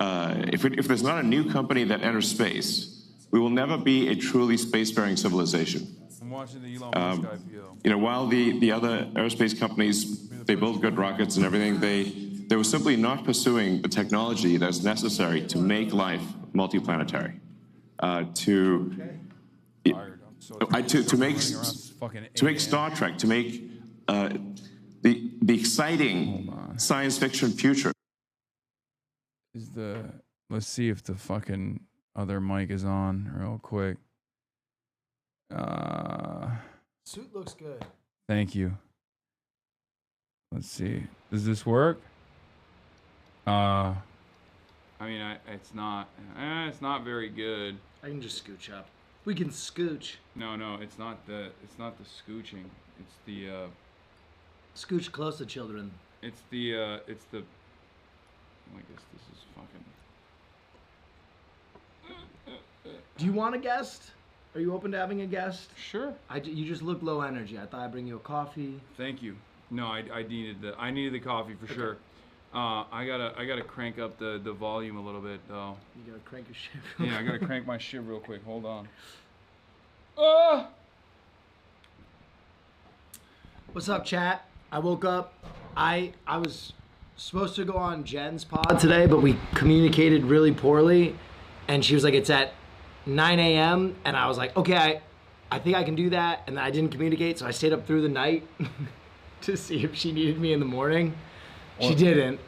if there's not a new company that enters space, we will never be a truly spacefaring civilization. I'm watching the Elon Musk IPO. You know, while the other aerospace companies, they build good rockets and everything, they were simply not pursuing the technology that's necessary to make life multiplanetary, to make Star Trek, to make the exciting science fiction future. Let's see if the fucking other mic is on real quick. Suit looks good. Thank you. Let's see. Does this work? I mean, it's not very good. I can just scooch up. We can scooch. No, it's not the scooching. It's the scooch close to children. It's the I guess this is fucking. Do you want a guest? Are you open to having a guest? Sure. You just look low energy. I thought I'd bring you a coffee. Thank you. No, I needed the coffee for sure. I gotta crank up the volume a little bit though. You gotta crank your shit. Yeah, I gotta crank my shit real quick. Hold on. What's up, chat? I woke up. I was supposed to go on Jen's pod today, but we communicated really poorly, and she was like, "It's at 9 a.m. and I was like, okay, I think I can do that, and then I didn't communicate, so I stayed up through the night to see if she needed me in the morning. She didn't.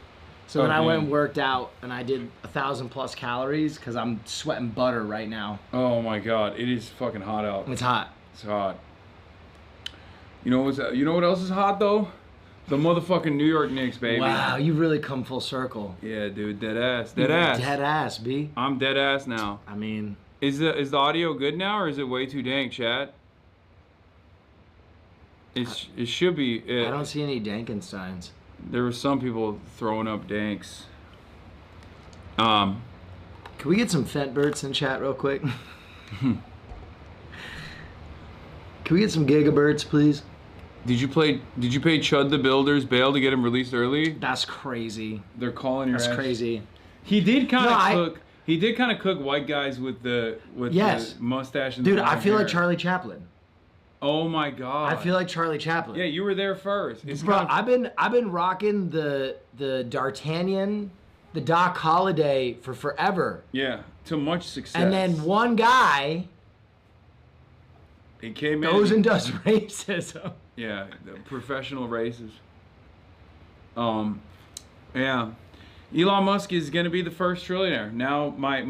So then I went and worked out, and I did 1,000+ calories because I'm sweating butter right now. Oh my god, it is fucking hot out. It's hot. It's hot. You know what else is hot though? The motherfucking New York Knicks, baby. Wow, you really come full circle. Yeah, dude, dead ass. Dead ass, B. I'm dead ass now. I mean, is the audio good now, or is it way too dank, chat? It should be. I don't see any Dankensteins. There were some people throwing up danks. Can we get some Fentberts in chat real quick? Can we get some Gigaberts, please? Did you pay Chud the Builder's bail to get him released early? That's crazy. They're calling your ass. That's crazy. He did kind of cook. He did kind of cook white guys with the mustache and dude, I feel like Charlie Chaplin. Oh my god. I feel like Charlie Chaplin. Yeah, you were there first. Bro, I've been rocking the D'Artagnan, the Doc Holliday for forever. Yeah, to much success. And then one guy goes and does racism. Yeah, the professional races. Yeah. Elon Musk is going to be the first trillionaire. Now my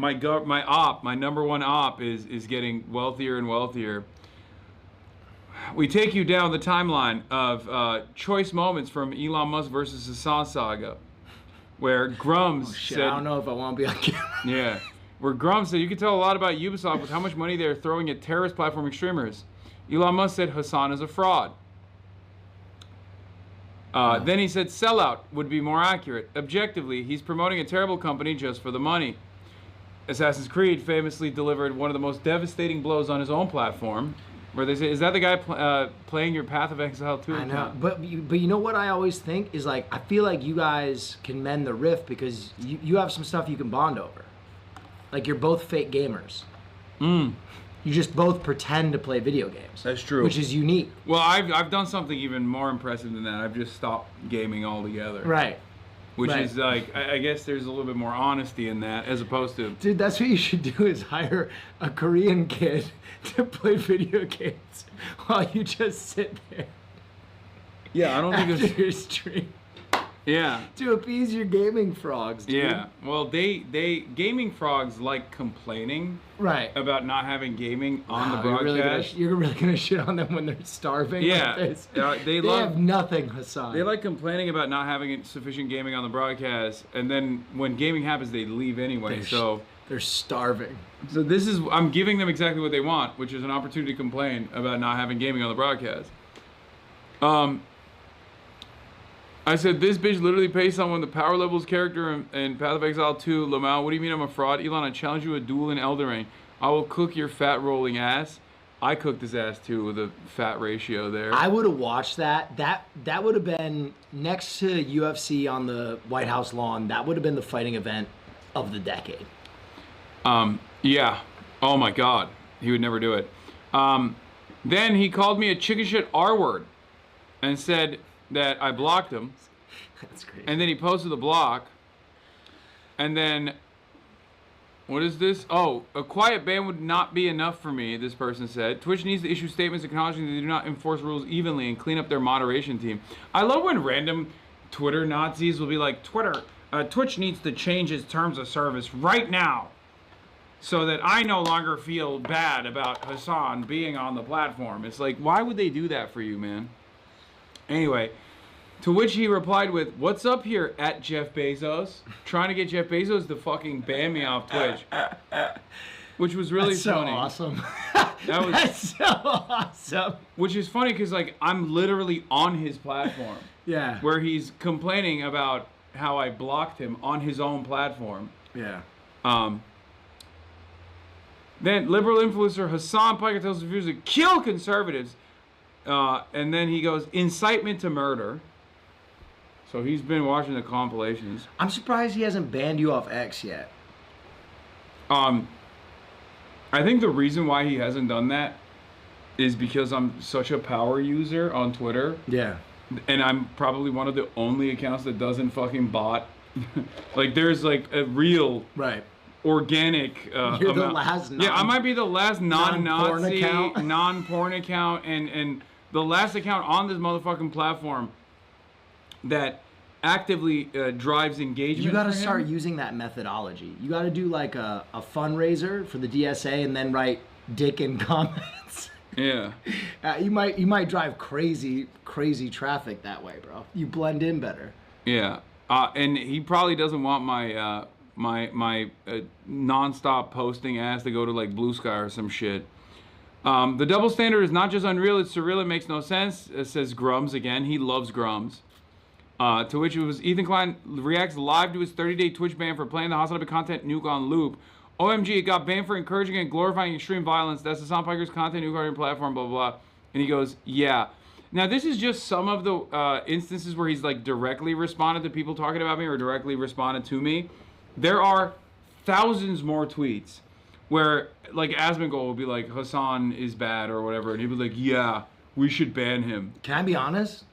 number one op is getting wealthier and wealthier. We take you down the timeline of choice moments from Elon Musk versus Hassan saga, where Grums said, I don't know if I want to be on camera. Yeah, where Grums said you can tell a lot about Ubisoft with how much money they're throwing at terrorist platforming streamers. Elon Musk said Hassan is a fraud. Then he said sellout would be more accurate. Objectively, he's promoting a terrible company just for the money. Assassin's Creed famously delivered one of the most devastating blows on his own platform, where they say, is that the guy playing your Path of Exile 2 account? I know, but you know what I always think is, like, I feel like you guys can mend the rift because you have some stuff you can bond over. Like, you're both fake gamers. You just both pretend to play video games. That's true. Which is unique. Well, I've done something even more impressive than that. I've just stopped gaming altogether. Right. Which is like, I guess there's a little bit more honesty in that as opposed to... Dude, that's what you should do, is hire a Korean kid to play video games while you just sit there. Yeah, I don't think it's... After your stream. Yeah. To appease your gaming frogs, dude. Yeah. Well, gaming frogs like complaining about not having gaming on the broadcast. You're really gonna shit on them when they're starving. Yeah. Like this. They have nothing, Hassan. They like complaining about not having sufficient gaming on the broadcast, and then when gaming happens, they leave anyway. They're starving. So I'm giving them exactly what they want, which is an opportunity to complain about not having gaming on the broadcast. I said, this bitch literally pays someone the power levels character in Path of Exile 2. Lamau, what do you mean I'm a fraud? Elon, I challenge you a duel in Elden Ring. I will cook your fat rolling ass. I cooked his ass too with a fat ratio there. I would have watched that. That would have been next to UFC on the White House lawn. That would have been the fighting event of the decade. Yeah. Oh my God. He would never do it. Then he called me a chicken shit R word and said that I blocked him. That's crazy. And then he posted the block. And then, what is this? Oh, a quiet ban would not be enough for me, this person said. Twitch needs to issue statements acknowledging that they do not enforce rules evenly and clean up their moderation team. I love when random Twitter Nazis will be like, Twitch needs to change its terms of service right now so that I no longer feel bad about Hassan being on the platform. It's like, why would they do that for you, man? Anyway, to which he replied with, "What's up here at Jeff Bezos?" Trying to get Jeff Bezos to fucking ban me off Twitch. Which was really funny. Awesome. That's so awesome. Which is funny because, like, I'm literally on his platform. Yeah. Where he's complaining about how I blocked him on his own platform. Yeah. Then liberal influencer Hassan Piker tells his viewers to kill conservatives. And then he goes, incitement to murder. So he's been watching the compilations. I'm surprised he hasn't banned you off X yet. I think the reason why he hasn't done that is because I'm such a power user on Twitter. Yeah. And I'm probably one of the only accounts that doesn't fucking bot. Like, there's like a real organic You're the last I might be the last non-Nazi account. non-porn account and the last account on this motherfucking platform that actively drives engagement. You got to for him. start using that methodology. You got to do like a fundraiser for the DSA and then write dick in comments. Yeah. You might drive crazy traffic that way, bro. You blend in better. Yeah. And he probably doesn't want my my non-stop posting ass to go to like Blue Sky or some shit. The double standard is not just unreal, it's surreal, it makes no sense, says Grums again. He loves Grums. To which it was Ethan Klein reacts live to his 30-day Twitch ban for playing the hot topic content nuke on loop. OMG, it got banned for encouraging and glorifying extreme violence. That's the Hassan Piker's content nuke on your platform, blah, blah, blah. And he goes, yeah. Now, this is just some of the instances where he's like directly responded to people talking about me or directly responded to me. There are thousands more tweets where like Asmongold will be like, Hassan is bad or whatever. And he'd be like, yeah, we should ban him. Can I be honest?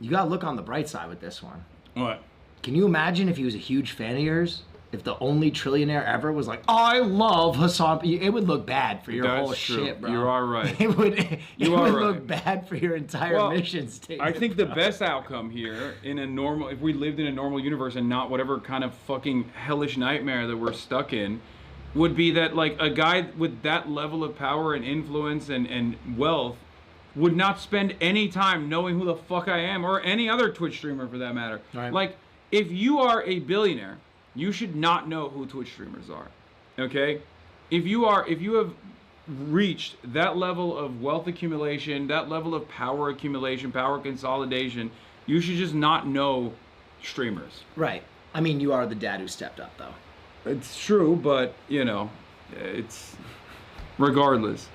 You got to look on the bright side with this one. What? Can you imagine if he was a huge fan of yours? If the only trillionaire ever was like, I love Hassan, it would look bad for your whole shit, bro. You are right. It would look bad for your entire mission statement. I think the best outcome here in a normal, if we lived in a normal universe and not whatever kind of fucking hellish nightmare that we're stuck in, would be that like a guy with that level of power and influence and wealth would not spend any time knowing who the fuck I am or any other Twitch streamer for that matter. Right. Like, if you are a billionaire, you should not know who Twitch streamers are, okay? If you have reached that level of wealth accumulation, that level of power accumulation, power consolidation, you should just not know streamers. Right. I mean, you are the dad who stepped up, though. It's true, but, you know, it's... Regardless.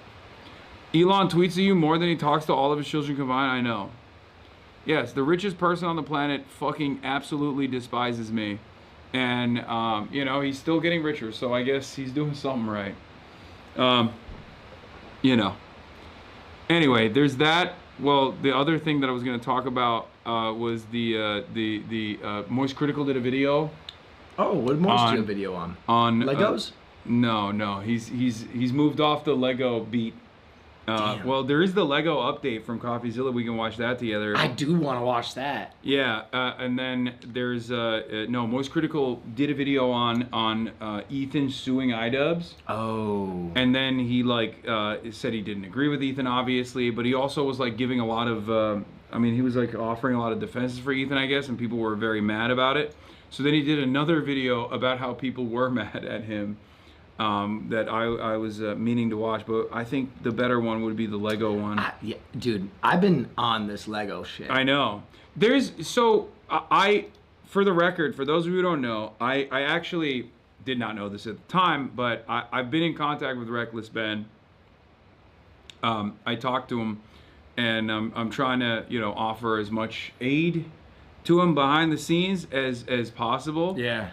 Elon tweets at you more than he talks to all of his children combined, I know. Yes, the richest person on the planet fucking absolutely despises me. And, you know, he's still getting richer, so I guess he's doing something right. You know. Anyway, there's that. Well, the other thing that I was going to talk about was the Moist Critical did a video. Oh, what did Moist do a video on? On Legos? No. He's moved off the Lego beat. Well, there is the Lego update from CoffeeZilla. We can watch that together. I do want to watch that. Yeah, and then there's Moist Critical did a video on Ethan suing iDubbbz. Oh. And then he like said he didn't agree with Ethan, obviously, but he also was like giving a lot of, he was like offering a lot of defenses for Ethan, I guess, and people were very mad about it. So then he did another video about how people were mad at him. That I was meaning to watch, but I think the better one would be the Lego one. Yeah, dude, I've been on this Lego shit. I know. For the record, for those of you who don't know, I actually did not know this at the time, but I've been in contact with Reckless Ben. I talked to him, and I'm trying to, offer as much aid to him behind the scenes as possible. Yeah.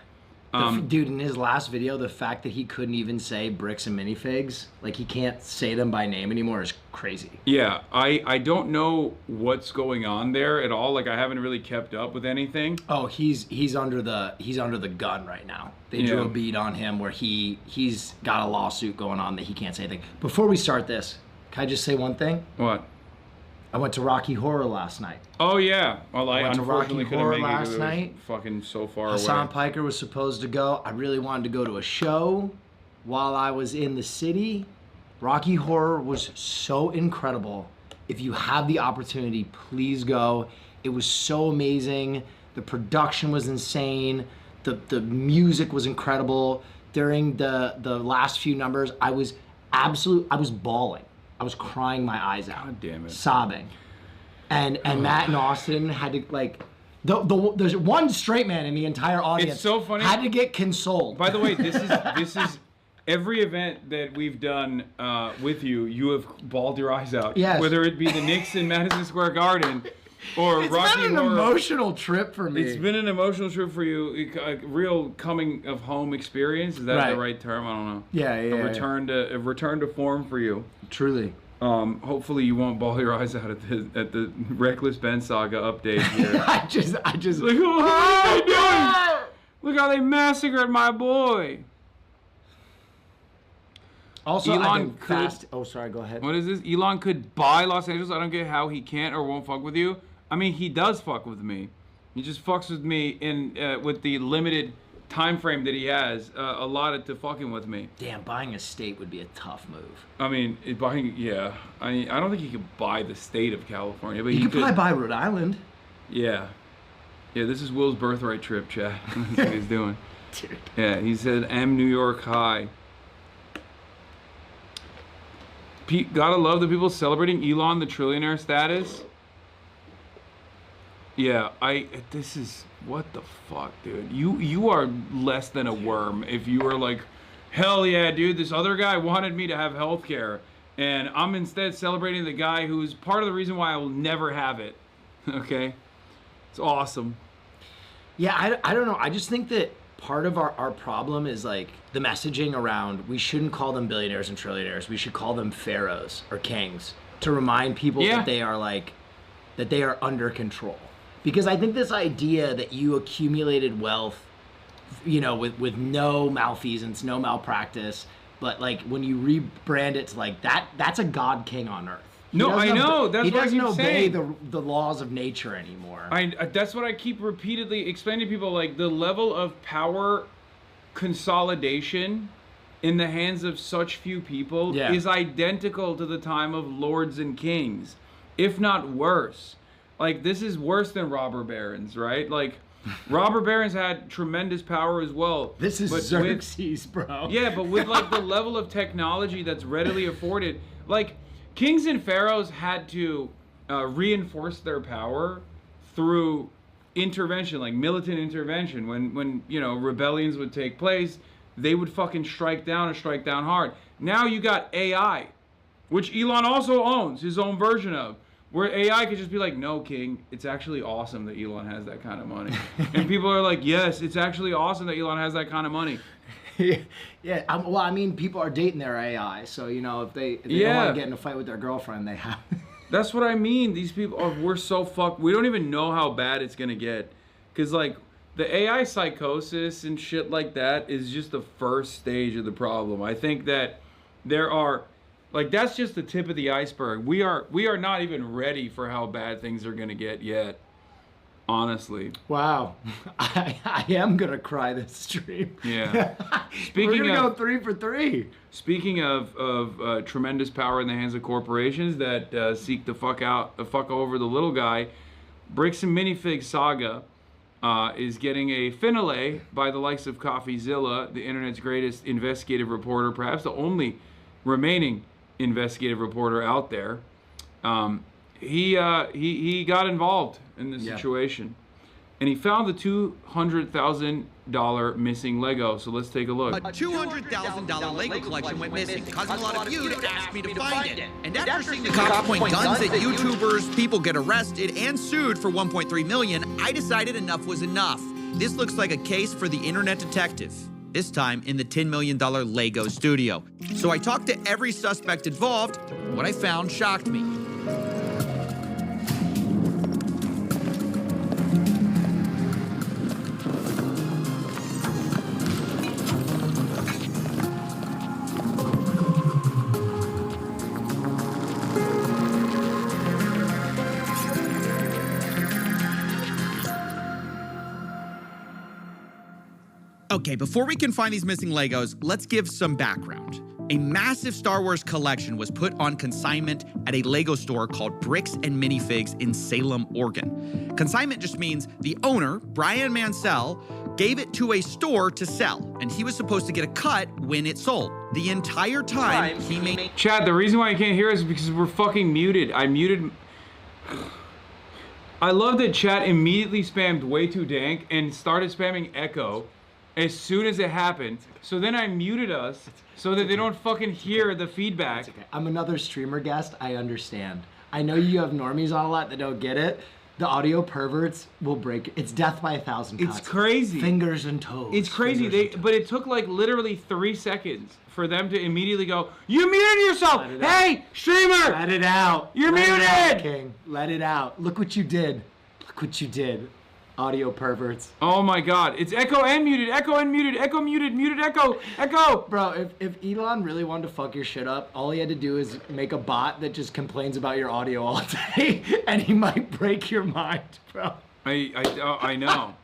Dude, in his last video, the fact that he couldn't even say bricks and minifigs, like he can't say them by name anymore, is crazy. Yeah, I don't know what's going on there at all. Like I haven't really kept up with anything. Oh, he's under the gun right now. They drew a beat on him where he's got a lawsuit going on that he can't say anything. Before we start this, can I just say one thing? What? I went to Rocky Horror last night. Oh yeah. Well, I went to unfortunately Rocky couldn't Horror make it. last 'Cause it was night. fucking so far Hassan away. Piker was supposed to go. I really wanted to go to a show while I was in the city. Rocky Horror was so incredible. If you have the opportunity, please go. It was so amazing. The production was insane. The music was incredible. During the last few numbers, I was bawling. I was crying my eyes out. God damn it. Sobbing. And Matt and Austin had to like there's one straight man in the entire audience. It's so funny. Had to get consoled. By the way, this is every event that we've done with you. You have bawled your eyes out. Yes. Whether it be the Knicks in Madison Square Garden, or it's Rocky been an Horror. emotional trip for me. It's been an emotional trip for you. A real coming of home experience. Is that the right term? I don't know. Yeah. A return to form for you. Truly. Hopefully you won't bawl your eyes out at the Reckless Ben Saga update here. I just Like, oh, what are they doing? Look how they massacred my boy. Also, Elon Oh, sorry. Go ahead. What is this? Elon could buy Los Angeles. I don't get how he can't or won't fuck with you. I mean, he does fuck with me. He just fucks with me in with the limited time frame that he has allotted to fucking with me. Damn, buying a state would be a tough move. I mean, buying, yeah. I mean, I don't think he could buy the state of California, but You could probably buy Rhode Island. Yeah. Yeah, this is Will's birthright trip, Chad. That's what he's doing. Dude. Yeah, he said, "M New York high." Gotta love the people celebrating Elon the trillionaire status. Yeah, this is, what the fuck, dude? You are less than a worm if you were like, hell yeah, dude, this other guy wanted me to have healthcare, and I'm instead celebrating the guy who's part of the reason why I will never have it. Okay? It's awesome. Yeah, I don't know. I just think that part of our problem is like the messaging around we shouldn't call them billionaires and trillionaires. We should call them pharaohs or kings to remind people that they are under control. Because I think this idea that you accumulated wealth, you know, with no malfeasance, no malpractice, but like when you rebrand it to like that's a god king on earth. No, I know. That's what I keep obey saying. the laws of nature anymore. That's what I keep repeatedly explaining to people. Like the level of power consolidation in the hands of such few people is identical to the time of lords and kings, if not worse. Like this is worse than robber barons, right? Like robber barons had tremendous power as well. This is Xerxes, bro. Yeah, but with like the level of technology that's readily afforded, like kings and pharaohs had to reinforce their power through intervention, like militant intervention. When you know rebellions would take place, they would fucking strike down and strike down hard. Now you got AI, which Elon also owns his own version of, where AI could just be like, no, King, it's actually awesome that Elon has that kind of money. And people are like, yes, it's actually awesome that Elon has that kind of money. Yeah. Well, I mean, people are dating their AI, so you know if they don't want to get in a fight with their girlfriend, they have. That's what I mean. These people we're so fucked. We don't even know how bad it's gonna get, because like the AI psychosis and shit like that is just the first stage of the problem. I think that there are. Like, that's just the tip of the iceberg. We are not even ready for how bad things are going to get yet, honestly. Wow. I am going to cry this stream. Yeah. We're going to go 3 for 3. Speaking of tremendous power in the hands of corporations that seek to fuck over the little guy, Bricks and Minifig Saga is getting a finale by the likes of CoffeeZilla, the internet's greatest investigative reporter, perhaps the only remaining investigative reporter out there. He got involved in this situation, and he found the $200,000 missing Lego. So let's take a look. A $200,000 Lego collection went missing, causing a lot of you to ask me to find it. And after seeing the cops point guns at YouTubers, people get arrested and sued for $1.3 million, I decided enough was enough. this looks like a case for the internet detective. This time in the $10 million Lego studio. So I talked to every suspect involved. What I found shocked me. Okay, before we can find these missing Legos, let's give some background. A massive Star Wars collection was put on consignment at a Lego store called Bricks and Minifigs in Salem, Oregon. Consignment just means the owner, Brian Mansell, gave it to a store to sell, and he was supposed to get a cut when it sold. The entire time he made... Chad, the reason why you can't hear us is because we're fucking muted. I muted... I love that chat immediately spammed way too dank and started spamming echo as soon as it happened. So then I muted us so that they don't fucking hear the feedback. Okay. I'm another streamer guest. I understand. I know you have normies on a lot that don't get it. The audio perverts will break. It's death by 1,000 cuts. It's crazy. Fingers and toes. It's crazy. But it took like literally 3 seconds for them to immediately go, "You muted yourself! Hey, streamer! Let it out. You're muted! It out, King. Let it out. Look what you did. Look what you did. Audio perverts. Oh my god. It's echo and muted, echo muted, muted, echo. Bro, if Elon really wanted to fuck your shit up, all he had to do is make a bot that just complains about your audio all day, and he might break your mind, bro. I know.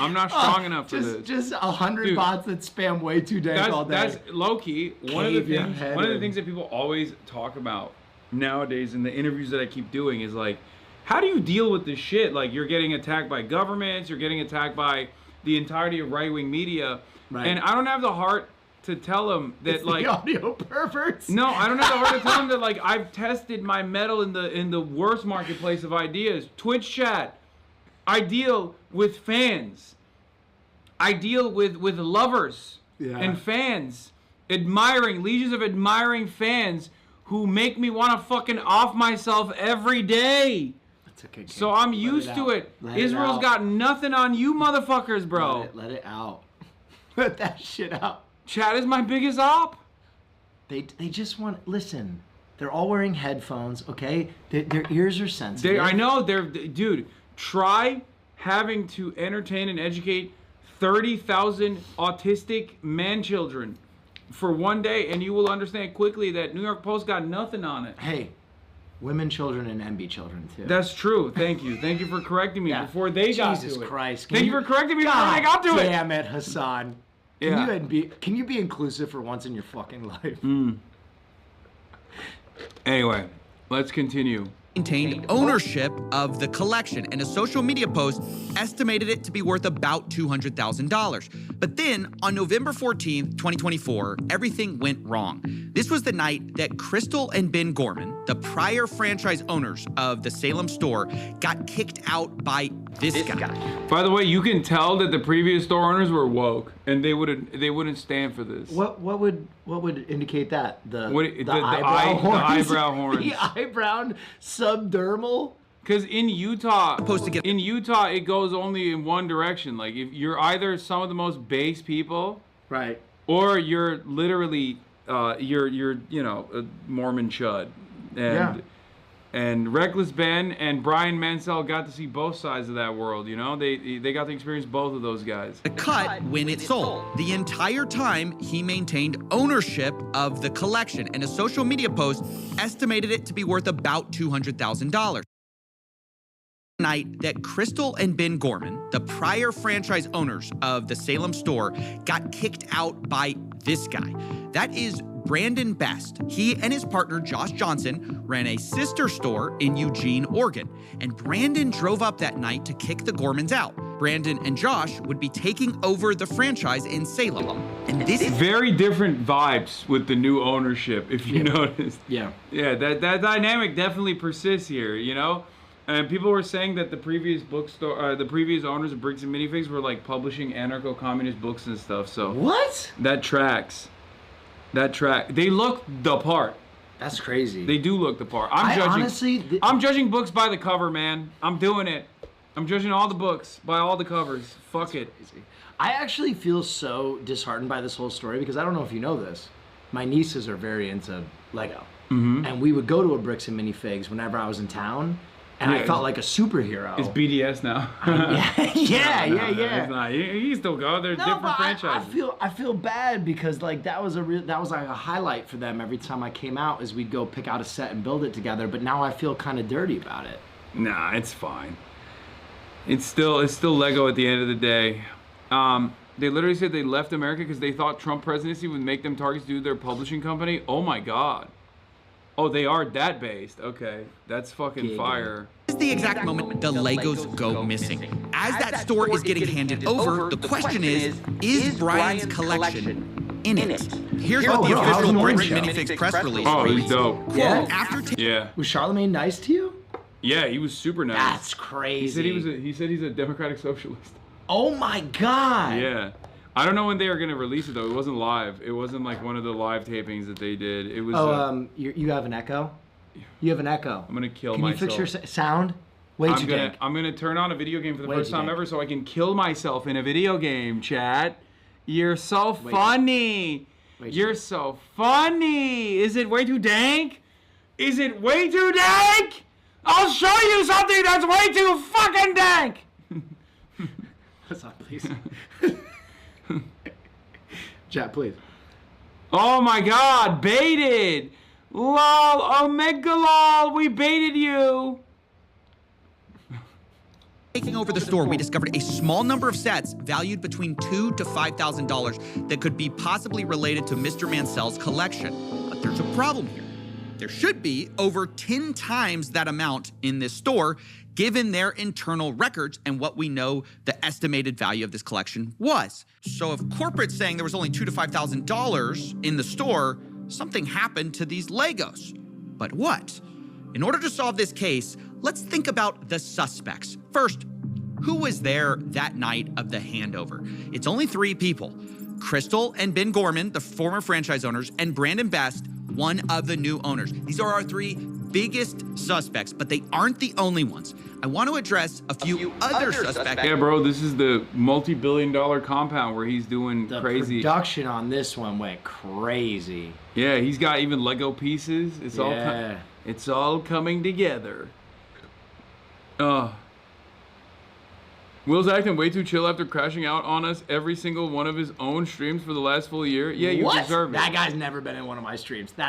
I'm not strong enough for this. Just 100 bots that spam way too dank all day. That's low-key. One of the things that people always talk about nowadays in the interviews that I keep doing is like, how do you deal with this shit? Like, you're getting attacked by governments, you're getting attacked by the entirety of right-wing media, and I don't have the heart to tell them that it's like the audio perverts. No, I don't have the heart to tell them that like I've tested my mettle in the worst marketplace of ideas. Twitch chat. I deal with fans. I deal with lovers and fans, legions of admiring fans who make me want to fucking off myself every day. Okay, so I'm used to it. Israel's got nothing on you motherfuckers, bro. Let it out. Let that shit out. Chad is my biggest op. They just want, listen, they're all wearing headphones, okay? Their ears are sensitive. I know, dude, try having to entertain and educate 30,000 autistic man children for one day, and you will understand quickly that New York Post got nothing on it. Hey. Women, children, and MB children, too. That's true. Thank you. Thank you for correcting me before they got to it. Jesus Christ. Thank you for correcting me before they got to it. Damn it, Hassan. Can you be inclusive for once in your fucking life? Anyway, let's continue. Maintained ownership of the collection, and a social media post estimated it to be worth about $200,000. But then, on November 14th, 2024, everything went wrong. This was the night that Crystal and Ben Gorman, the prior franchise owners of the Salem store, got kicked out by this guy. By the way, you can tell that the previous store owners were woke, and they wouldn't stand for this. What would indicate that? The eyebrow horns. The eyebrow subdermal. Because in Utah, it goes only in one direction. Like, if you're either some of the most base people, right, or you're literally you're a Mormon chud, and Reckless Ben and Brian Mansell got to see both sides of that world. You know, they got to experience both of those guys. The cut when it sold. The entire time he maintained ownership of the collection, and a social media post estimated it to be worth about $200,000. Night that Crystal and Ben Gorman, the prior franchise owners of the Salem store, got kicked out by this guy. That is Brandon Best. He and his partner Josh Johnson ran a sister store in Eugene, Oregon, and Brandon drove up that night to kick the Gormans out. Brandon and Josh would be taking over the franchise in Salem. And this is very different vibes with the new ownership, if you noticed. Yeah, that dynamic definitely persists here, you know? And people were saying that the previous bookstore, the previous owners of Bricks and Minifigs were like publishing anarcho-communist books and stuff. So what? That tracks. They look the part. That's crazy. They do look the part. I'm judging books by the cover, man. I'm doing it. I'm judging all the books by all the covers. Fuck it. I actually feel so disheartened by this whole story because I don't know if you know this. My nieces are very into Lego. And we would go to a Bricks and Minifigs whenever I was in town. And I felt like a superhero. It's BDS now. yeah. It's not. You still go. There's different franchises. I feel bad because like that was like a highlight for them every time I came out is we'd go pick out a set and build it together. But now I feel kind of dirty about it. Nah, it's fine. It's still Lego at the end of the day. They literally said they left America because they thought Trump presidency would make them targets due to their publishing company. Oh my God. Oh, they are that based. Okay, that's fucking fire. This is the exact moment the Legos go missing. As that store is getting handed over, the question is Brian's collection in it? Here's what the official Bricks and Minifigs press release Oh, reads. he's dope. Yeah. Was Charlemagne nice to you? Yeah, he was super nice. That's crazy. He said he's a democratic socialist. Oh my God. Yeah. I don't know when they are gonna release it though. It wasn't live. It wasn't like one of the live tapings that they did. It was. You have an echo. You have an echo. I'm gonna kill myself. Can you fix your sound? I'm gonna turn on a video game for the first time ever, so I can kill myself in a video game. Chat. You're so funny. You're so funny. Is it way too dank? Is it way too dank? I'll show you something that's way too fucking dank. What's up, please? Chat, please. Oh my God, baited. Lol, Omega lol, we baited you. Taking over the store, we discovered a small number of sets valued between $2,000 to $5,000 that could be possibly related to Mr. Mansell's collection. But there's a problem here. There should be over 10 times that amount in this store, given their internal records and what we know the estimated value of this collection was. So if corporate's saying there was only $2,000 to $5,000 in the store, something happened to these Legos. But what? In order to solve this case, let's think about the suspects. First, who was there that night of the handover? It's only 3 people. Crystal and Ben Gorman, the former franchise owners, and Brandon Best, one of the new owners. These are our 3 biggest suspects, but they aren't the only ones. I want to address a few other suspects. Yeah, bro, this is the multi-billion-dollar compound where he's doing crazy. The production on this one went crazy. Yeah, he's got even Lego pieces. It's all coming together. Will's acting way too chill after crashing out on us every single one of his own streams for the last full year. Yeah, you deserve it. That guy's never been in one of my streams. Fuck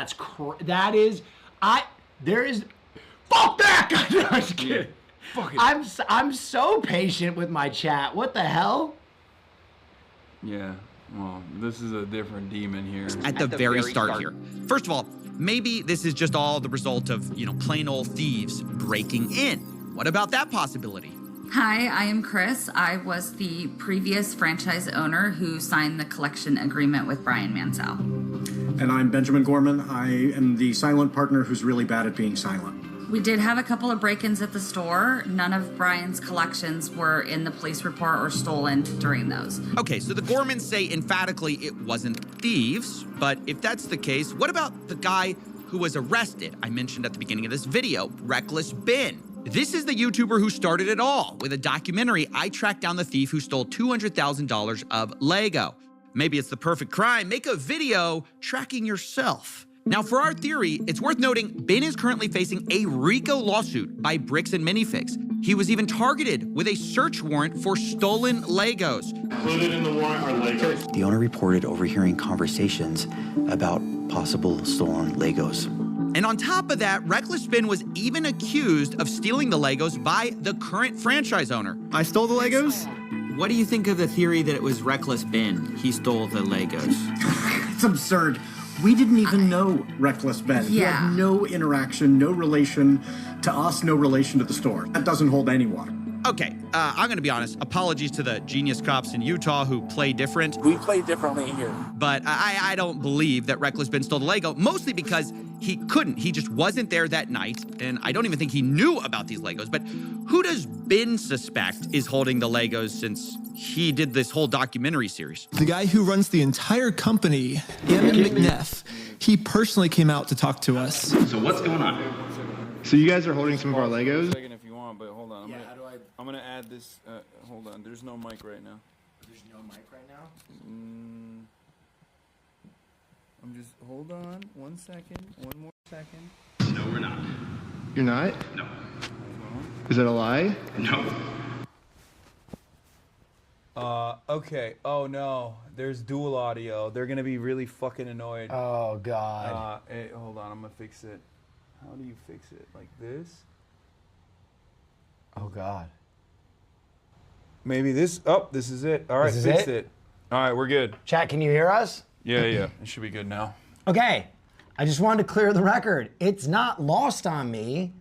that guy. No, I'm just kidding. Fuck it. I'm so patient with my chat. What the hell? Yeah. Well, this is a different demon here. At the very start here. First of all, maybe this is just all the result of, plain old thieves breaking in. What about that possibility? Hi, I am Chris. I was the previous franchise owner who signed the collection agreement with Brian Mansell. And I'm Benjamin Gorman. I am the silent partner who's really bad at being silent. We did have a couple of break-ins at the store. None of Brian's collections were in the police report or stolen during those. Okay, so the Gormans say emphatically it wasn't thieves, but if that's the case, what about the guy who was arrested? I mentioned at the beginning of this video, Reckless Ben. This is the YouTuber who started it all. With a documentary, I tracked down the thief who stole $200,000 of Lego. Maybe it's the perfect crime. Make a video tracking yourself. Now, for our theory, it's worth noting Ben is currently facing a RICO lawsuit by Bricks and Minifigs. He was even targeted with a search warrant for stolen Legos. Included in the warrant are Legos. The owner reported overhearing conversations about possible stolen Legos. And on top of that, Reckless Ben was even accused of stealing the Legos by the current franchise owner. I stole the Legos? What do you think of the theory that it was Reckless Ben? He stole the Legos. It's absurd. We didn't even know Reckless Ben. He had no interaction, no relation to us, no relation to the store. That doesn't hold any water. Okay, I'm gonna be honest. Apologies to the genius cops in Utah who play different. We play differently here. But I don't believe that Reckless Ben stole the Lego, mostly because he couldn't. He just wasn't there that night, and I don't even think he knew about these Legos. But who does Ben suspect is holding the Legos since he did this whole documentary series? The guy who runs the entire company, Neff, he personally came out to talk to us. So what's going on? So you guys are holding some of our Legos? If you want, but hold on. How do I I'm gonna add this. Hold on. There's no mic right now. There's no mic right now? I'm just. Hold on. 1 second. One more second. No, we're not. You're not? No. Is that a lie? No. Okay. Oh no. There's dual audio. They're gonna be really fucking annoyed. Oh God. Hey, hold on. I'm gonna fix it. How do you fix it? Like this? Oh God. Maybe this. Oh, this is it. All right, This is fixed it? it. All right, we're good. Chat, can you hear us? Yeah. It should be good now. Okay. I just wanted to clear the record. It's not lost on me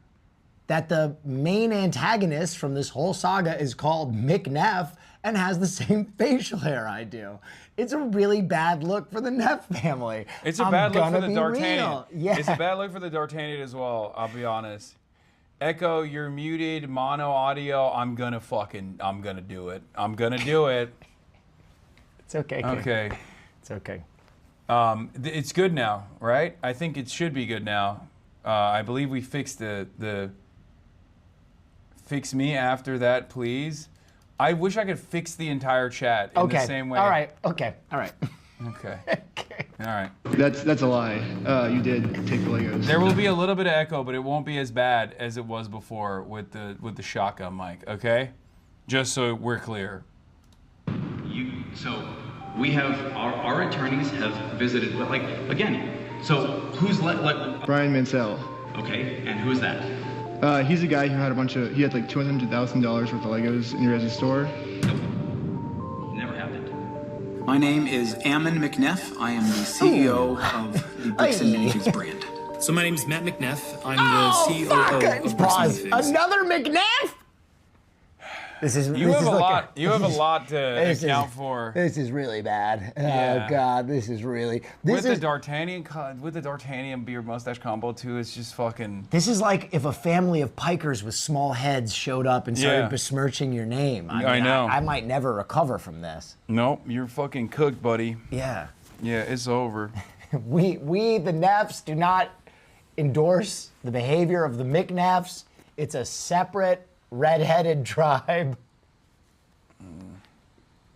that the main antagonist from this whole saga is called Neff and has the same facial hair I do. It's a really bad look for the Neff family. It's a bad look for the D'Artagnan. Real. Yeah. It's a bad look for the D'Artagnan as well, I'll be honest. Echo, you're muted, mono audio. I'm gonna do it. I'm gonna do it. It's okay. Kid. Okay. It's okay. It's good now, right? I think it should be good now. I believe we fixed the fix me after that, please. I wish I could fix the entire chat in the same way. All right. Okay. All right. Okay. All right. That's a lie. You did take the Legos. There will be a little bit of echo, but it won't be as bad as it was before with the shotgun mic. Okay, just so we're clear. So we have our attorneys have visited. Like again. So who's like Brian Mansell. Okay, and who's that? He's a guy who had he had like $200,000 worth of Legos in your guys' store. Never happened. My name is Ammon McNeff. I am the CEO of the Bricks and Minifigs brand. So my name is Matt McNeff. I'm the COO of Bricks and Minifigs. Another McNeff? You have a lot to account for. This is really bad. Yeah. Oh God, this is really. With the D'Artagnan beard mustache combo too, it's just fucking. This is like if a family of pikers with small heads showed up and started besmirching your name. I know. I might never recover from this. Nope, you're fucking cooked, buddy. Yeah. Yeah, it's over. we the Neffs do not endorse the behavior of the McNeffs. It's a separate red-headed tribe.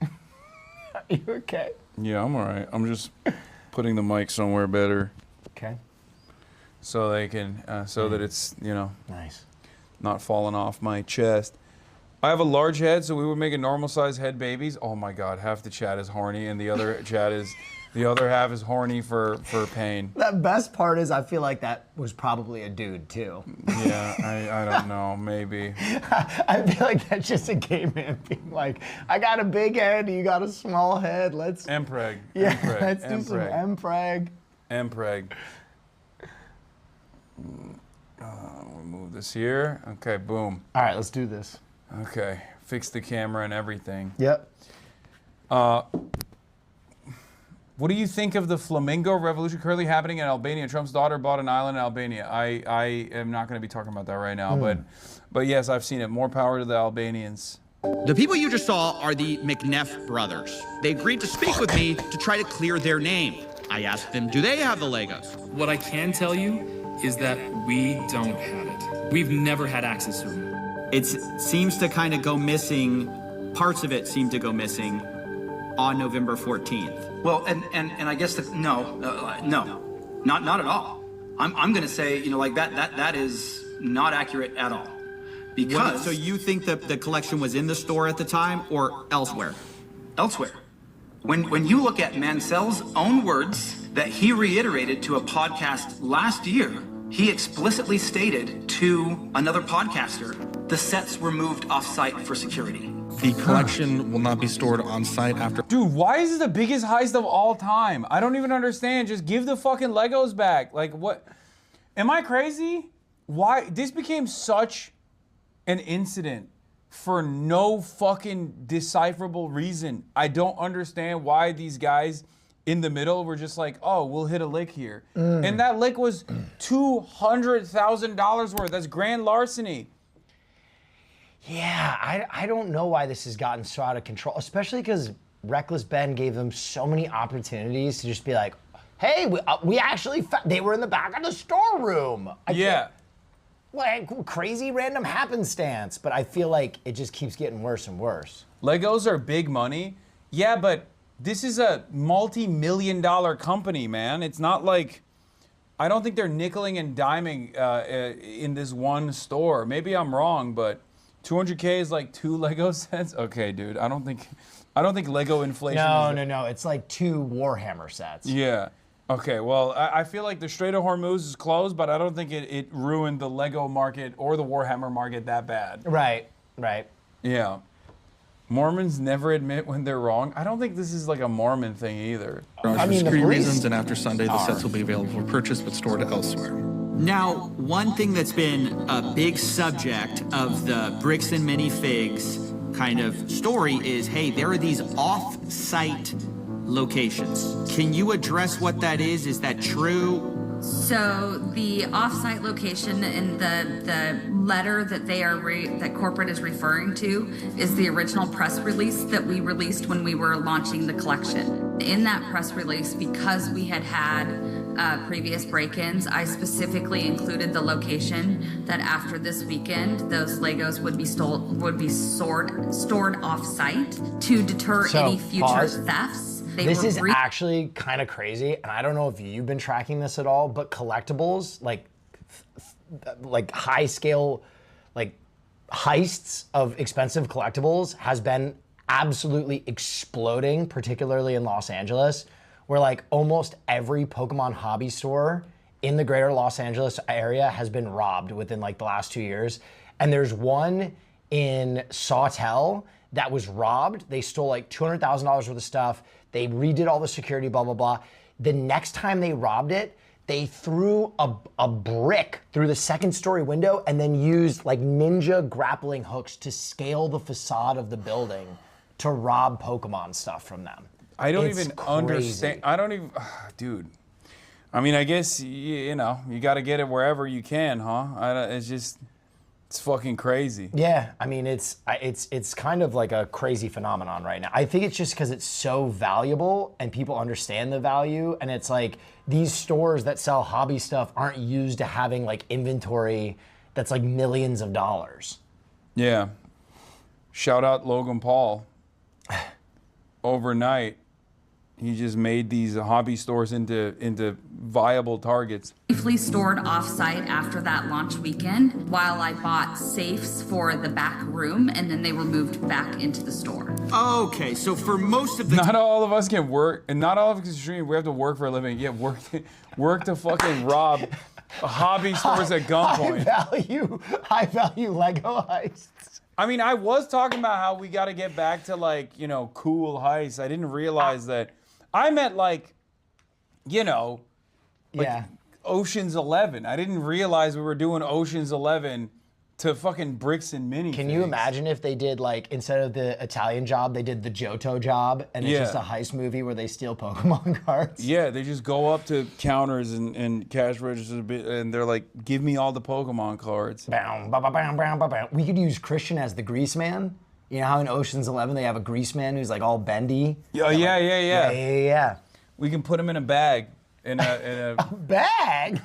Are you okay? Yeah, I'm all right. I'm just putting the mic somewhere better. Okay. So they can, so that it's, nice, not falling off my chest. I have a large head, so we would make a normal-sized head babies. Oh my God, half the chat is horny, and the other the other half is horny for pain. The best part is I feel like that was probably a dude too. Yeah, I don't know, maybe. I feel like that's just a gay man being like, I got a big head, you got a small head, let's... Mpreg. Yeah, Mpreg. let's do some Mpreg. Mpreg. We'll move this here. Okay, boom. All right, let's do this. Okay, fix the camera and everything. Yep. What do you think of the flamingo revolution currently happening in Albania? Trump's daughter bought an island in Albania. I am not going to be talking about that right now, but yes, I've seen it. More power to the Albanians. The people you just saw are the McNeff brothers. They agreed to speak with me to try to clear their name. I asked them, do they have the Legos? What I can tell you is that we don't have it. We've never had access to them. It seems to kind of go missing. Parts of it seem to go missing on November 14th. Well, and I guess no, not at all. I'm going to say, like that is not accurate at all. Because so you think that the collection was in the store at the time or elsewhere? Elsewhere. When you look at Mansell's own words that he reiterated to a podcast last year, he explicitly stated to another podcaster, the sets were moved off-site for security. The collection will not be stored on site after. Dude, why is it the biggest heist of all time? I don't even understand. Just give the fucking Legos back. Like, what? Am I crazy? Why? This became such an incident for no fucking decipherable reason. I don't understand why these guys in the middle were just like, oh, we'll hit a lick here. And that lick was $200,000 worth. That's grand larceny. Yeah, I don't know why this has gotten so out of control, especially because Reckless Ben gave them so many opportunities to just be like, hey, we actually, they were in the back of the storeroom. like crazy random happenstance, but I feel like it just keeps getting worse and worse. Legos are big money. Yeah, but this is a multi-million-dollar company, man. It's not like, I don't think they're nickeling and diming in this one store. Maybe I'm wrong, but 200K is like 2 Lego sets? Okay, dude, I don't think Lego inflation No. It's like 2 Warhammer sets. Yeah. Okay, well, I feel like the Strait of Hormuz is closed, but I don't think it ruined the Lego market or the Warhammer market that bad. Right. Yeah. Mormons never admit when they're wrong. I don't think this is like a Mormon thing either. For security reasons, and after Sunday, the sets will be available for purchase but stored elsewhere. Now, one thing that's been a big subject of the Bricks and Minifigs kind of story is, hey, there are these off-site locations. Can you address what that is? Is that true? So the off-site location in the letter that that corporate is referring to is the original press release that we released when we were launching the collection. In that press release, because we had previous break-ins, I specifically included the location that after this weekend, those Legos would be stored off-site to deter any future thefts. This is actually kind of crazy, and I don't know if you've been tracking this at all, but collectibles, like high scale, like heists of expensive collectibles has been absolutely exploding, particularly in Los Angeles, where like almost every Pokemon hobby store in the greater Los Angeles area has been robbed within like the last 2 years. And there's one in Sawtell that was robbed. They stole like $200,000 worth of stuff. They redid all the security, blah, blah, blah. The next time they robbed it, they threw a brick through the second story window and then used like ninja grappling hooks to scale the facade of the building to rob Pokemon stuff from them. I don't even understand. I don't even, dude. I mean, I guess, you know, you got to get it wherever you can, huh? It's fucking crazy. Yeah, I mean, it's kind of like a crazy phenomenon right now. I think it's just because it's so valuable and people understand the value, and it's like these stores that sell hobby stuff aren't used to having like inventory that's like millions of dollars. Yeah. Shout out Logan Paul. Overnight, he just made these hobby stores into viable targets. Safely stored off-site after that launch weekend, while I bought safes for the back room, and then they were moved back into the store. Okay, so for most of the not all of us can work, and not all of us can stream. We have to work for a living. Yeah, work to fucking rob hobby stores at gunpoint. High value Lego heists. I mean, I was talking about how we got to get back to like, you know, cool heists. I didn't realize that. I meant like, you know, like Ocean's 11. I didn't realize we were doing Ocean's 11 to fucking Bricks and Minifigs. Can you imagine if they did like, instead of the Italian Job, they did the Johto Job, and it's just a heist movie where they steal Pokemon cards? Yeah, they just go up to counters and cash registers and they're like, give me all the Pokemon cards. We could use Christian as the grease man. You know how in Ocean's 11 they have a grease man who's like all bendy? Yeah. We can put him in a bag. In a bag?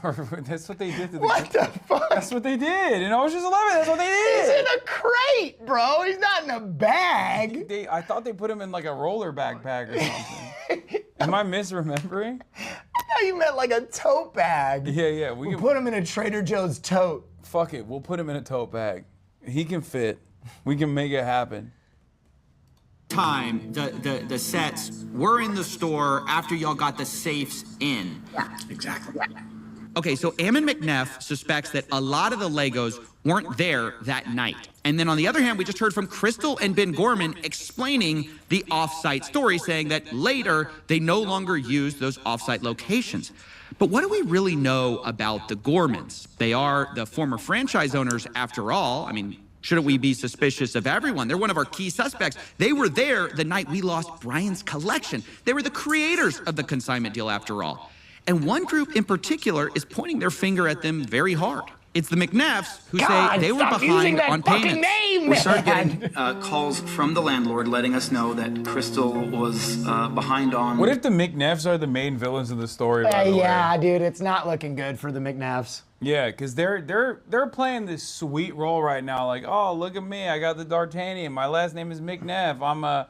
That's what they did to the What the fuck? That's what they did. In Ocean's 11, that's what they did. He's in a crate, bro. He's not in a bag. I thought they put him in like a roller backpack or something. Am I misremembering? I thought you meant like a tote bag. Yeah. We can put him in a Trader Joe's tote. Fuck it. We'll put him in a tote bag. He can fit. We can make it happen. Time the sets were in the store after y'all got the safes in. Yeah. Exactly. Okay, so Ammon McNeff suspects that a lot of the Legos weren't there that night. And then on the other hand, we just heard from Crystal and Ben Gorman explaining the off-site story, saying that later they no longer used those off-site locations. But what do we really know about the Gormans? They are the former franchise owners after all. I mean, shouldn't we be suspicious of everyone? They're one of our key suspects. They were there the night we lost Brian's collection. They were the creators of the consignment deal after all. And one group in particular is pointing their finger at them very hard. It's the McNeffs who God, say they were stop using behind that on fucking payments. name, We started man. getting calls from the landlord letting us know that Crystal was behind on. What if the McNeffs are the main villains of the story, by the way? Yeah, dude, it's not looking good for the McNeffs. Yeah, because they're playing this sweet role right now. Like, oh, look at me, I got the D'Artagnan. My last name is McNeff.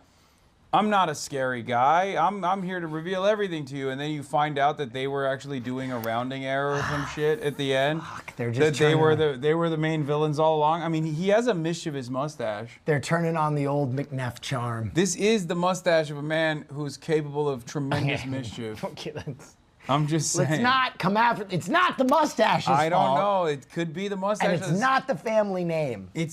I'm not a scary guy. I'm here to reveal everything to you. And then you find out that they were actually doing a rounding error or some shit at the end. Fuck, they're just they were the main villains all along. I mean, he has a mischievous mustache. They're turning on the old McNeff charm. This is the mustache of a man who's capable of tremendous mischief. Okay, I'm just saying. let's not come after. It's not the mustache's I don't fault. know. It could be the mustache. And it's not the family name. It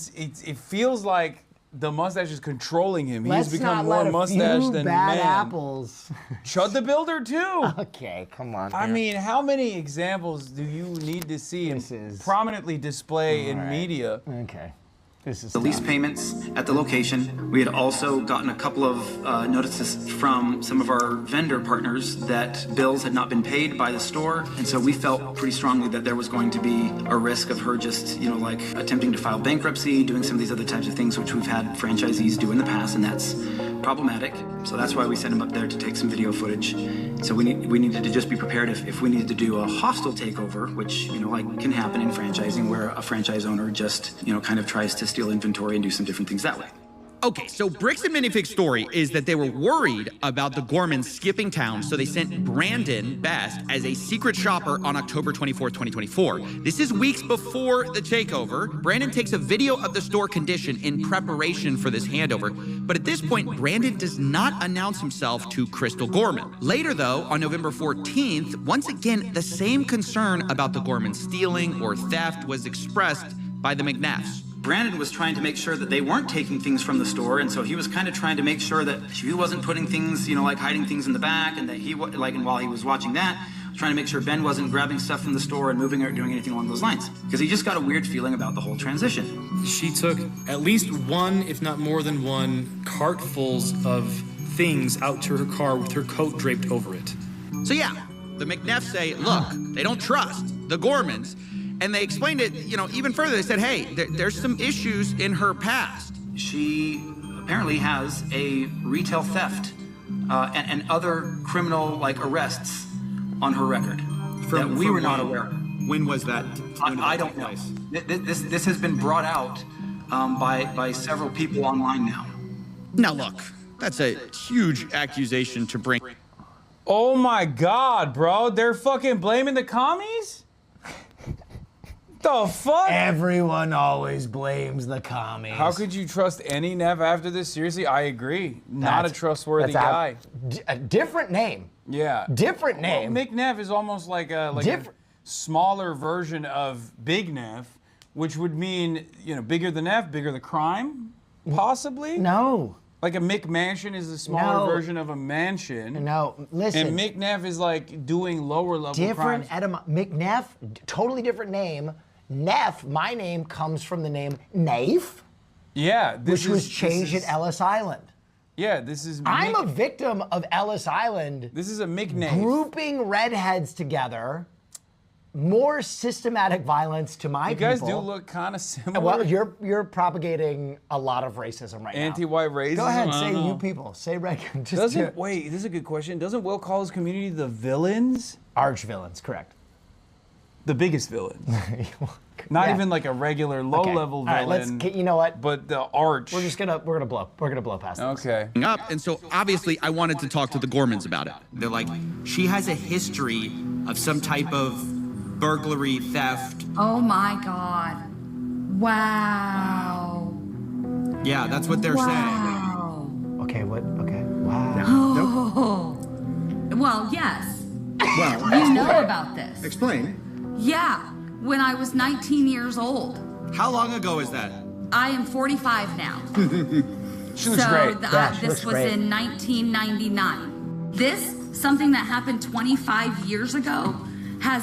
feels like the mustache is controlling him. Let's He's become not more let a mustache few than bad man. apples. Chud the Builder too. Okay, come on. I man. mean, how many examples do you need to see and prominently display in media? Okay. This is the lease payments at the location. We had also gotten a couple of notices from some of our vendor partners that bills had not been paid by the store, and so we felt pretty strongly that there was going to be a risk of her just, like attempting to file bankruptcy, doing some of these other types of things which we've had franchisees do in the past, and that's problematic. So that's why we sent him up there to take some video footage. So we needed to just be prepared if we needed to do a hostile takeover, which can happen in franchising, where a franchise owner just kind of tries to steal inventory and do some different things that way. Okay, so Bricks and Minifig's story is that they were worried about the Gormans skipping town, so they sent Brandon Best as a secret shopper on October 24th, 2024. This is weeks before the takeover. Brandon takes a video of the store condition in preparation for this handover, but at this point, Brandon does not announce himself to Crystal Gorman. Later, though, on November 14th, once again, the same concern about the Gormans stealing or theft was expressed by the McNeffs. Brandon was trying to make sure that they weren't taking things from the store, and so he was kind of trying to make sure that he wasn't putting things, like hiding things in the back, and that and while he was watching that, trying to make sure Ben wasn't grabbing stuff from the store and moving it or doing anything along those lines, because he just got a weird feeling about the whole transition. She took at least one, if not more than one, cartfuls of things out to her car with her coat draped over it. So yeah, the McNeffs say, look, they don't trust the Gormans. And they explained it, even further. They said, hey, there's some issues in her past. She apparently has a retail theft and other criminal arrests on her record that we were not aware of. When was that? I don't know. This has been brought out by several people online now. Now look, that's a huge accusation to bring. Oh my God, bro! They're fucking blaming the commies? The fuck? Everyone always blames the commies. How could you trust any Neff after this? Seriously, I agree. Not a trustworthy guy. A different name. Yeah. Different name. Well, McNeff is almost like a smaller version of Big Neff, which would mean, bigger the Neff, bigger the crime, possibly? No. Like a McMansion is a smaller version of a mansion. No, listen. And McNeff is like doing lower level different crimes. McNeff, totally different name. Neff, my name comes from the name Neff. Yeah. Which was changed at Ellis Island. Yeah, this is... I'm a victim of Ellis Island. This is a McNeff. Grouping redheads together. More systematic violence to my people. You guys do look kind of similar. Well, you're propagating a lot of racism right now. Anti-white racism? Go ahead, say you people. Say Reagan. Wait, this is a good question. Doesn't Will call his community the villains? Arch villains, correct. The biggest villains. Not even like a regular low-level villain. All right, you know what? But the arch. We're gonna blow past this. Okay. And so obviously I wanted to talk to the Gormans about it. They're like, she has a history of some type of burglary, theft. Oh my God. Wow. Yeah, that's what they're saying. Okay, what? Okay. Wow. Oh. Well, yes. Well, you know about this. Explain. Yeah, when I was 19 years old. How long ago is that? I am 45 now. She looks great. This was in 1999. This, something that happened 25 years ago, has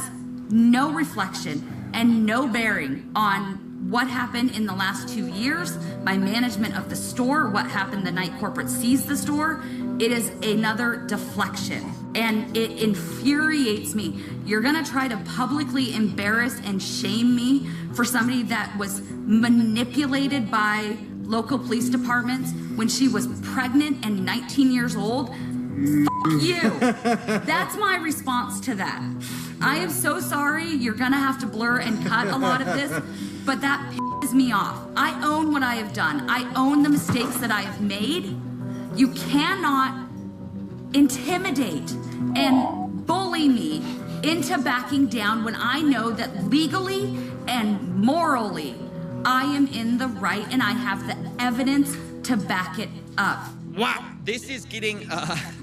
no reflection and no bearing on what happened in the last 2 years, my management of the store, what happened the night corporate seized the store. It is another deflection. And it infuriates me. You're gonna try to publicly embarrass and shame me for somebody that was manipulated by local police departments when she was pregnant and 19 years old? Fuck you. That's my response to that. I am so sorry. You're gonna have to blur and cut a lot of this, but that pisses me off. I own what I have done. I own the mistakes that I have made. You cannot intimidate and bully me into backing down when I know that legally and morally I am in the right and I have the evidence to back it up. Wow, this is getting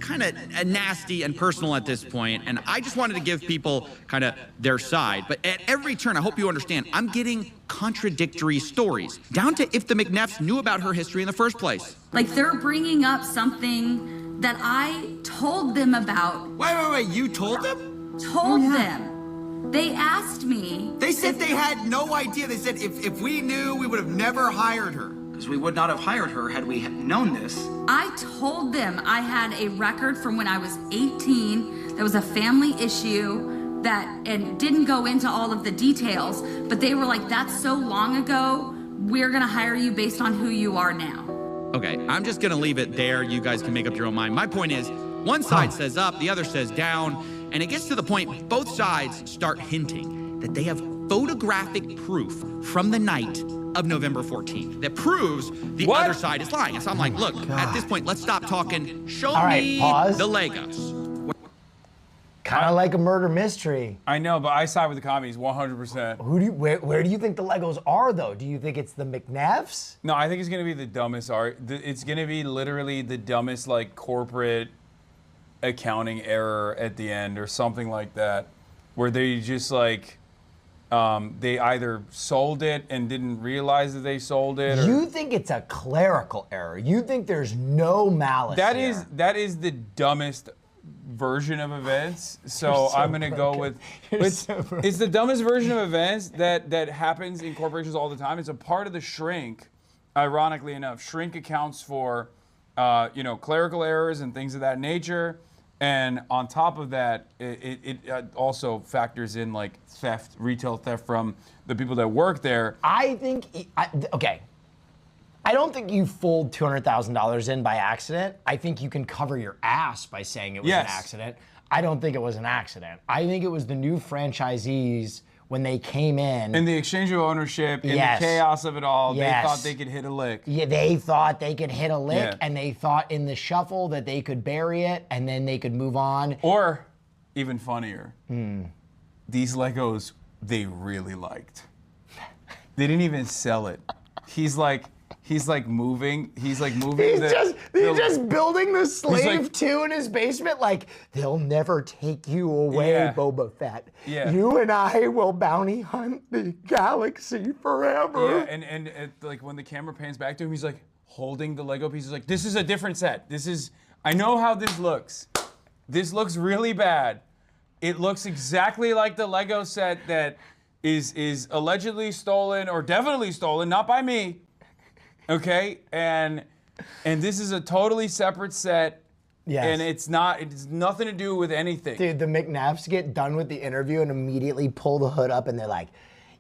kind of nasty and personal at this point, and I just wanted to give people kind of their side. But at every turn, I hope you understand, I'm getting contradictory stories, down to if the McNeffs knew about her history in the first place. Like they're bringing up something that I told them about. Wait, you told them? Told them. They asked me. They said they had no idea. They said if we knew, we would have never hired her. Because we would not have hired her had we known this. I told them I had a record from when I was 18. That was a family issue and didn't go into all of the details, but they were like, that's so long ago, we're gonna hire you based on who you are now. Okay, I'm just gonna leave it there. You guys can make up your own mind. My point is, one side says up, the other says down, and it gets to the point both sides start hinting that they have photographic proof from the night of November 14th that proves the other side is lying. And so I'm like, look, at this point, let's stop talking. Show me the Legos. Kind of like a murder mystery. I know, but I side with the commies 100%. Where do you think the Legos are, though? Do you think it's the McNeffs? No, I think it's gonna be the dumbest art. It's gonna be literally the dumbest, like, corporate accounting error at the end or something like that, where they just like, they either sold it and didn't realize that they sold it. Or... You think it's a clerical error? You think there's no malice here? That is the dumbest version of events. So I'm gonna go with it's the dumbest version of events that happens in corporations all the time. It's a part of the shrink. Ironically enough, shrink accounts for clerical errors and things of that nature. And on top of that, it also factors in like theft, retail theft from the people that work there. I think, okay, I don't think you fooled $200,000 in by accident. I think you can cover your ass by saying it was an accident. I don't think it was an accident. I think it was the new franchisees when they came in. And the exchange of ownership, and the chaos of it all, they thought they could hit a lick. Yeah, they thought they could hit a lick, and they thought in the shuffle that they could bury it, and then they could move on. Or, even funnier, these Legos they really liked. They didn't even sell it. He's moving. He's just building the slave 2 in his basement. Like, they'll never take you away, Boba Fett. Yeah. You and I will bounty hunt the galaxy forever. Yeah, and like when the camera pans back to him, he's like holding the Lego pieces. Like, this is a different set. I know how this looks. This looks really bad. It looks exactly like the Lego set that is allegedly stolen or definitely stolen, not by me. Okay, and this is a totally separate set. Yes. And it's nothing to do with anything. Dude, the McNeffs get done with the interview and immediately pull the hood up and they're like,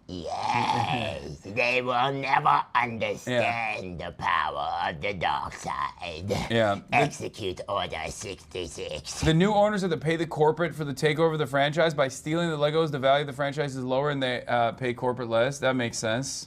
yes, they will never understand the power of the dark side. Yeah. Execute Order 66. The new owners have to pay the corporate for the takeover of the franchise. By stealing the Legos, the value of the franchise is lower and they pay corporate less. That makes sense.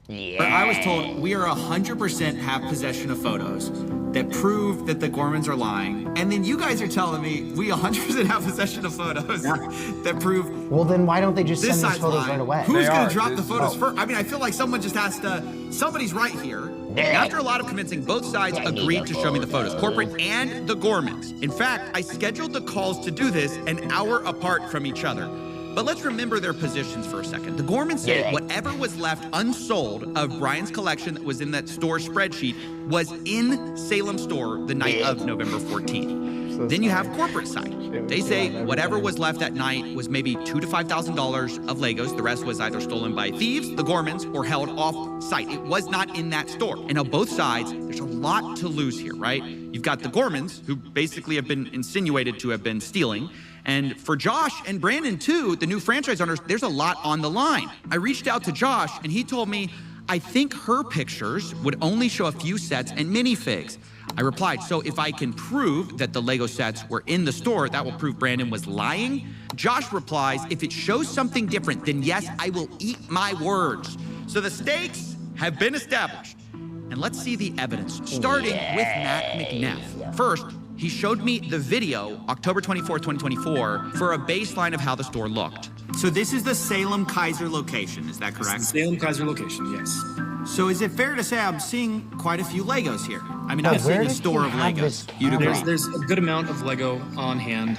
Yeah. I was told we are 100% have possession of photos that prove that the Gormans are lying. And then you guys are telling me we 100% have possession of photos that prove. Well, then why don't they just send those photos right away? Who's going to drop the photos first? I mean, I feel like someone just has to, somebody's right here. After a lot of convincing, both sides agreed to show me the photos, corporate and the Gormans. In fact, I scheduled the calls to do this an hour apart from each other. But let's remember their positions for a second. The Gormans said whatever was left unsold of Brian's collection that was in that store spreadsheet was in Salem store the night of November 14th. Then you have corporate side. They say whatever was left at night was maybe $2,000 to $5,000 of Legos. The rest was either stolen by thieves, the Gormans, or held off site. It was not in that store. And on both sides, there's a lot to lose here, right? You've got the Gormans, who basically have been insinuated to have been stealing. And for Josh and Brandon too, the new franchise owners, there's a lot on the line. I reached out to Josh and he told me, I think her pictures would only show a few sets and minifigs. I replied, so if I can prove that the Lego sets were in the store, that will prove Brandon was lying? Josh replies, if it shows something different, then yes, I will eat my words. So the stakes have been established. And let's see the evidence, starting with Matt McNeff. First, he showed me the video, October 24, 2024, for a baseline of how the store looked. So this is the Salem Kaiser location, is that correct? Salem Kaiser location, yes. So is it fair to say I'm seeing quite a few Legos here? I mean, I'm seeing a store of Legos. You'd agree? There's a good amount of Lego on hand.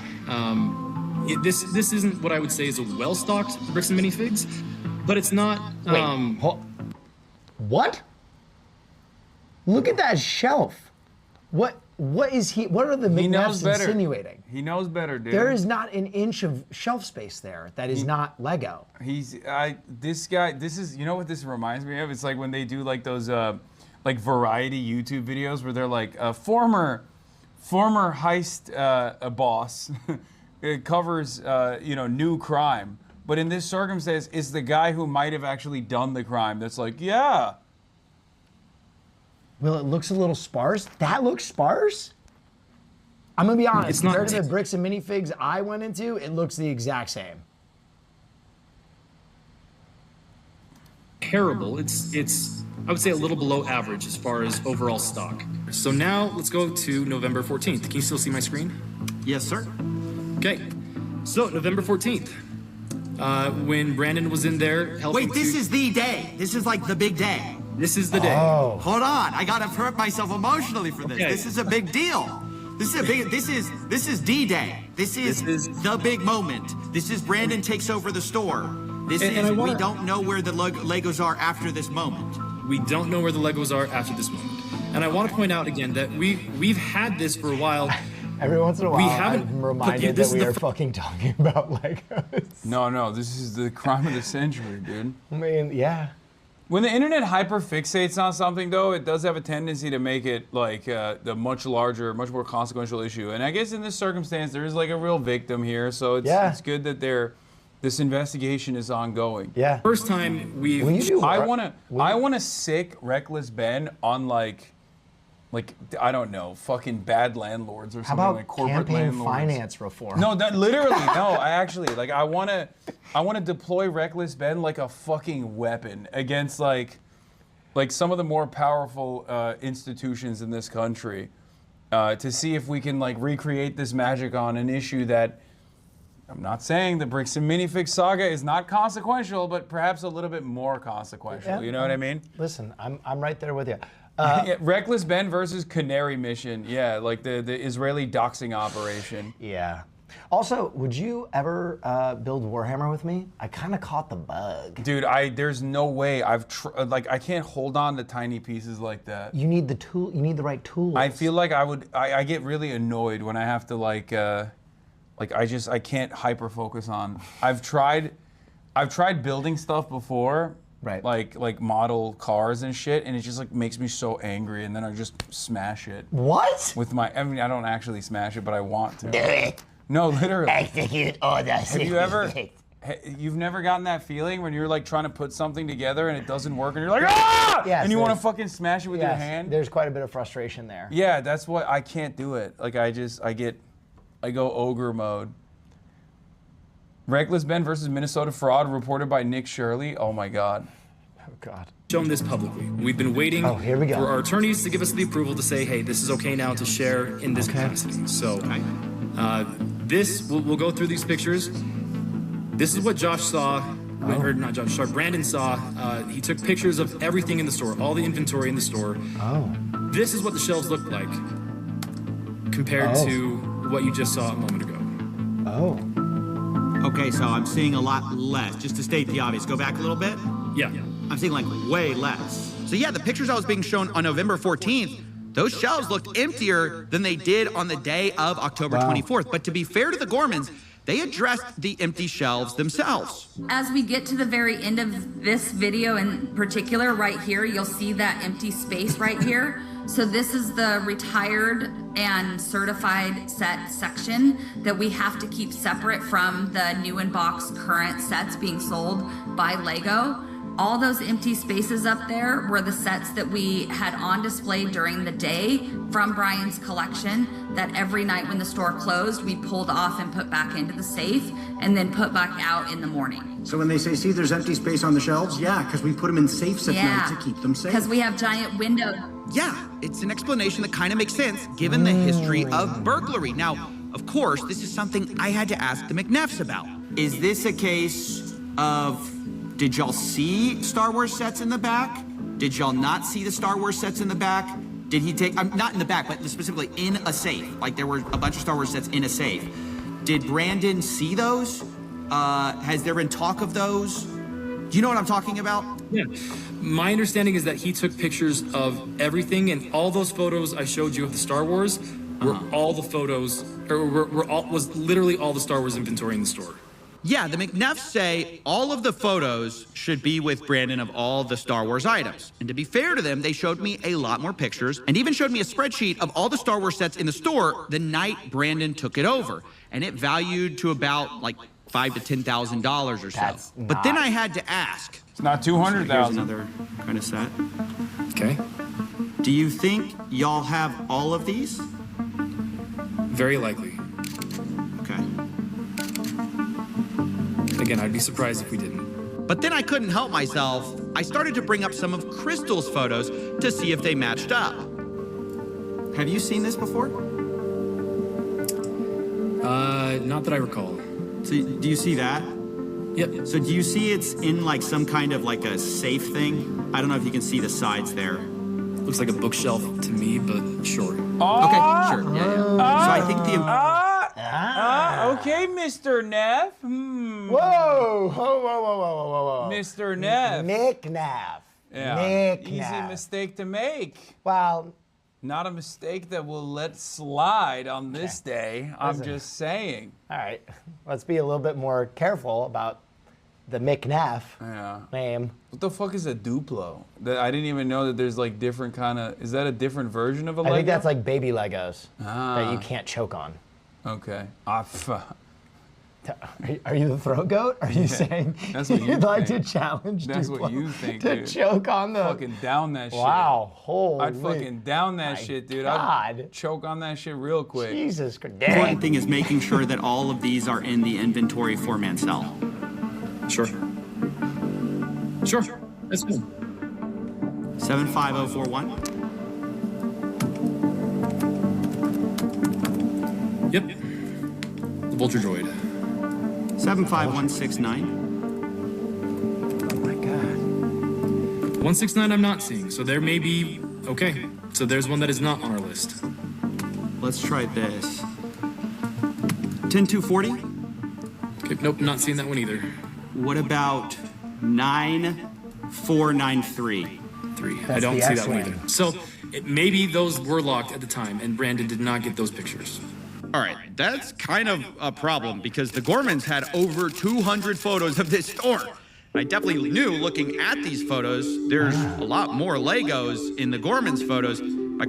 This isn't what I would say is a well-stocked Bricks and Minifigs, but it's not. What? Look at that shelf. What is he? What are the McNeffs insinuating? He knows better, dude. There is not an inch of shelf space there that is not Lego. This guy. This is. You know what this reminds me of? It's like when they do like those like variety YouTube videos where they're like a former heist boss it covers new crime, but in this circumstance, it's the guy who might have actually done the crime that's like, yeah. Well, it looks a little sparse. That looks sparse? I'm gonna be honest, compared to the Bricks and Minifigs I went into, it looks the exact same. Terrible. It's I would say a little below average as far as overall stock. So now let's go to November 14th. Can you still see my screen? Yes, sir. Okay. So November 14th, when Brandon was in there helping. Wait, this is the day. This is like the big day. This is the day. Oh. Hold on, I gotta hurt myself emotionally for this. Okay. This is a big deal. This is D-Day. This is the big moment. This is Brandon takes over the store. We don't know where the Legos are after this moment. We don't know where the Legos are after this moment. And I want to point out again that we've had this for a while. Every once in a while, I'm reminded that we are fucking talking about Legos. No, this is the crime of the century, dude. I mean, yeah. When the internet hyperfixates on something, though, it does have a tendency to make it like the much larger, much more consequential issue. And I guess in this circumstance, there is like a real victim here, so it's good that this investigation is ongoing. Yeah. First time we've. I want to sick Reckless Ben on like I don't know, fucking bad landlords or something. How about like corporate campaign landlords. finance reform? No, literally no. I actually like I want to deploy Reckless Ben like a fucking weapon against like some of the more powerful institutions in this country to see if we can like recreate this magic on an issue that. I'm not saying the Bricks and Minifig saga is not consequential, but perhaps a little bit more consequential. Yeah, you know what I mean? Listen, I'm right there with you. Reckless Ben versus Canary Mission. Yeah, like the Israeli doxing operation. Yeah. Also, would you ever build Warhammer with me? I kind of caught the bug. Dude, there's no way. I can't hold on to tiny pieces like that. You need the tool. You need the right tools. I feel like I get really annoyed when I have to I can't hyper focus on. I've tried building stuff before, right? Like model cars and shit, and it just like makes me so angry, and then I just smash it. What? I mean, I don't actually smash it, but I want to. Do it. No, literally. Execute orders. Have you ever? You've never gotten that feeling when you're like trying to put something together and it doesn't work, and you're like, ah! Yes, and you want to fucking smash it with your hand. There's quite a bit of frustration there. Yeah, that's what I can't do it. Like I go ogre mode. Reckless Ben versus Minnesota Fraud, reported by Nick Shirley. Oh my God. Oh God. Shown this publicly. We've been waiting here we go. for our attorneys to give us the approval to say, hey, this is okay now to share in this capacity. So we'll go through these pictures. This is what Josh saw, or not Josh, sorry, Brandon saw. He took pictures of everything in the store, all the inventory in the store. Oh. This is what the shelves look like compared to what you just saw a moment ago. Oh. Okay, so I'm seeing a lot less. Just to state the obvious, go back a little bit. Yeah. I'm seeing like way less. So yeah, the pictures I was being shown on November 14th, those shelves looked emptier than they did on the day of October 24th. But to be fair to the Gormans, they addressed the empty shelves themselves. As we get to the very end of this video in particular, right here, you'll see that empty space right here. So this is the retired and certified set section that we have to keep separate from the new in box current sets being sold by Lego. All those empty spaces up there were the sets that we had on display during the day from Brian's collection that every night when the store closed, we pulled off and put back into the safe and then put back out in the morning. So when they say, see, there's empty space on the shelves, yeah, because we put them in safes at night to keep them safe. Because we have giant windows. Yeah, it's an explanation that kind of makes sense given the history of burglary. Now, of course, this is something I had to ask the McNeffs about. Is this a case of, did y'all see Star Wars sets in the back? Did y'all not see the Star Wars sets in the back? Did he take, not in the back, but specifically in a safe? Like there were a bunch of Star Wars sets in a safe. Did Brandon see those? Has there been talk of those? Do you know what I'm talking about? Yeah. My understanding is that he took pictures of everything, and all those photos I showed you of the Star Wars were all the photos, or was literally all the Star Wars inventory in the store. Yeah, the McNeffs say all of the photos should be with Brandon of all the Star Wars items. And to be fair to them, they showed me a lot more pictures and even showed me a spreadsheet of all the Star Wars sets in the store the night Brandon took it over. And it valued to about like $5,000 to $10,000 or so. But then I had to ask. It's not 200,000. Here's another kind of set. Okay. Do you think y'all have all of these? Very likely. Okay. Again, I'd be surprised if we didn't. But then I couldn't help myself. I started to bring up some of Crystal's photos to see if they matched up. Have you seen this before? Not that I recall. So do you see that? Yep. So do you see it's in like some kind of like a safe thing? I don't know if you can see the sides there. Looks like a bookshelf to me, but sure. Okay, sure. Yeah. So I think the... Okay, Mr. Neff. Whoa, whoa. Mr. Neff. McNaff. Yeah. Easy McNaff. mistake to make. Well, not a mistake that we'll let slide on this day. I'm just saying. All right. Let's be a little bit more careful about the McNaff name. What the fuck is a Duplo? I didn't even know that there's like different kind of... Is that a different version of a Lego? I think that's like baby Legos that you can't choke on. Okay. Are you the throat goat? Are you saying that's what you'd like to challenge That's Duplo what you think, to dude. choke on the... Fucking down that shit. Wow, holy... I'd fucking down that shit, dude. I'd choke on that shit real quick. Jesus Christ. The important thing is making sure that all of these are in the inventory for Mansell. Sure. Sure. That's cool. 75041. Yep. The Vulture Droid. 75169. Oh my God. 169 I'm not seeing, so there may be... Okay, so there's one that is not on our list. Let's try this. 10240. Okay, nope, not seeing that one either. What about 9493? I don't see that one either. So maybe those were locked at the time, and Brandon did not get those pictures. All right, that's kind of a problem because the Gormans had over 200 photos of this store. I definitely knew looking at these photos, there's a lot more Legos in the Gormans photos,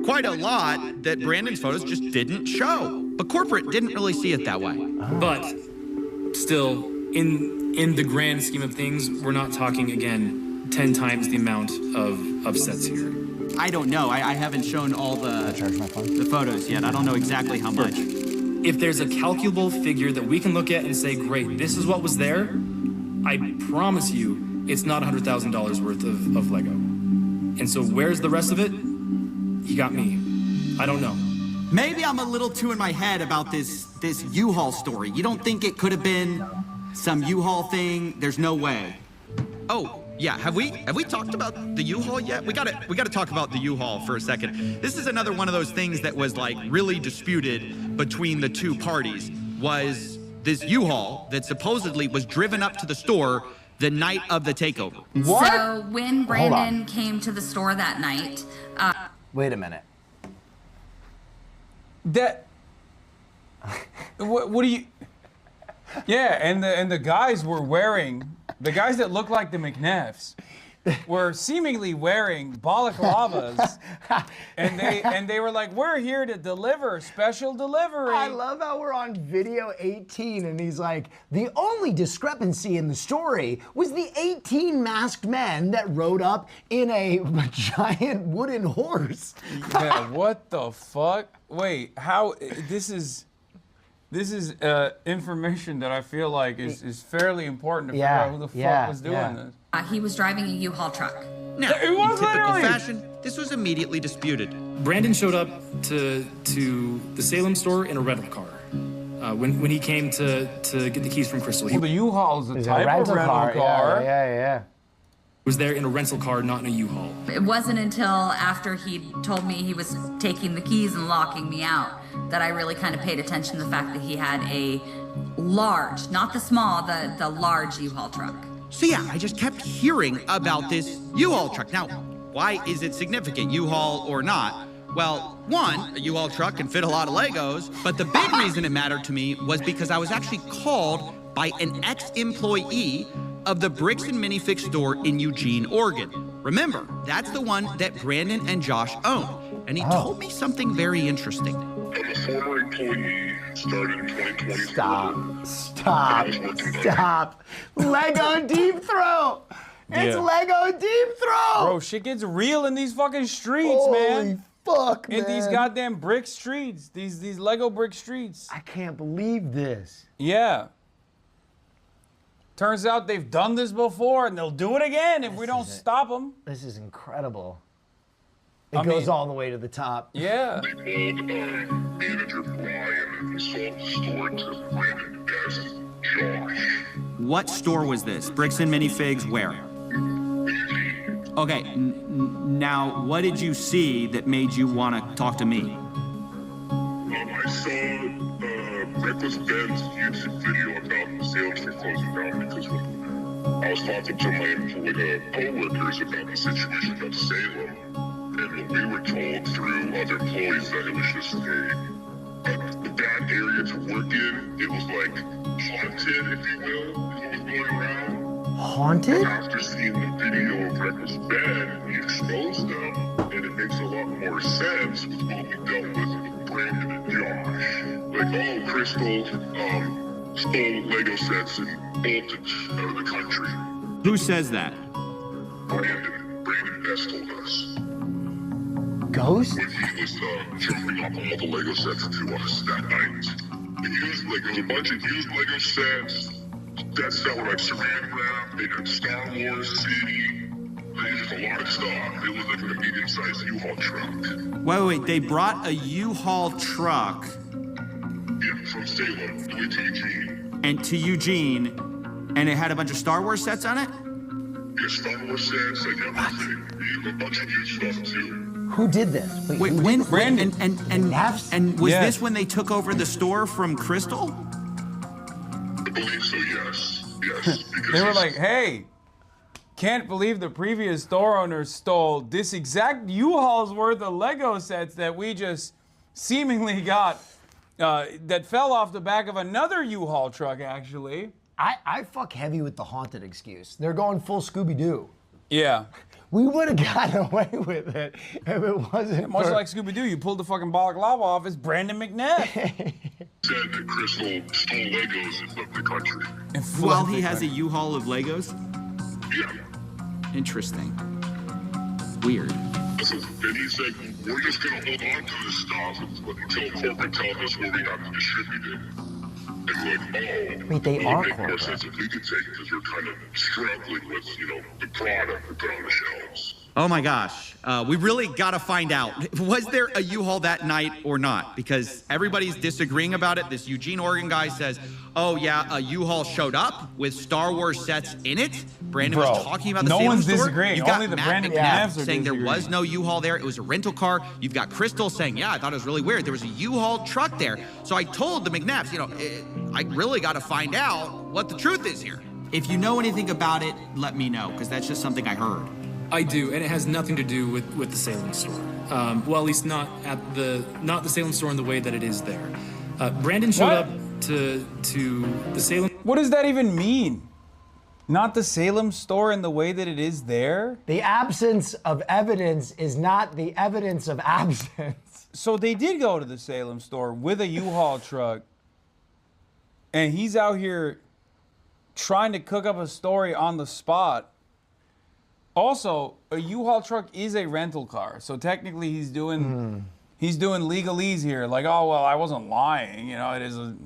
quite a lot that Brandon's photos just didn't show. But corporate didn't really see it that way. But still, in the grand scheme of things, we're not talking, again, 10 times the amount of sets here. I don't know. I haven't shown all the photos yet. I don't know exactly how much. If there's a calculable figure that we can look at and say, great, this is what was there, I promise you it's not $100,000 worth of Lego. And so where's the rest of it? He got me. I don't know. Maybe I'm a little too in my head about this U-Haul story. You don't think it could have been some U-Haul thing? There's no way. Oh, yeah, have we talked about the U-Haul yet? We gotta talk about the U-Haul for a second. This is another one of those things that was like really disputed between the two parties, was this U-Haul that supposedly was driven up to the store the night of the takeover. What? So when Brandon came to the store that night... Wait a minute. That. What do you? Yeah, and the guys were wearing, the guys that looked like the McNeffs were seemingly wearing balaclavas, and they were like, we're here to deliver special delivery. I love how we're on video 18 and he's like, the only discrepancy in the story was the 18 masked men that rode up in a giant wooden horse. Yeah, what the fuck? Wait, how, this is information that I feel like is fairly important to figure out who the fuck was doing this. He was driving a U-Haul truck. Now, It was in typical literally. fashion, this was immediately disputed. Brandon showed up to the Salem store in a rental car. When he came to get the keys from Crystal, he Well, the U-Haul is a type of rental car. Yeah. was there in a rental car, not in a U-Haul. It wasn't until after he told me he was taking the keys and locking me out that I really kind of paid attention to the fact that he had a large, not the small, the large U-Haul truck. So yeah, I just kept hearing about this U-Haul truck. Now, why is it significant, U-Haul or not? Well, one, a U-Haul truck can fit a lot of Legos, but the big reason it mattered to me was because I was actually called by an ex-employee of the Bricks and Minifix store in Eugene, Oregon. Remember, that's the one that Brandon and Josh own. And he told me something very interesting. I'm a former employee, started in 2020. Stop. Lego Deep Throat. It's Yeah. Lego Deep Throat. Bro, shit gets real in these fucking streets, man. Fuck, in these man. goddamn brick streets, these Lego brick streets. I can't believe this. Yeah. Turns out they've done this before, and they'll do it again if we don't stop them. This is incredible. It goes all the way to the top. Yeah. They called manager Brian and sold the store to Brandon as Josh. What store was this? Bricks and Minifigs where? Okay, now what did you see that made you want to talk to me? I saw Reckless Ben's YouTube video about the sales for closing down because I was talking to my co-workers about the situation at Salem, and we were told through other employees that it was just a bad area to work in. It was like haunted, if you will, is what was going around. Haunted? After seeing the video of Reckless Ben, we exposed them, and it makes a lot more sense with what we dealt with Brandon and Josh. Like, oh, Crystal stole Lego sets and bolted out of the country. Who says that? Brandon S. told us. Ghost? When he was jumping up all the Lego sets to us that night. There was a bunch of used Lego sets. That's that were like saran wrap. They had Star Wars CD. They used a lot of stuff. It was like a medium-sized U-Haul truck. Wait, they brought a U-Haul truck. Yeah, from Salem to Eugene. And to Eugene, and it had a bunch of Star Wars sets on it? Yeah, Star Wars sets, like everything. We have a bunch of used stuff too. Who did this? Wait, when? Brandon. And was Yes. this when they took over the store from Crystal? I believe so, yes. Yes. They were like, hey, can't believe the previous store owner stole this exact U-Haul's worth of Lego sets that we just seemingly got that fell off the back of another U-Haul truck, actually. I fuck heavy with the haunted excuse. They're going full Scooby-Doo. Yeah. We would have gotten away with it if it wasn't Much for... like Scooby-Doo, you pulled the fucking balaclava off, it's Brandon McNeff. Said that Crystal stole Legos and left the country. While he has a U-Haul of Legos? Yeah. Interesting. Weird. So, and he said, we're just going to hold on to this stuff until corporate tells us where we have to distribute it. And we're like, oh, Wait, they it are would make more corporate. sense if we could take it because we're kind of struggling with, the product we put on the shelves. Oh my gosh. We really got to find out. Was there a U-Haul that night or not? Because everybody's disagreeing about it. This Eugene, Oregon guy says, oh yeah, a U-Haul showed up with Star Wars sets in it. Brandon was talking about the no Salem one's store. disagreeing. You've got Only the Matt Brandon McNabb McNabbs are saying there was disagreeing. no U-Haul there. It was a rental car. You've got Crystal saying, yeah, I thought it was really weird. There was a U-Haul truck there. So I told the McNabbs, I really got to find out what the truth is here. If you know anything about it, let me know, because that's just something I heard. I do, and it has nothing to do with the Salem store. Well, at least not the Salem store in the way that it is there. Brandon showed up to the Salem. What does that even mean? Not the Salem store in the way that it is there? The absence of evidence is not the evidence of absence. So they did go to the Salem store with a U-Haul truck, and he's out here trying to cook up a story on the spot. Also, a U-Haul truck is a rental car, so technically he's doing legalese here. Like, oh well, I wasn't lying. You know, it is a.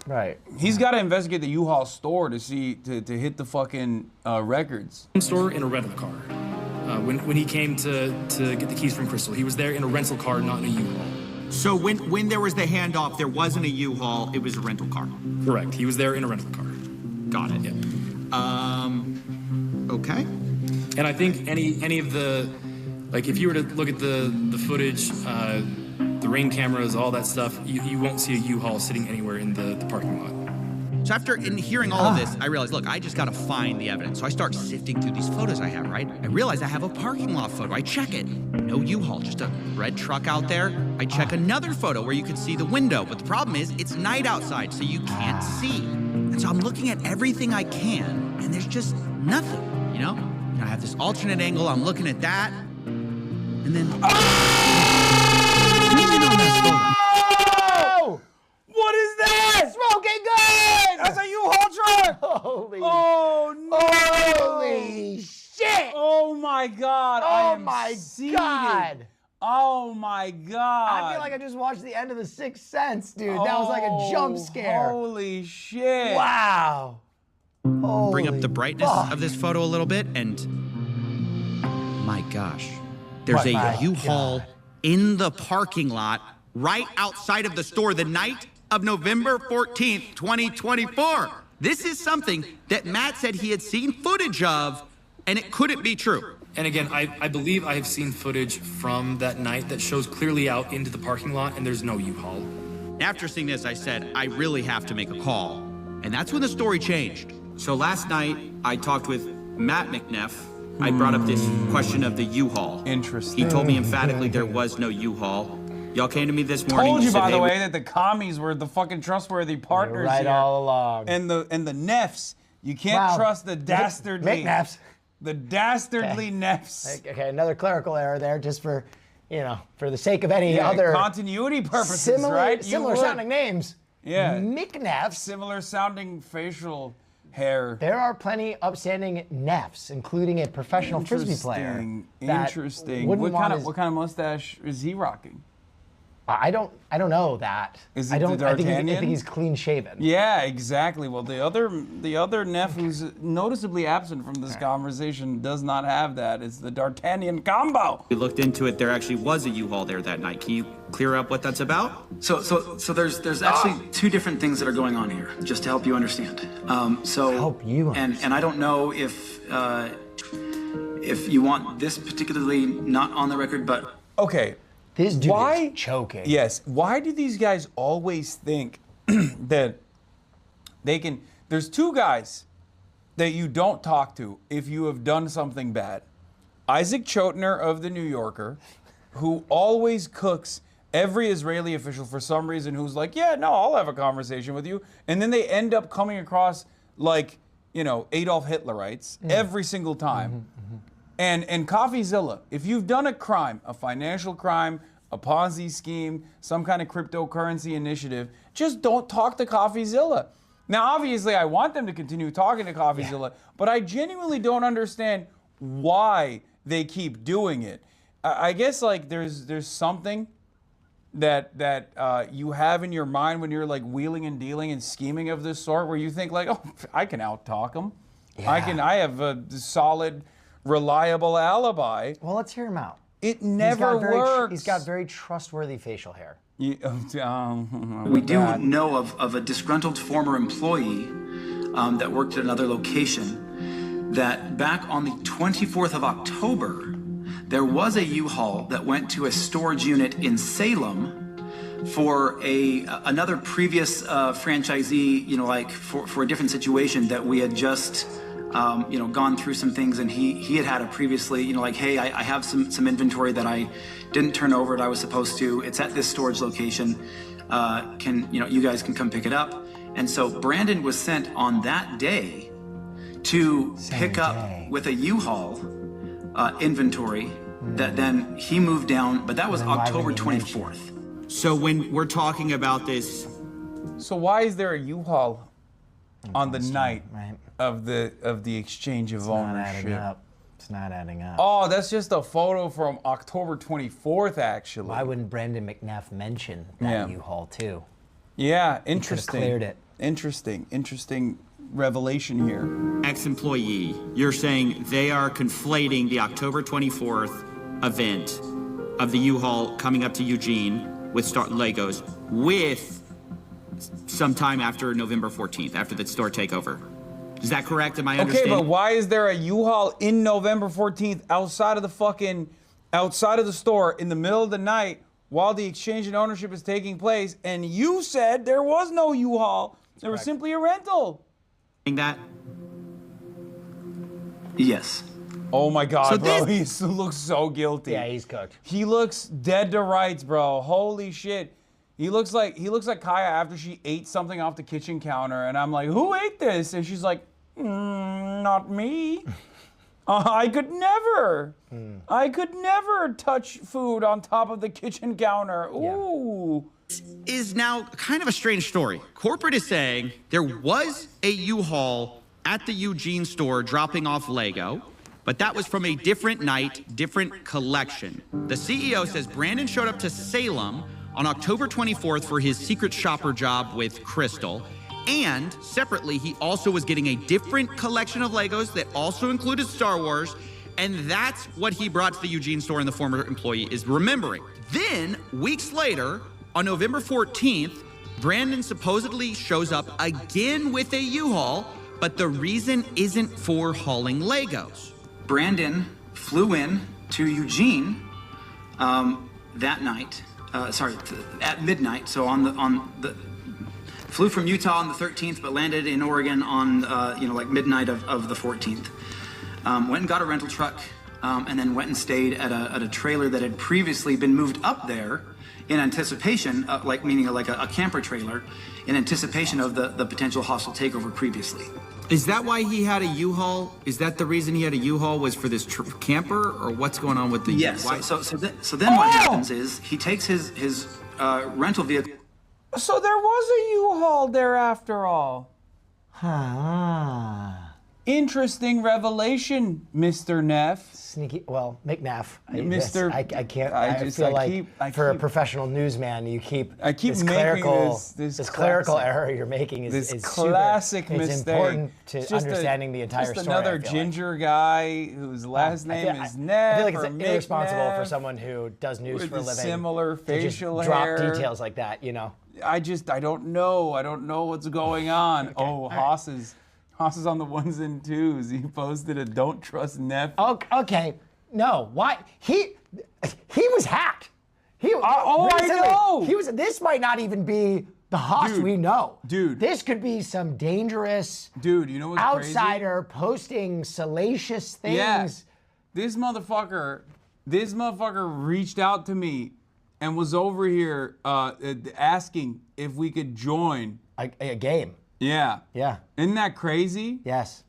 Right. He's got to investigate the U-Haul store to see to hit the fucking records. Store in a rental car. When he came to get the keys from Crystal, he was there in a rental car, not in a U-Haul. So when there was the handoff, there wasn't a U-Haul, it was a rental car. Correct. He was there in a rental car. Got it. Yeah. Okay. And I think any of the, like, if you were to look at the footage, the Ring cameras, all that stuff, you won't see a U-Haul sitting anywhere in the parking lot. So after hearing all of this, I realized, look, I just gotta find the evidence. So I start sifting through these photos I have, right? I realize I have a parking lot photo. I check it. No U-Haul, just a red truck out there. I check another photo where you can see the window, but the problem is it's night outside, so you can't see. And so I'm looking at everything I can, and there's just nothing, you know? I have this alternate angle, I'm looking at that, and then... Zoom in on that photo. What is that? Smoking gun! That's a U-Haul truck! Holy. Oh no! Holy shit! Oh my god! Oh my god! Oh my god! I feel like I just watched the end of The Sixth Sense, dude. That was like a jump scare. Holy shit! Wow. Bring up the brightness of this photo a little bit, and my gosh, there's a U-Haul in the parking lot right outside of the store the night of November 14th, 2024. This is something that Matt said he had seen footage of, and it couldn't be true. And again, I believe I have seen footage from that night that shows clearly out into the parking lot, and there's no U-Haul. After seeing this, I said, I really have to make a call. And that's when the story changed. So last night, I talked with Matt McNeff. I brought up this question of the U-Haul. Interesting. He told me emphatically there was no U-Haul. Y'all came to me this morning. Told you, by the way, that the commies were the fucking trustworthy partners right here. all along. And the Neffs. You can't trust the dastardly. McNeffs. The dastardly Neffs. Okay, another clerical error there, just for, you know, for the sake of any other continuity purposes, right? Similar sounding names. Yeah. McNeffs. Similar sounding facial hair. There are plenty upstanding Neffs, including a professional frisbee player. Interesting. What kind of mustache is he rocking? I don't know that. Is it the D'Artagnan? I think he's clean shaven. Yeah, exactly. Well, the other Neff who's noticeably absent from this conversation does not have that. It's the D'Artagnan combo. We looked into it. There actually was a U-Haul there that night. Can you clear up what that's about? So there's actually two different things that are going on here, just to help you understand. Help you understand. And I don't know if you want this particularly not on the record, but okay. This dude is choking. Yes. Why do these guys always think that they can... There's two guys that you don't talk to if you have done something bad. Isaac Chotiner of The New Yorker, who always cooks every Israeli official for some reason, who's like, yeah, no, I'll have a conversation with you. And then they end up coming across like, you know, Adolf Hitlerites every single time. And CoffeeZilla, if you've done a crime, a financial crime, a Ponzi scheme, some kind of cryptocurrency initiative, just don't talk to CoffeeZilla. Now, obviously, I want them to continue talking to CoffeeZilla, but I genuinely don't understand why they keep doing it. I guess like there's something that you have in your mind when you're like wheeling and dealing and scheming of this sort, where you think like, oh, I can out-talk them. Yeah. I have a solid, reliable alibi. Well, let's hear him out. It never works. He's got very trustworthy facial hair. We do know of a disgruntled former employee that worked at another location that back on the 24th of October, there was a U-Haul that went to a storage unit in Salem for another previous franchisee, like for a different situation that we had just gone through some things, and he had a previously, like, hey, I have some inventory that I didn't turn over that I was supposed to. It's at this storage location. You guys can come pick it up. And so Brandon was sent on that day to pick up with a U-Haul inventory that then he moved down, but that was October 24th. So when we're talking about this, so why is there a U-Haul on the night of the exchange of ownership? It's not adding up. Oh, that's just a photo from October 24th, actually. Why wouldn't Brandon McNeff mention that U-Haul too? Yeah, interesting. He could have cleared it. Interesting revelation here. Ex-employee, you're saying they are conflating the October 24th event of the U-Haul coming up to Eugene with Legos with sometime after November 14th, after the store takeover. Is that correct? Am I understanding? Okay, but why is there a U-Haul in November 14th outside of the store in the middle of the night while the exchange and ownership is taking place? And you said there was no U-Haul. There was simply a rental. That? Yes. Oh my God, bro, he looks so guilty. Yeah, he's cooked. He looks dead to rights, bro. Holy shit. He looks like Kaya after she ate something off the kitchen counter, and I'm like, who ate this? And she's like, not me. I could never. I could never touch food on top of the kitchen counter. Ooh. Is now kind of a strange story. Corporate is saying there was a U-Haul at the Eugene store dropping off Lego, but that was from a different night, different collection. The CEO says Brandon showed up to Salem on October 24th for his secret shopper job with Crystal. And separately, he also was getting a different collection of Legos that also included Star Wars. And that's what he brought to the Eugene store, and the former employee is remembering. Then, weeks later, on November 14th, Brandon supposedly shows up again with a U-Haul, but the reason isn't for hauling Legos. Brandon flew in to Eugene that night. At midnight. So flew from Utah on the 13th, but landed in Oregon on midnight of the 14th. Went and got a rental truck, and then went and stayed at a trailer that had previously been moved up there in anticipation, meaning a camper trailer, in anticipation of the potential hostile takeover previously. Is that why he had a U-Haul? Is that the reason he had a U-Haul, was for this camper, or what's going on with the? Yes. So then what happens is he takes his rental vehicle. So there was a U-Haul there after all. Interesting revelation, Mr. Neff. Sneaky, well, McNeff. Mr. I can't. I feel like for a professional newsman, you keep this clerical error you're making is classic super, mistake. It's important to understanding the entire story. Just another ginger guy whose last name is Neff. I feel like it's or irresponsible Neff for someone who does news for a living. Similar facial to just hair. drop details like that, I don't know. I don't know what's going on. Okay. Oh, Haas is on the ones and twos. He posted a "Don't trust Neff." Okay, no. Why he was hacked. I know. This might not even be the Haas we know. Dude. This could be some dangerous. Dude, you know what's outsider crazy? Posting salacious things. Yeah. This motherfucker reached out to me and was over here asking if we could join a game. Yeah. Yeah. Isn't that crazy? Yes.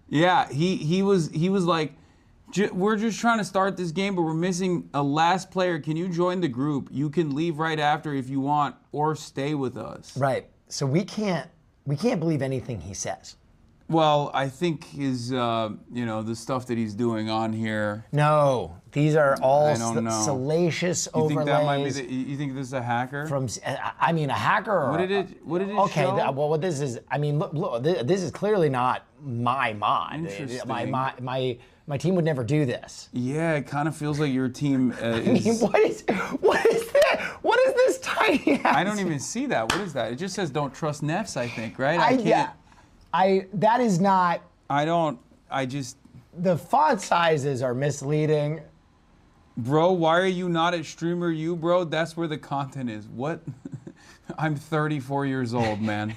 Yeah, he was like, we're just trying to start this game, but we're missing a last player. Can you join the group? You can leave right after if you want, or stay with us. Right. So we can't believe anything he says. Well, I think his, the stuff that he's doing on here. No, these are all salacious overlays. You think that might be you think this is a hacker? A hacker. Or, what did it okay, show? Well, what this is, look, this is clearly not my mod. Interesting. My team would never do this. Yeah, it kind of feels like your team what is that? What is this tiny ass? I don't even see that. What is that? It just says "Don't trust Neffs," I think, right? That is not. The font sizes are misleading. Bro, why are you not at Streamer U, bro? That's where the content is. What? I'm 34 years old, man.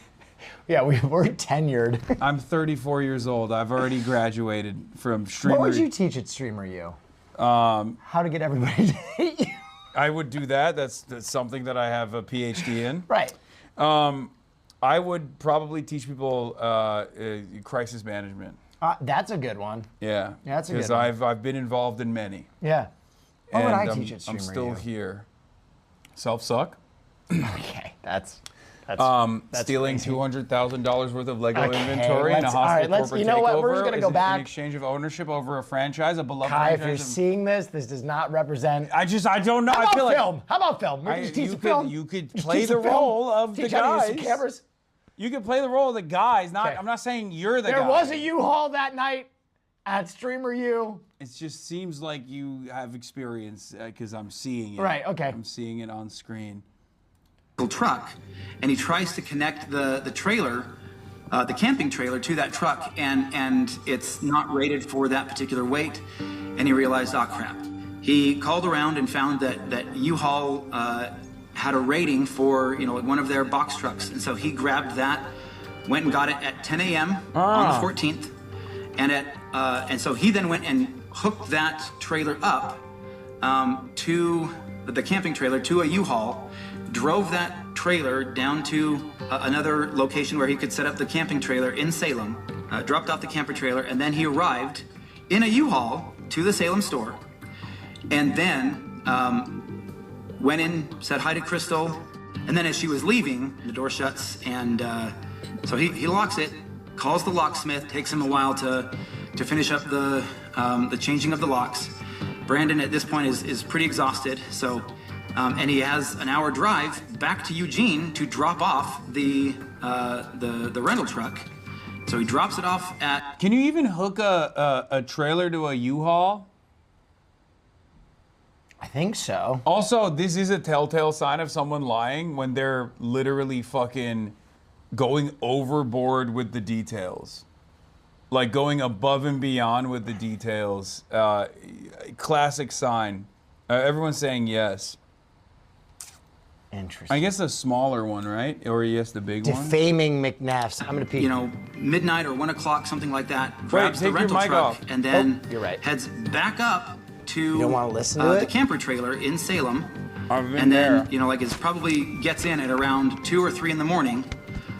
Yeah, we're tenured. I'm 34 years old. I've already graduated from Streamer. What would you teach at Streamer U? How to get everybody to hate you. I would do that. That's something that I have a PhD in. Right. I would probably teach people crisis management. That's a good one. Yeah. That's a good one. Because I've been involved in many. Yeah. What would I And teach at Streamer I'm still U? here. Self-suck. Okay, that's stealing crazy. $200,000 worth of Lego Okay, inventory in a all hostel right, corporate you know what? We're just takeover gonna is go in back. exchange of ownership over a franchise, a beloved Kai, if franchise. you're seeing this does not represent. I don't know. How I about feel like film? How about film? We can just teach you the film. You could Just play teach the film. role of the Teach how to use guys. some cameras. You could play the role of the guys. Not. Okay. I'm not saying you're the guy. There was a U-Haul that night at Streamer U. It just seems like you have experience because I'm seeing it. Right, okay. I'm seeing it on screen. Truck, and he tries to connect the trailer, the camping trailer, to that truck, and it's not rated for that particular weight, and he realized, oh crap. He called around and found that U-Haul had a rating for one of their box trucks, and so he grabbed that, went and got it at 10 a.m. on the 14th, and so he then went and hooked that trailer up to the camping trailer to a U-Haul. Drove that trailer down to another location where he could set up the camping trailer in Salem, dropped off the camper trailer, and then he arrived in a U-Haul to the Salem store, and then went in, said hi to Crystal, and then as she was leaving, the door shuts, and so he locks it, calls the locksmith, takes him a while to finish up the changing of the locks. Brandon at this point is pretty exhausted, so and he has an hour drive back to Eugene to drop off the rental truck. So he drops it off at. Can you even hook a trailer to a U-Haul? I think so. Also, this is a telltale sign of someone lying when they're literally fucking going overboard with the details. Like going above and beyond with the details. Classic sign. Everyone's saying yes. Interesting. I guess the smaller one, right? Or yes, the big one? Defaming McNeffs. I'm gonna pee. Midnight or 1 o'clock, something like that. Grabs the take your rental mic truck off. and then you're right. heads back up to You don't want to listen to the it? camper trailer in Salem. I've been And then, there. it's probably gets in at around 2 or 3 in the morning.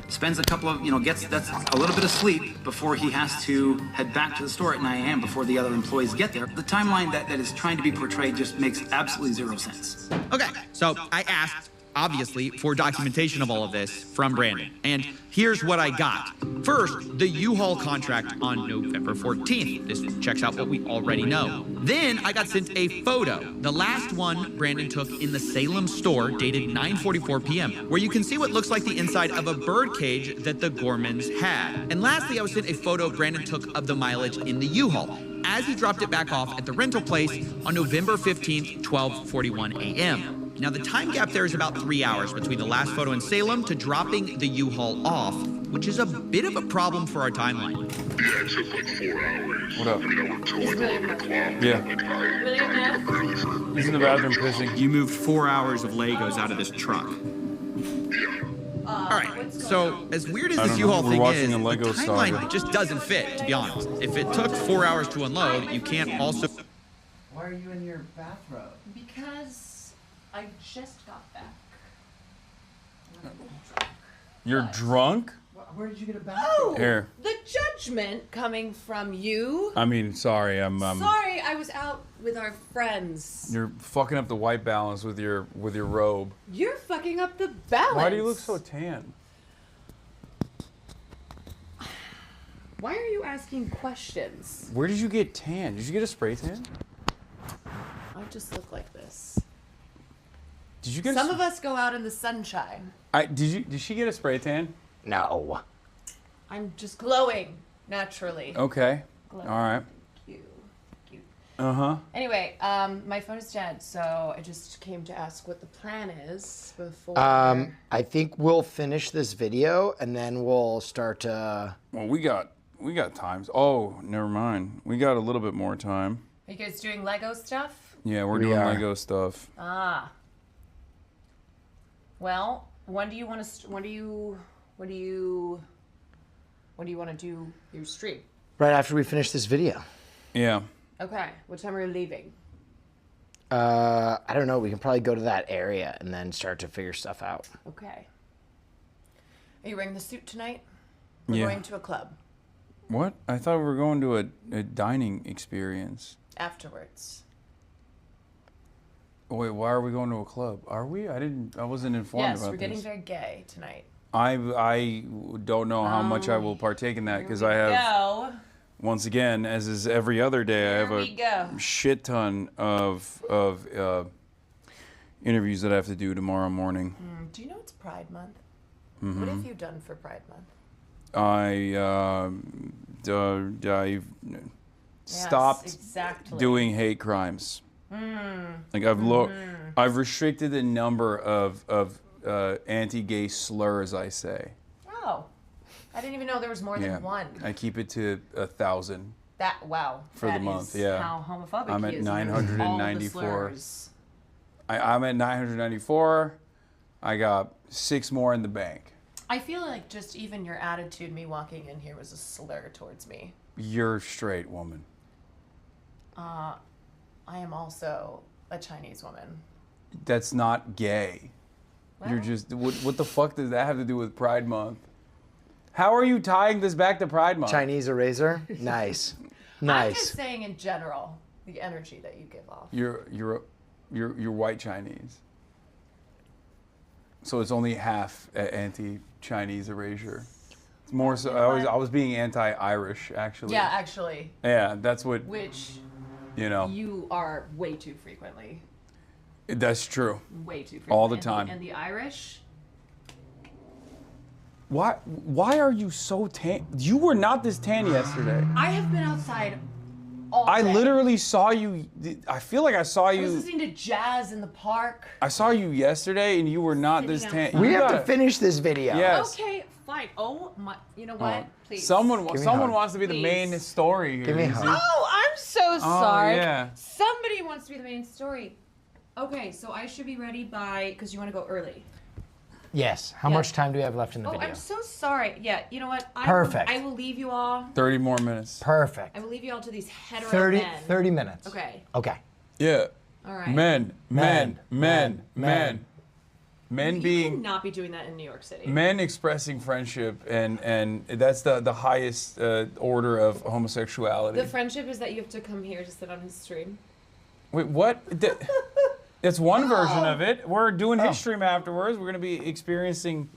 Spends a couple of, that's a little bit of sleep before he has to head back to the store at 9 a.m. before the other employees get there. The timeline that is trying to be portrayed just makes absolutely zero sense. Okay, so I asked, obviously, for documentation of all of this from Brandon. And here's what I got. First, the U-Haul contract on November 14th. This checks out what we already know. Then I got sent a photo, the last one Brandon took in the Salem store, dated 9:44 p.m., where you can see what looks like the inside of a bird cage that the Gormans had. And lastly, I was sent a photo Brandon took of the mileage in the U-Haul as he dropped it back off at the rental place on November 15th, 12:41 a.m. Now, the time gap there is about 3 hours between the last photo in Salem to dropping the U-Haul off, which is a bit of a problem for our timeline. Yeah, it took like 4 hours. What up? I mean, I worked till like 11 o'clock. Yeah. Like, I got up early for. He's in the bathroom pissing. You moved 4 hours of Legos out of this truck. All right, so as weird as I this don't know. U-Haul We're thing watching is, a the Lego timeline saga. just doesn't fit, to be honest. If it took 4 hours to unload, you can't also... Why are you in your bathrobe? Because I just got back. You're drunk? Where did you get a bathrobe? Here. The judgment coming from you. I mean, sorry, I'm. Sorry, I was out with our friends. You're fucking up the white balance with your robe. You're fucking up the balance. Why do you look so tan? Why are you asking questions? Where did you get tan? Did you get a spray tan? I just look like this. Did you get? Some of us go out in the sunshine. Did she get a spray tan? No. I'm just glowing naturally. Okay. Glowing. All right. Cute. Uh-huh. Anyway, my phone is dead, so I just came to ask what the plan is before. I think we'll finish this video and then we'll start to. Well, we got times. Oh, never mind. We got a little bit more time. Are you guys doing Lego stuff? Yeah, we're We doing are. Lego stuff. Ah. Well, when do you want to? When do you want to do your stream? Right after we finish this video. Yeah. Okay. What time are you leaving? I don't know. We can probably go to that area and then start to figure stuff out. Okay. Are you wearing the suit tonight? We're Yeah. going to a club What? I thought we were going to a dining experience. afterwards. Wait, why are we going to a club? Are we? I wasn't informed Yes, about we're getting this. very gay tonight. I don't know how much I will partake in that because I have, Go. once again, as is every other day, I have Here we a go. shit ton of interviews that I have to do tomorrow morning. Do you know it's Pride Month? Mhm. What have you done for Pride Month? I stopped exactly. doing hate crimes. Mm. Like I've restricted the number of anti-gay slurs I say. Oh, I didn't even know there was more than one. I keep it to 1,000 Wow. for the that month. is Yeah, How homophobic I'm he at is. 994. I'm at 994. I got 6 more in the bank. I feel like just even your attitude, me walking in here, was a slur towards me. You're straight, woman. I am also a Chinese woman. That's not gay. You're just what the fuck does that have to do with Pride Month? How are you tying this back to Pride Month? Chinese eraser? Nice. I'm Nice. just saying in general, the energy that you give off. You're white Chinese. So it's only half anti-Chinese erasure. It's more so. I was being anti-Irish actually. Yeah, actually. Yeah, that's what. Which. You are way too frequently. That's true. Way too frequently. All the time. And the Irish. Why are you so tan? You were not this tan yesterday. I have been outside all day. I literally saw you. I feel like I saw I was you. listening to jazz in the park. I saw you yesterday, and you were not this tan. We You have to gotta- finish this video. Yes. Okay, fine. Oh my! You know what? Please. Someone Give me a someone hug. wants to be the main story here. Give me a you hug. see? Oh, I'm so sorry. yeah. Somebody wants to be the main story. Okay, so I should be ready by because you want to go early. Yes. How Yeah. much time do we have left in the Oh, video? I'm so sorry. Yeah, you know what? Perfect. I will leave you all. 30 more minutes. Perfect. I will leave you all to these hetero 30, men. 30 minutes. Okay. Okay. Yeah. All right. Men You being cannot be doing that in New York City. men expressing friendship, and that's the highest order of homosexuality. The friendship is that you have to come here to sit on his stream. Wait, what? That's one version of it. We're doing his stream afterwards. We're going to be experiencing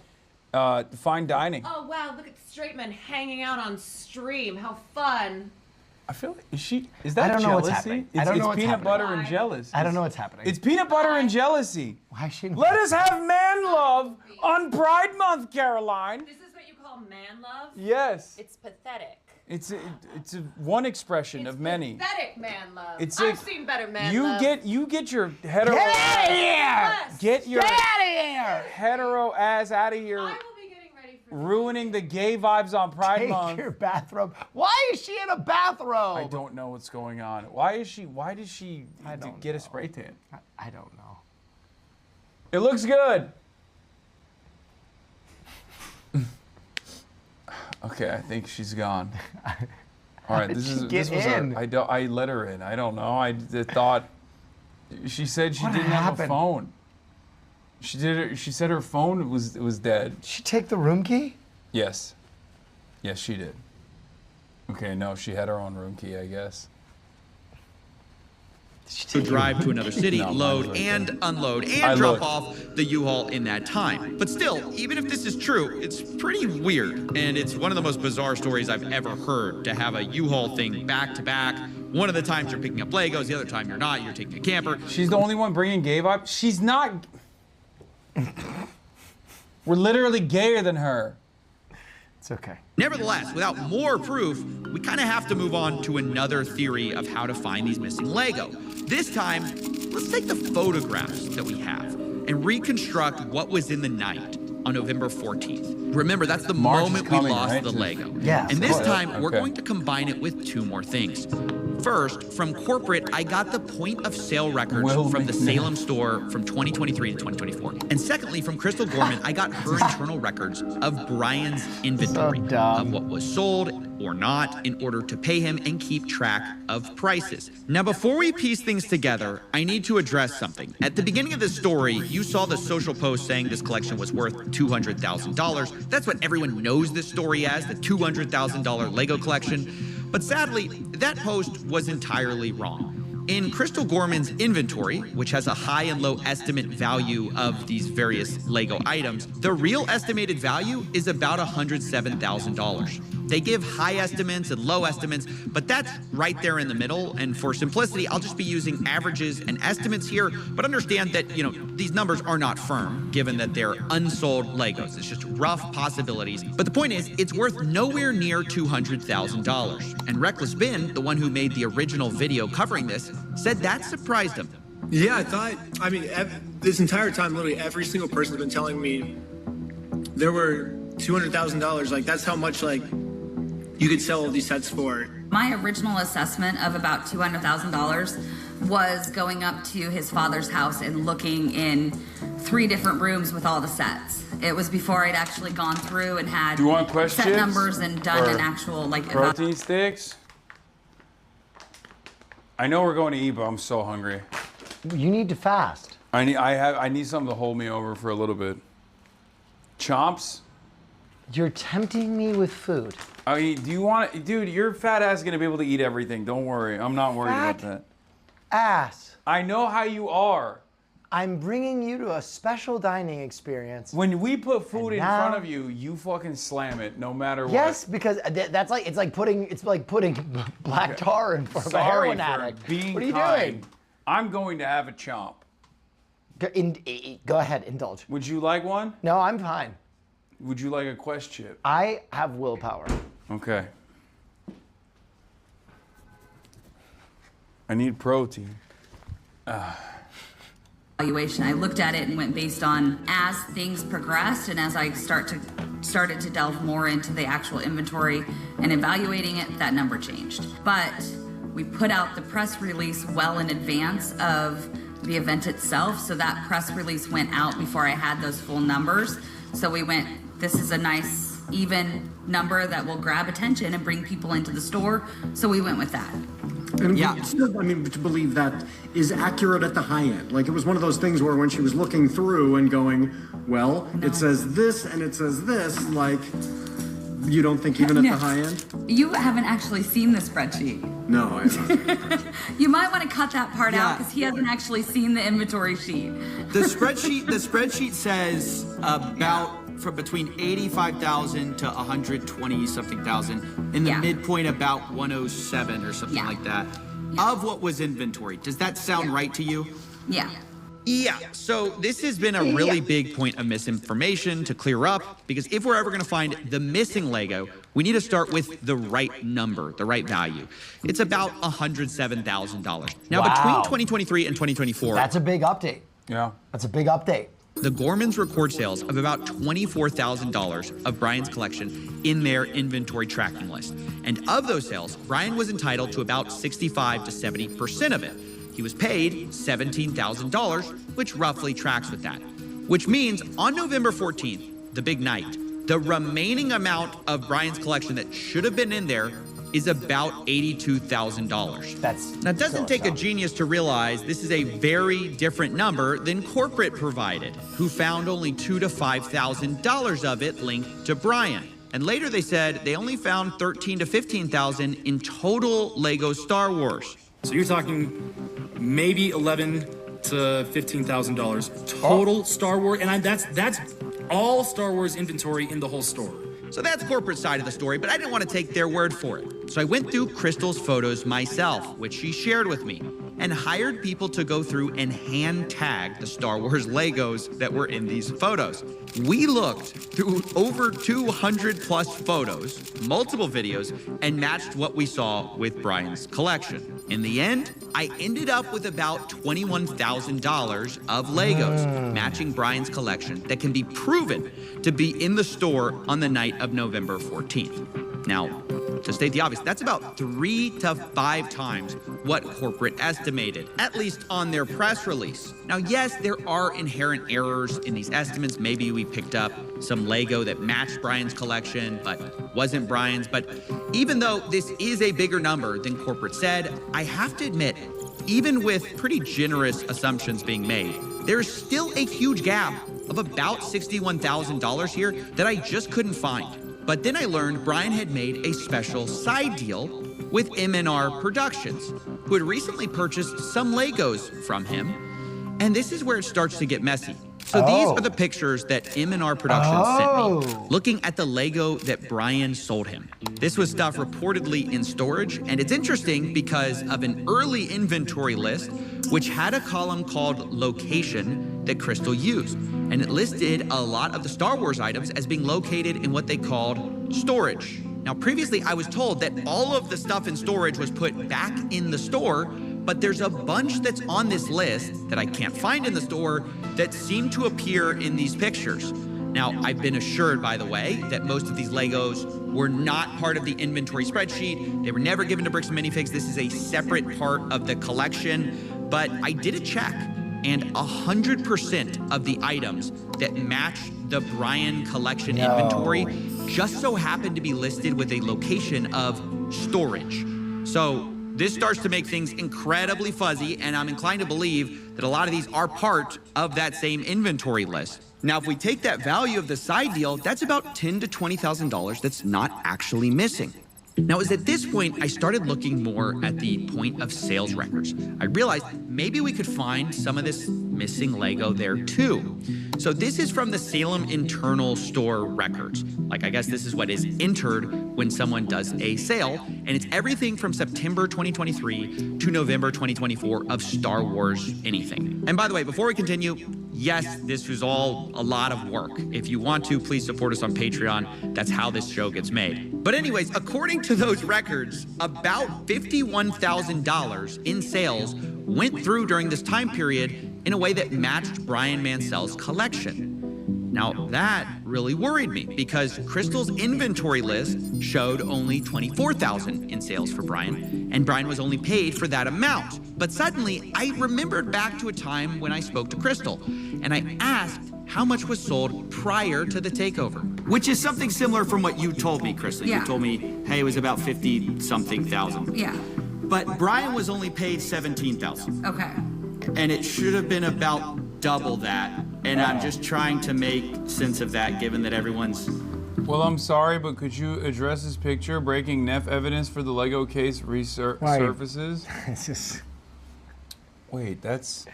fine dining. Oh wow! Look at straight men hanging out on stream. How fun! I feel like is that I don't know what's jealousy? happening. It's, I don't know it's what's peanut happening. butter and jealousy. I don't know what's happening. It's peanut butter and jealousy. Why is she? Let us have man love on Pride Month, Caroline. This is what you call man love? Yes. It's pathetic. It's one expression of many. Pathetic man love. It's I've like, seen better man you love. You get your hetero. Get out of here! Yes. Get your Get out of here! hetero ass out of here. I will be getting ready for Ruining the gay vibes on Pride Take Month. your bathrobe. Why is she in a bathrobe? I don't know what's going on. Why did she get a spray tan? I don't know. It looks good. Okay, I think she's gone. All right, this was in? I let her in. I don't know. I thought she said she What didn't have a happened? phone. She said her phone was dead. Did she take the room key? Yes. Yes, she did. Okay, no, she had her own room key, I guess. To drive to another city, No, load mine's right and there. unload I and drop looked. off the U-Haul in that time. But still, even if this is true, it's pretty weird. And it's one of the most bizarre stories I've ever heard, to have a U-Haul thing back to back. One of the times you're picking up Legos, the other time you're not, you're taking a camper. She's the only one bringing gay vibes. She's not. We're literally gayer than her. It's okay. Nevertheless, without more proof, we kind of have to move on to another theory of how to find these missing Lego. This time, let's take the photographs that we have and reconstruct what was in the night on November 14th. Remember, that's the March is moment coming, we lost right? the Lego. Yeah, And of this course. time, we're Okay. going to combine it with two more things. First, from corporate, I got the point of sale records from the Salem store from 2023 to 2024. And secondly, from Crystal Gorman, I got her internal records of Brian's inventory of what was sold or not in order to pay him and keep track of prices. Now, before we piece things together, I need to address something. At the beginning of this story, you saw the social post saying this collection was worth $200,000. That's what everyone knows this story as, the $200,000 Lego collection. But sadly, that post was entirely wrong. In Crystal Gorman's inventory, which has a high and low estimate value of these various Lego items, the real estimated value is about $107,000. They give high estimates and low estimates, but that's right there in the middle. And for simplicity, I'll just be using averages and estimates here, but understand that, these numbers are not firm, given that they're unsold Legos. It's just rough possibilities. But the point is, it's worth nowhere near $200,000. And Reckless Bin, the one who made the original video covering this, said that surprised him. Yeah, this entire time, literally every single person's been telling me there were $200,000. Like, that's how much, you could sell all these sets for. My original assessment of about $200,000 was going up to his father's house and looking in 3 different rooms with all the sets. It was before I'd actually gone through and had set numbers and done an actual protein sticks. I know we're going to eat, but I'm so hungry. You need to fast. I need something to hold me over for a little bit. Chomps? You're tempting me with food. Do you want it? Dude, your fat ass is going to be able to eat everything. Don't worry. I'm not worried about that. Ass. I know how you are. I'm bringing you to a special dining experience. When we put food in front of you, you fucking slam it, no matter what. Yes, because it's like putting black tar in front of a heroin addict. What are you doing? I'm going to have a chomp. Go ahead, indulge. Would you like one? No, I'm fine. Would you like a Quest chip? I have willpower. Okay. I need protein. Evaluation. I looked at it and went based on as things progressed and as I started to delve more into the actual inventory and evaluating it, that number changed. But we put out the press release well in advance of the event itself, so that press release went out before I had those full numbers. So we went, this is a nice even number that will grab attention and bring people into the store, so we went with that. And still, to believe that is accurate at the high end. Like, it was one of those things where when she was looking through and going, well, it says this and it says this, like, you don't think even at the high end? You haven't actually seen the spreadsheet. No, I haven't. You might want to cut that part out because he hasn't actually seen the inventory sheet. The spreadsheet says about from between 85,000 to 120 something thousand. In the midpoint about 107 or something like that. Of what was inventory. Does that sound right to you? Yeah. Yeah, so this has been a really big point of misinformation to clear up, because if we're ever going to find the missing Lego, we need to start with the right number, the right value. It's about $107,000. Now, between 2023 and 2024... That's a big update. Yeah. That's a big update. The Gormans record sales of about $24,000 of Brian's collection in their inventory tracking list. And of those sales, Brian was entitled to about 65 to 70% of it. He was paid $17,000, which roughly tracks with that. Which means on November 14th, the big night, the remaining amount of Brian's collection that should have been in there is about $82,000. Now, it doesn't take a genius to realize this is a very different number than corporate provided, who found only $2,000 to $5,000 of it linked to Brian. And later they said they only found $13,000 to $15,000 in total Lego Star Wars. So you're talking maybe $11,000 to $15,000 total Star Wars, and that's all Star Wars inventory in the whole store. So that's corporate side of the story, but I didn't want to take their word for it. So I went through Crystal's photos myself, which she shared with me, and hired people to go through and hand tag the Star Wars Legos that were in these photos. We looked through over 200 plus photos, multiple videos, and matched what we saw with Brian's collection. In the end, I ended up with about $21,000 of Legos, matching Brian's collection that can be proven to be in the store on the night of November 14th. Now, to state the obvious, that's about 3 to 5 times what corporate estimated, at least on their press release. Now, yes, there are inherent errors in these estimates. Maybe we picked up some Lego that matched Brian's collection, but wasn't Brian's. But even though this is a bigger number than corporate said, I have to admit, even with pretty generous assumptions being made, there's still a huge gap of about $61,000 here that I just couldn't find. But then I learned Brian had made a special side deal with MNR Productions, who had recently purchased some Legos from him. And this is where it starts to get messy. So these are the pictures that M&R Productions sent me, looking at the Lego that Brian sold him. This was stuff reportedly in storage, and it's interesting because of an early inventory list, which had a column called Location that Crystal used. And it listed a lot of the Star Wars items as being located in what they called storage. Now, previously, I was told that all of the stuff in storage was put back in the store, but there's a bunch that's on this list that I can't find in the store that seem to appear in these pictures. Now, I've been assured, by the way, that most of these Legos were not part of the inventory spreadsheet. They were never given to Bricks and Minifigs. This is a separate part of the collection, but I did a check, and 100% of the items that match the Brian collection inventory just so happened to be listed with a location of storage. So this starts to make things incredibly fuzzy, and I'm inclined to believe that a lot of these are part of that same inventory list. Now, if we take that value of the side deal, that's about $10,000 to $20,000 that's not actually missing. Now, it was at this point I started looking more at the point of sales records. I realized maybe we could find some of this missing Lego there too. So this is from the Salem internal store records. Like, I guess this is what is entered when someone does a sale, and it's everything from September 2023 to November 2024 of Star Wars anything. And by the way, before we continue, yes, this was all a lot of work. If you want to, please support us on Patreon. That's how this show gets made. But anyways, according to those records, about $51,000 in sales went through during this time period in a way that matched Brian Mansell's collection. Now, that really worried me because Crystal's inventory list showed only $24,000 in sales for Brian, and Brian was only paid for that amount. But suddenly, I remembered back to a time when I spoke to Crystal, and I asked how much was sold prior to the takeover. Which is something similar from what you told me, Crystal. Yeah. You told me, hey, it was about 50-something thousand. Yeah. But Brian was only paid 17,000. Okay. And it should have been about double that. And I'm just trying to make sense of that, given that everyone's... Well, I'm sorry, but could you address this picture? Breaking Neff evidence for the Lego case resurfaces? It's just... Wait, that's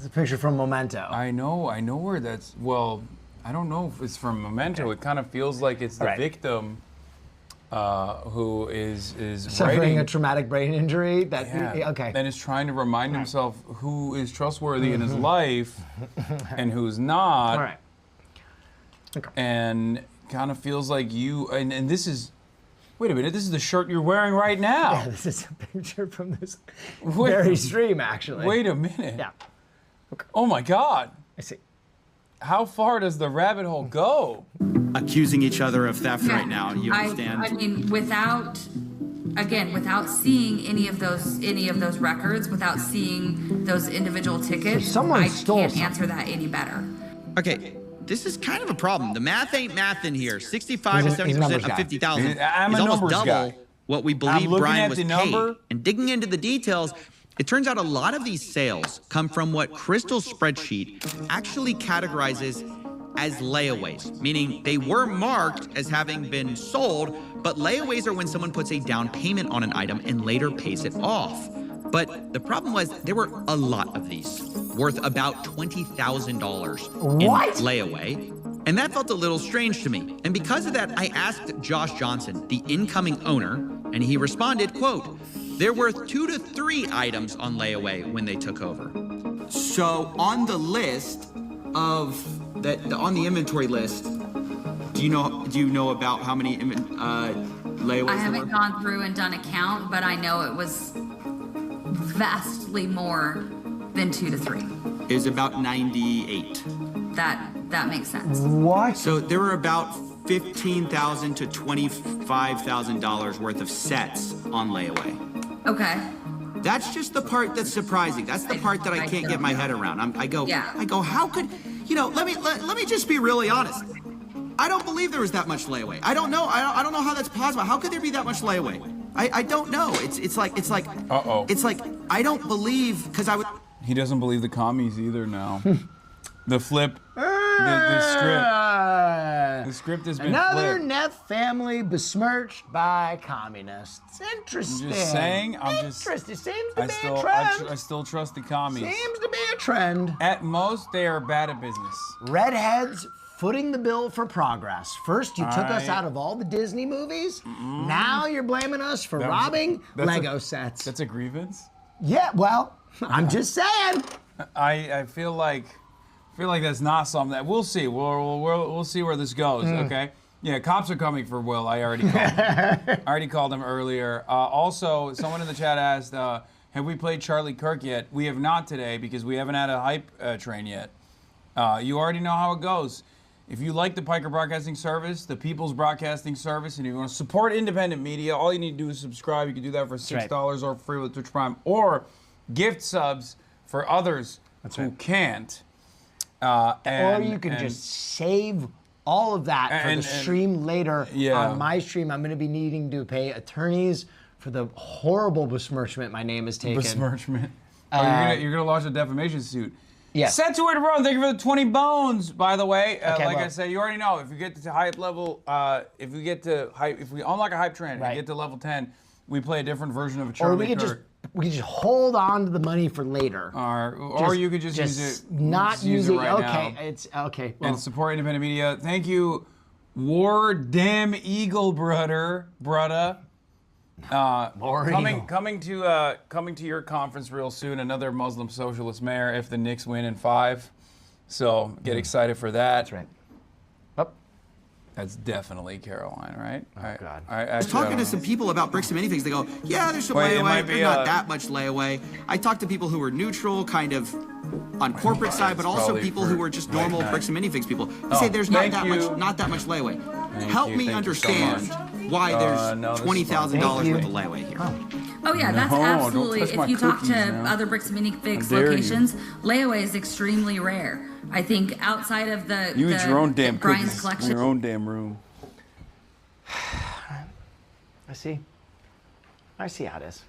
a picture from Memento. I know where that's... Well, I don't know if it's from Memento. It kind of feels like it's the victim who is suffering writing a traumatic brain injury. And is trying to remind himself who is trustworthy in his life and who's not. All right. Okay. And kind of feels like you. And this is. Wait a minute. This is the shirt you're wearing right now. Yeah, this is a picture from this very stream, actually. Wait a minute. Yeah. Okay. Oh my God. I see. How far does the rabbit hole go? Accusing each other of theft right now. You understand? I mean, without seeing any of those records, without seeing those individual tickets, someone I stole can't something. answer that any better. Okay, this is kind of a problem. The math ain't math in here. 65 to 70% of 50,000 I'm is a almost numbers double guy. what we I'm believe looking Brian at was the paid. number. And digging into the details, it turns out a lot of these sales come from what Crystal's spreadsheet actually categorizes as layaways, meaning they were marked as having been sold, but layaways are when someone puts a down payment on an item and later pays it off. But the problem was there were a lot of these, worth about $20,000 in layaway. And that felt a little strange to me. And because of that, I asked Josh Johnson, the incoming owner, and he responded, quote, "There were 2 to 3 items on layaway when they took over." So on the list of on the inventory list, do you know about how many layaways I there haven't were? gone through and done a count, but I know it was vastly more than 2 to 3. Is about 98. That makes sense. What? So there were about $15,000 to $25,000 worth of sets on layaway. Okay. That's just the part that's surprising. That's the part that I can't get my head around. I go, how could, let me just be really honest. I don't believe there was that much layaway. I don't know. I don't know how that's possible. How could there be that much layaway? I don't know. It's like Uh-oh. It's like I don't believe because I would. He doesn't believe the commies either now. The flip, the script has been Another flipped. Neff family besmirched by communists. Interesting. I'm just saying. Interesting. Seems to be a I trend. still trust the commies. Seems to be a trend. At most, they are bad at business. Redheads footing the bill for progress. First, you took us out of all the Disney movies. Now you're blaming us for robbing Lego sets. That's a grievance? Yeah, well, I'm just saying. I feel like that's not something that we'll see. We'll see where this goes. Okay. Yeah, cops are coming for Will. I already called him. I already called him earlier. Also, someone in the chat asked, have we played Charlie Kirk yet? We have not today because we haven't had a hype train yet. You already know how it goes. If you like the Piker Broadcasting Service, the People's Broadcasting Service, and you want to support independent media, all you need to do is subscribe. You can do that for $6 or free with Twitch Prime, or gift subs for others who can't. Or you can just save all of that for the stream later. On my stream, I'm going to be needing to pay attorneys for the horrible besmirchment my name is taken. Besmirchment. You're gonna launch a defamation suit. Yeah. Set to it, bro. Thank you for the 20 bones, by the way. Okay, like well, I said, you already know. If you get to hype level, if we unlock a hype train and get to level 10, we play a different version of a Charlie Or we could just hold on to the money for later. Or you could just use it. Not use it. Right Okay, now. it's okay. Well, And support independent media. Thank you, War Damn Eagle brother. Coming to your conference real soon. Another Muslim socialist mayor if the Knicks win in 5. So get excited for that. That's right. That's definitely Caroline, right? Oh God. I was talking to some people about bricks and minifigs. They go, yeah, there's some layaway. There's not that much layaway. I talked to people who were neutral, kind of on corporate side, but also people who were just normal bricks and minifigs people. They say there's not that much layaway. Help me understand why there's $20,000 worth of layaway here. Oh yeah, that's absolutely. If you talk to other bricks and minifigs locations, layaway is extremely rare. I think outside of the you eat your own damn Brian's cookies collection. in your own damn room. I see how it is.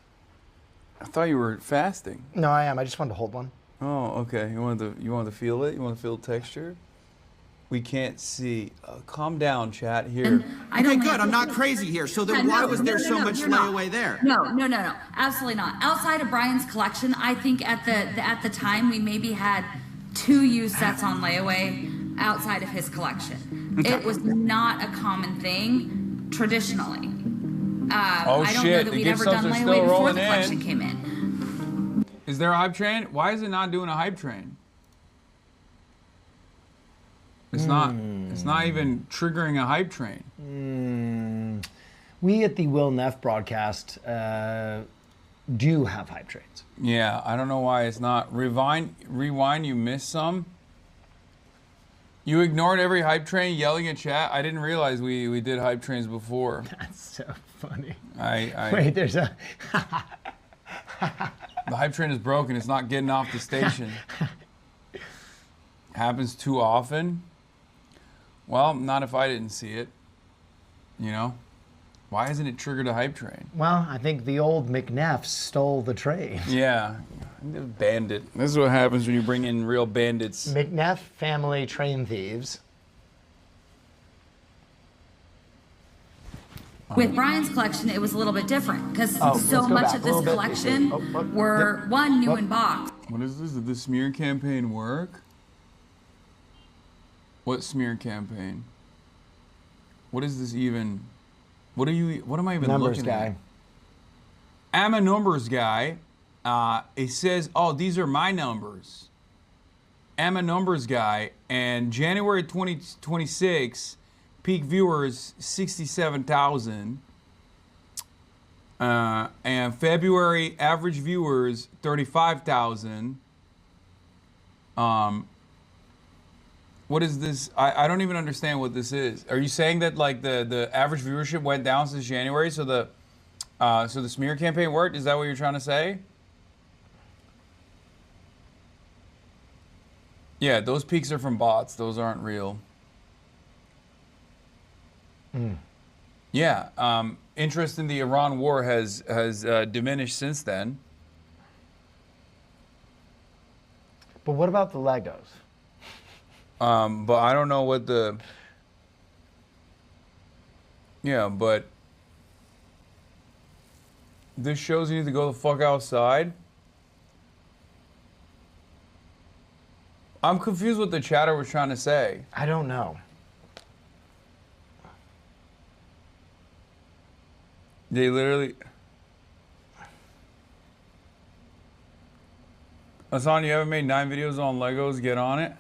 I thought you were fasting. No, I am. I just wanted to hold one. Oh, okay. You wanted to feel it? You want to feel the texture? We can't see. Calm down, chat. Here. Okay, good. I'm not crazy here. So then why was there so much layaway there? No. Absolutely not. Outside of Brian's collection, I think at the time we maybe had 2 used sets on layaway outside of his collection. Okay. It was not a common thing traditionally. I don't know that we'd ever done layaway before the collection came in. Is there a hype train? Why is it not doing a hype train? It's not even triggering a hype train. We at the Will Neff broadcast do have hype trains. Yeah, I don't know why it's not. Rewind, you missed some. You ignored every hype train yelling at chat. I didn't realize we did hype trains before. That's so funny. Wait, there's a... The hype train is broken. It's not getting off the station. Happens too often. Well, not if I didn't see it. You know? Why hasn't it triggered a hype train? Well, I think the old McNeff stole the train. Yeah. Bandit. This is what happens when you bring in real bandits. McNeff family train thieves. With Brian's collection, it was a little bit different because so much of this collection were new in box. What is this? Did the smear campaign work? What smear campaign? What is this even? What am I even numbers looking guy. at? I'm a numbers guy. It says, oh, these are my numbers. I'm a numbers guy, and January 2026, peak viewers 67,000, and February average viewers 35,000. What is this? I don't even understand what this is. Are you saying that like the average viewership went down since January, so the smear campaign worked? Is that what you're trying to say? Yeah, those peaks are from bots. Those aren't real. Yeah, interest in the Iran war has diminished since then. But what about the Legos? But I don't know what the... Yeah, but... This shows you need to go the fuck outside? I'm confused what the chatter was trying to say. I don't know. They literally... Hassan, you haven't made 9 videos on Legos? Get on it.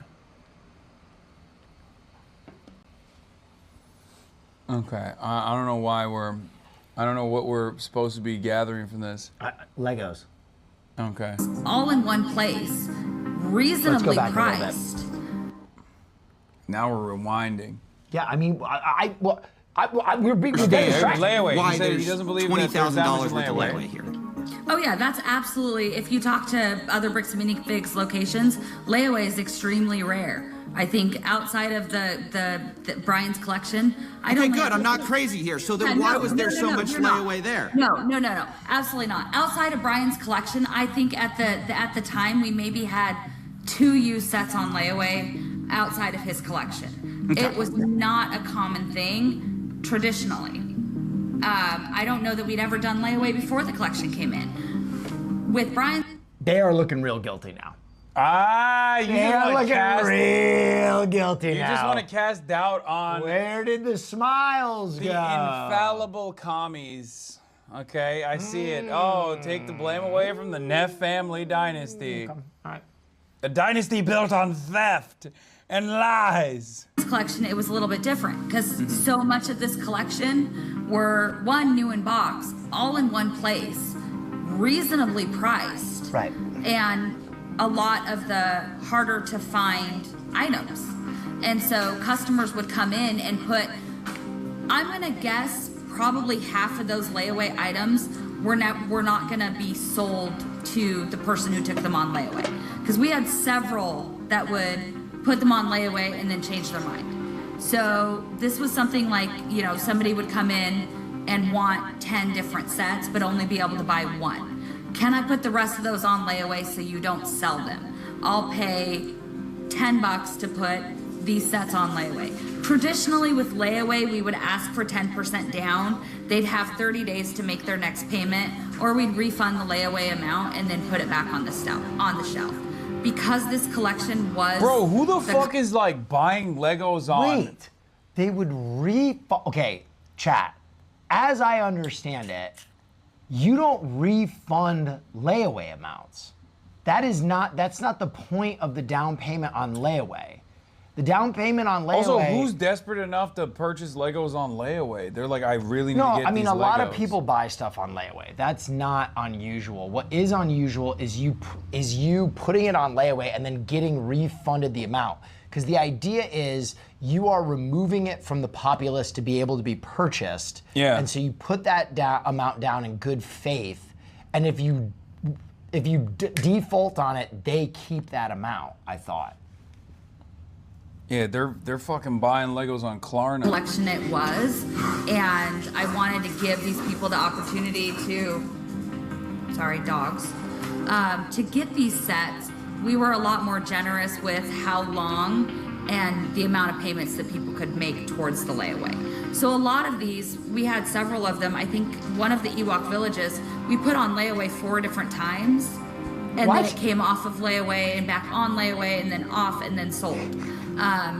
Okay, I don't know why I don't know what we're supposed to be gathering from this. Legos. Okay. All in one place, reasonably priced. Now we're rewinding. Yeah, I mean, we're being layaway. Why He said he there's doesn't believe $20,000 worth of layaway layaway here. Oh yeah, that's absolutely. If you talk to other Bricks and Minifigs locations, layaway is extremely rare. I think outside of the Brian's collection, I don't. Okay, good. I'm not crazy here. So then why was there so much layaway there? No, absolutely not. Outside of Brian's collection, I think at the time we maybe had 2 used sets on layaway outside of his collection. Okay. It was not a common thing traditionally. I don't know that we'd ever done layaway before the collection came in. With Brian, they are looking real guilty now. You They're looking real guilty now. You just want to cast doubt on... Where did the smiles go? The infallible commies. Okay, I see it. Oh, take the blame away from the Neff family dynasty. All right. A dynasty built on theft and lies. This collection, it was a little bit different because so much of this collection were new in box, all in one place, reasonably priced. Right. And a lot of the harder to find items. And so customers would come in and put, I'm gonna guess probably half of those layaway items were not gonna be sold to the person who took them on layaway. Because we had several that would put them on layaway and then change their mind. So this was something like, somebody would come in and want 10 different sets, but only be able to buy 1. Can I put the rest of those on layaway so you don't sell them? I'll pay $10 to put these sets on layaway. Traditionally with layaway, we would ask for 10% down. They'd have 30 days to make their next payment, or we'd refund the layaway amount and then put it back on the shelf. Because this collection was... Bro, who the fuck is like buying Legos on... Wait, they would okay, chat. As I understand it, you don't refund layaway amounts. That's not the point of the down payment on layaway. The down payment on layaway... Also, who's desperate enough to purchase Legos on layaway? They're like, I really need to get these No, I mean, a lot of Legos. people buy stuff on layaway. That's not unusual. What is unusual is you putting it on layaway and then getting refunded the amount. Because the idea is you are removing it from the populace to be able to be purchased. Yeah. And so you put that amount down in good faith, and if you default on it, they keep that amount, I thought. Yeah, they're fucking buying Legos on Klarna. Collection it was, and I wanted to give these people the opportunity to, to get these sets. We were a lot more generous with how long and the amount of payments that people could make towards the layaway. So a lot of these, we had several of them. I think one of the Ewok villages, we put on layaway 4 different times, and then it came off of layaway and back on layaway and then off and then sold.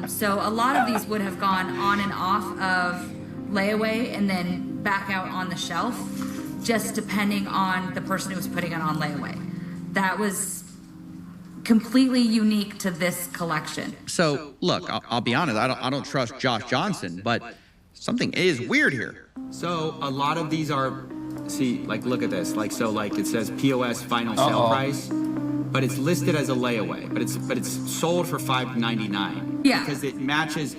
So a lot of these would have gone on and off of layaway and then back out on the shelf, just depending on the person who was putting it on layaway. That was completely unique to this collection. So, look, I'll be honest, I don't trust Josh Johnson, but something is weird here. So a lot of these are, see, like, look at this. Like, so, like, it says POS final sale price. but it's listed as a layaway, but it's sold for $5.99. Yeah. Because it matches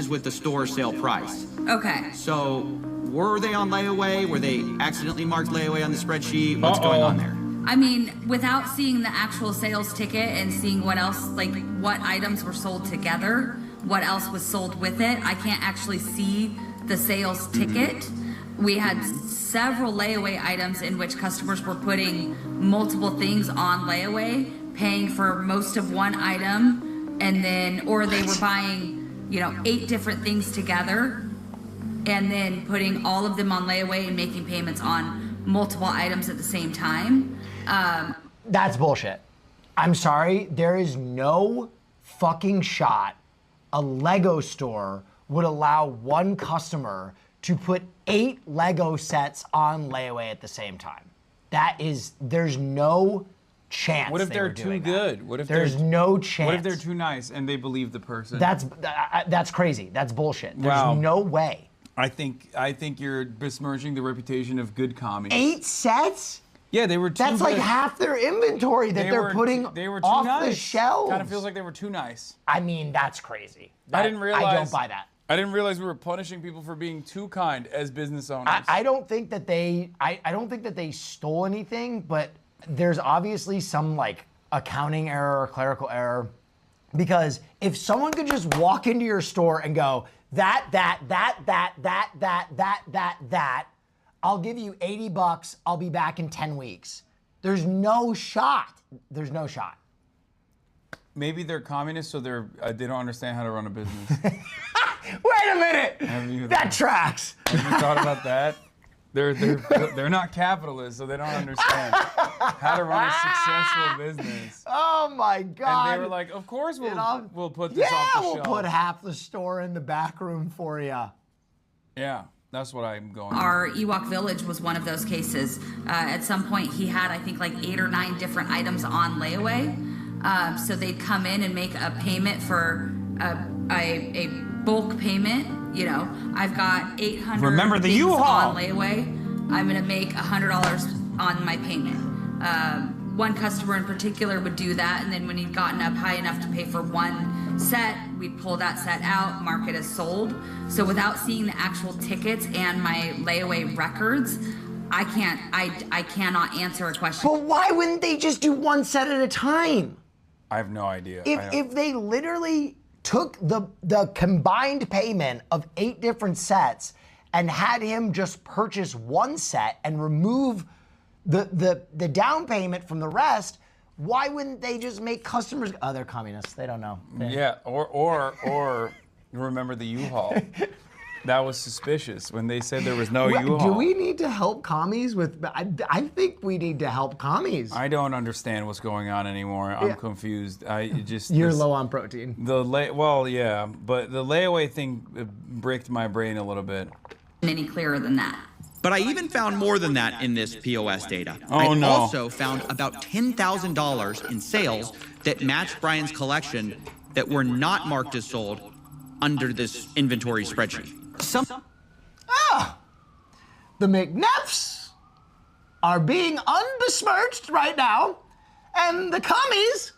with the store sale price. Okay. So were they on layaway? Were they accidentally marked layaway on the spreadsheet? What's going on there? I mean, without seeing the actual sales ticket and seeing what else, like what items were sold together, what else was sold with it, I can't actually see the sales ticket. We had several layaway items in which customers were putting multiple things on layaway, paying for most of one item, and then, or they were buying, 8 different things together, and then putting all of them on layaway and making payments on multiple items at the same time. That's bullshit. I'm sorry, there is no fucking shot a Lego store would allow one customer to put 8 Lego sets on layaway at the same time. There's no chance. What if they they're were too doing good? That. What if there's no chance? What if they're too nice and they believe the person? That's crazy. That's bullshit. There's Wow. no way. I think you're besmirching the reputation of good commies. 8 sets? Yeah, they were too That's like good. half their inventory that they're putting they were too off nice. the shelves. Kind of feels like they were too nice. I mean, that's crazy. I didn't realize. I don't buy that. I didn't realize we were punishing people for being too kind as business owners. I don't think that they. I don't think that they stole anything, but there's obviously some like accounting error or clerical error, because if someone could just walk into your store and go that, I'll give you $80. I'll be back in 10 weeks. There's no shot. There's no shot. Maybe they're communists, so they don't understand how to run a business. Wait a minute. That tracks. Have you thought about that? They're not capitalists, so they don't understand how to run a successful business. Oh my God. And they were like, of course we'll put this off the Yeah, we'll shelf. put half the store in the back room for you. Yeah, that's what I'm going Our Ewok Village was one of those cases. At some point, he had, I think, like 8 or 9 different items on layaway. So they'd come in and make a payment for a bulk payment. I've got 800 Remember the things U-Haul. on layaway. I'm going to make $100 on my payment. One customer in particular would do that, and then when he'd gotten up high enough to pay for one set, we'd pull that set out, mark it as sold. So without seeing the actual tickets and my layaway records, I cannot answer a question. But why wouldn't they just do one set at a time? I have no idea. If they literally took the combined payment of 8 different sets and had him just purchase one set and remove the down payment from the rest, why wouldn't they just make customers? Oh, they're communists. They don't know. Yeah, or remember the U-Haul. That was suspicious when they said there was no U-Haul. Do we need to help commies with? I think we need to help commies. I don't understand what's going on anymore. I'm confused. You're low on protein. Well, yeah, but the layaway thing bricked my brain a little bit. Any clearer than that. But I even found more than that in this POS data. Oh, no. I also found about $10,000 in sales that matched Brian's collection that were not marked as sold under this inventory spreadsheet. The McNeffs are being unbesmirched right now, and the commies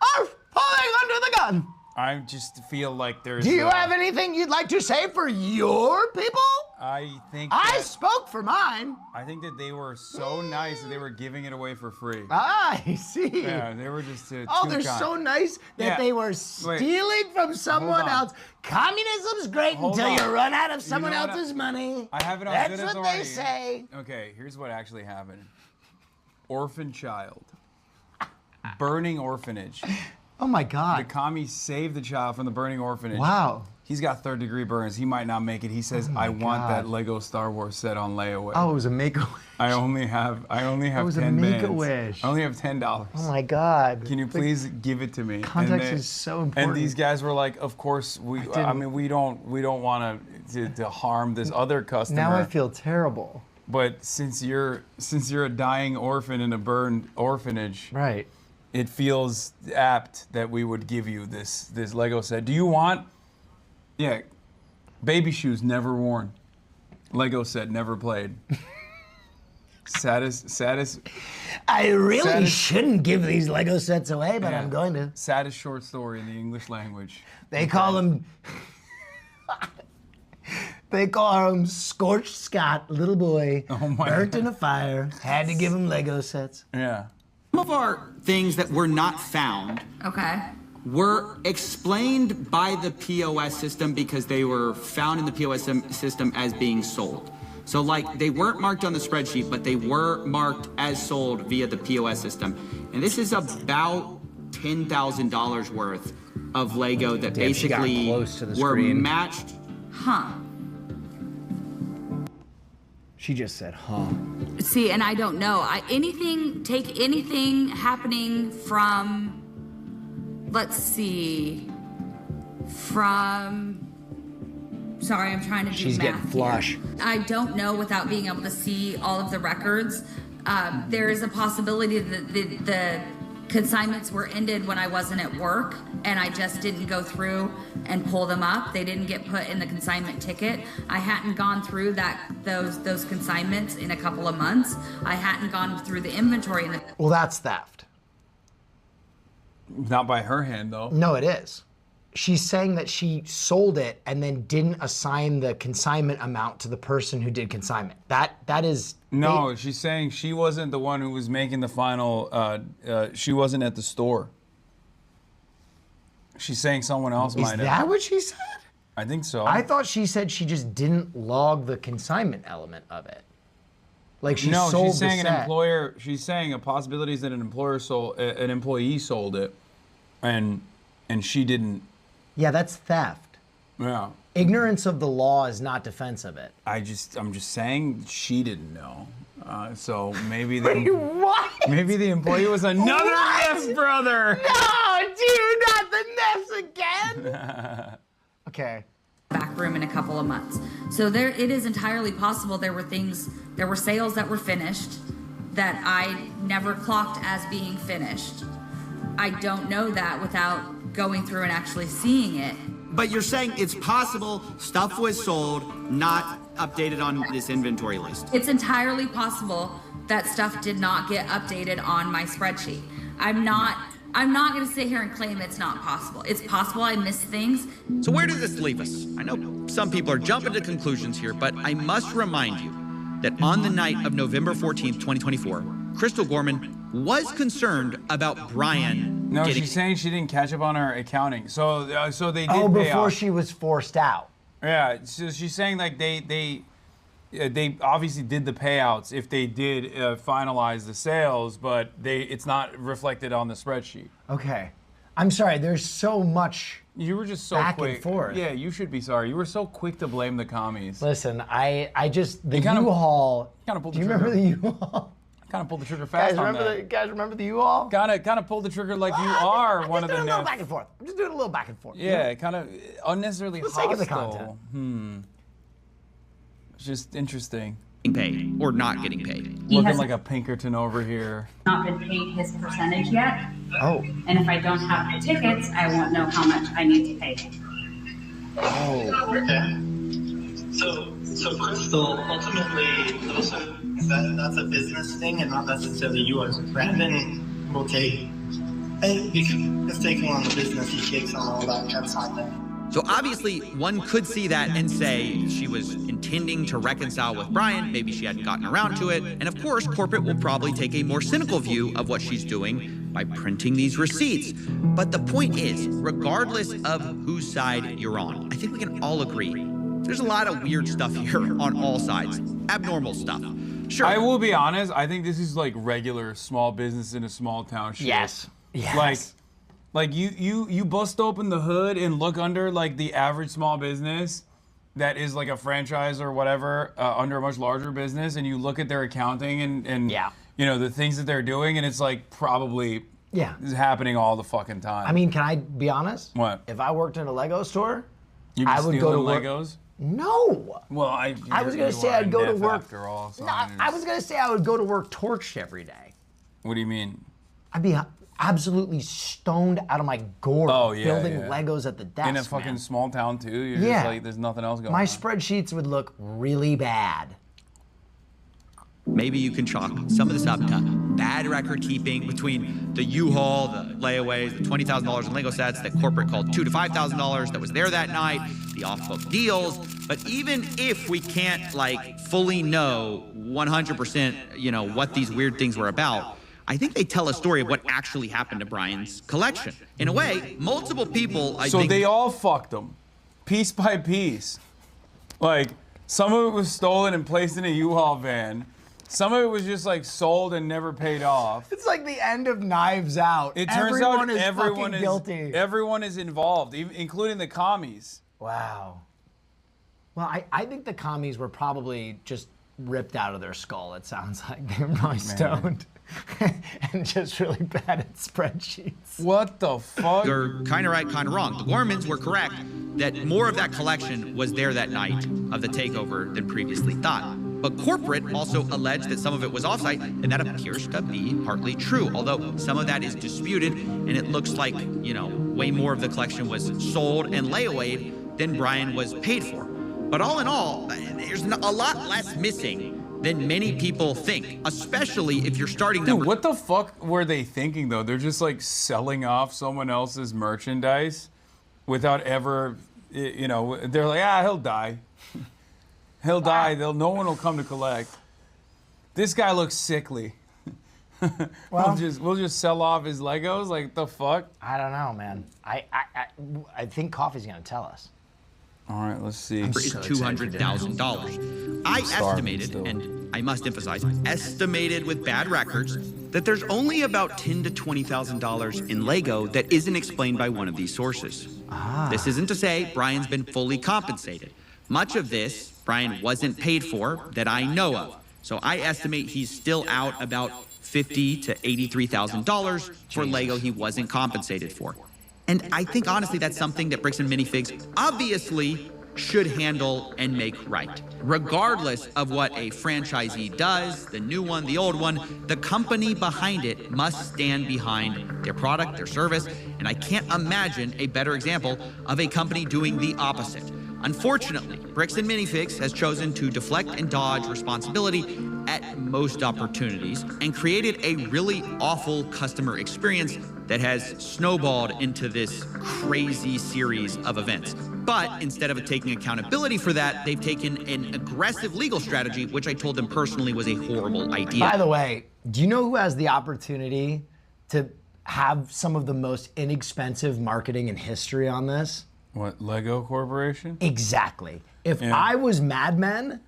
are falling under the gun. I just feel like there's. Do you have anything you'd like to say for your people? I think I spoke for mine. I think that they were so nice that they were giving it away for free. I see. Yeah, they were just too they're kind. so nice that they were stealing from someone else. Communism's great until you run out of someone else's money. I have it on That's good what authority. they say. Okay, here's what actually happened. Orphan child. Burning orphanage. Oh my God. The commies saved the child from the burning orphanage. Wow. He's got 3rd-degree burns. He might not make it. He says, I want that Lego Star Wars set on layaway. Oh, it was a make-a-wish. I only have It was 10 a bands. make-a-wish. I only have $10. Oh my God. Can you please give it to me? Context is so important. And these guys were like, of course we don't want to harm this other customer. Now I feel terrible. But since you're a dying orphan in a burned orphanage, right? It feels apt that we would give you this Lego set. Do you want? Yeah, baby shoes never worn. Lego set never played. Saddest. I really shouldn't give these Lego sets away, but I'm going to. Saddest short story in the English language. They call them. They call him Scorched Scott, little boy, burnt in a fire. Had to give him Lego sets. Yeah. Some of our things that were not found were explained by the POS system because they were found in the POS system as being sold. So like they weren't marked on the spreadsheet, but they were marked as sold via the POS system. And this is about $10,000 worth of Lego that basically were matched. Huh. She just said, huh. See, and I don't know. Take anything happening from, let's see, sorry, I'm trying to do She's math getting flush. here. I don't know without being able to see all of the records. There is a possibility that the consignments were ended when I wasn't at work and I just didn't go through and pull them up. They didn't get put in the consignment ticket. I hadn't gone through those consignments in a couple of months. I hadn't gone through the inventory. Well, that's theft. Not by her hand, though. No, it is. She's saying that she sold it and then didn't assign the consignment amount to the person who did consignment. That is... No, she's saying she wasn't the one who was making the final, she wasn't at the store. She's saying someone else might have. Is that what she said? I think so. I thought she said she just didn't log the consignment element of it. Like she sold she's saying the set. she's saying a possibility is that an employee sold it and she didn't. Yeah, that's theft. Yeah. Ignorance of the law is not defense of it. I'm just saying she didn't know. So maybe what? Maybe the employee was another Neff brother. No, dude, not the Neffs again. Okay. Back room in a couple of months. So it is entirely possible there were sales that were finished that I never clocked as being finished. I don't know that without going through and actually seeing it. But you're saying it's possible stuff was sold, not updated on this inventory list. It's entirely possible that stuff did not get updated on my spreadsheet. I'm not going to sit here and claim it's not possible. It's possible I missed things. So where does this leave us? I know some people are jumping to conclusions here, but I must remind you that on the night of November 14th, 2024, Crystal Gorman was concerned about Brian No, getting... she's saying she didn't catch up on her accounting. So they did Oh, pay before off. she was forced out. Yeah, so she's saying like they obviously did the payouts if they did finalize the sales, but it's not reflected on the spreadsheet. Okay. I'm sorry, there's so much You were just so back quick. and forth. Yeah, you should be sorry. You were so quick to blame the commies. Listen, I just, the You kinda- U-Haul, kinda pulled do the you remember trigger. the U-Haul? Kind of pulled the trigger fast on that. Guys, remember the U-Haul? Kind of pulled the trigger like you are one of the I'm just doing a little Neff. back and forth. I'm just doing a little back and forth. Yeah, kind of unnecessarily For the sake of the hostile. content. It's just interesting. paid or not getting paid. Looking like a Pinkerton over here. Not been paid his percentage yet. Oh. And if I don't have the tickets, I won't know how much I need to pay him. Oh. Okay. So Crystal, ultimately, that's a business thing and not necessarily yours. Brandon will take, it's taking on the business, he takes on all that consignment. So obviously, one could see that and say she was intending to reconcile with Brian, maybe she hadn't gotten around to it, and of course, corporate will probably take a more cynical view of what she's doing by printing these receipts. But the point is, regardless of whose side you're on, I think we can all agree, there's a lot of weird stuff here on all sides, abnormal stuff. Sure. I will be honest, I think this is like regular small business in a small town shit. Yes. Yes. Like you bust open the hood and look under like the average small business that is like a franchise or whatever under a much larger business, and you look at their accounting and you know the things that they're doing, and it's like probably is happening all the fucking time. I mean, can I be honest? What? If I worked in a Lego store, You'd be I would go to stealing work. Legos? No. Well, I was gonna say I'd go to Neff work. after all. So No, I was gonna say I would go to work torched every day. What do you mean? I'd be absolutely stoned out of my gourd building Legos at the desk. In a fucking man. small town too. You're just like there's nothing else going My on. spreadsheets would look really bad. maybe you can chalk some of this up to bad record keeping between the U-Haul, the layaways, the $20,000 in Lego sets that corporate called $2,000 to $5,000 that was there that night, the off-book deals. But even if we can't like fully know 100%, what these weird things were about, I think they tell a story of what actually happened to Brian's collection. In a way, multiple people, I think... So they all fucked them, piece by piece. Like, some of it was stolen and placed in a U-Haul van. Some of it was just like sold and never paid off. It's like the end of Knives Out. It turns out everyone is guilty. Everyone is involved, including the commies. Wow. Well, I think the commies were probably just ripped out of their skull, it sounds like. They were probably stoned and just really bad at spreadsheets. What the fuck? You're kind of right, kind of wrong. The Gormans were correct that more of that collection was there that night of the takeover than previously thought. But corporate also alleged that some of it was offsite, and that appears to be partly true, although some of that is disputed, and it looks like, way more of the collection was sold and layawayed than Brian was paid for. But all in all, there's a lot less missing than many people think, especially if you're starting Dude, what the fuck were they thinking, though? They're just, like, selling off someone else's merchandise without ever, they're like, he'll die. He'll die. No one will come to collect. This guy looks sickly. We'll just sell off his Legos? Like, the fuck? I don't know, man. I think Coffee's gonna tell us. All right, let's see. Is $200,000. I estimated, and I must emphasize, estimated with bad records, that there's only about $10,000 to $20,000 in Lego that isn't explained by one of these sources. This isn't to say Brian's been fully compensated. Much of this Brian wasn't paid for that I know of. So I estimate he's still out about $50,000 to $83,000 for Lego he wasn't compensated for. And I think honestly that's something that Bricks and Minifigs obviously should handle and make right. Regardless of what a franchisee does, the new one, the old one, the company behind it must stand behind their product, their service, and I can't imagine a better example of a company doing the opposite. Unfortunately, Bricks and Minifigs has chosen to deflect and dodge responsibility at most opportunities and created a really awful customer experience that has snowballed into this crazy series of events. But instead of taking accountability for that, they've taken an aggressive legal strategy, which I told them personally was a horrible idea. By the way, do you know who has the opportunity to have some of the most inexpensive marketing in history on this? What, Lego Corporation? Exactly. If I was Mad Men,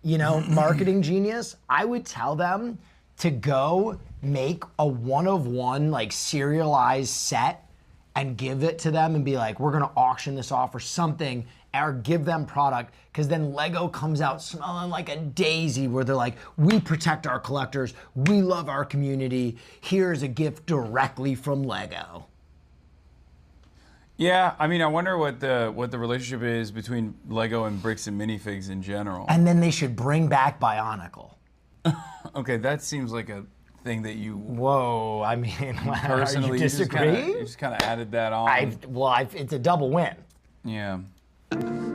marketing genius, I would tell them to go make a one-of-one, like, serialized set and give it to them and be like, we're gonna auction this off or something, or give them product, because then Lego comes out smelling like a daisy, where they're like, we protect our collectors, we love our community, here's a gift directly from Lego. Yeah, I mean, I wonder what the relationship is between Lego and Bricks and Minifigs in general. And then they should bring back Bionicle. Okay, that seems like a thing that you... Whoa, I mean, personally, you disagree? You just kind of added that on. It's a double win. Yeah.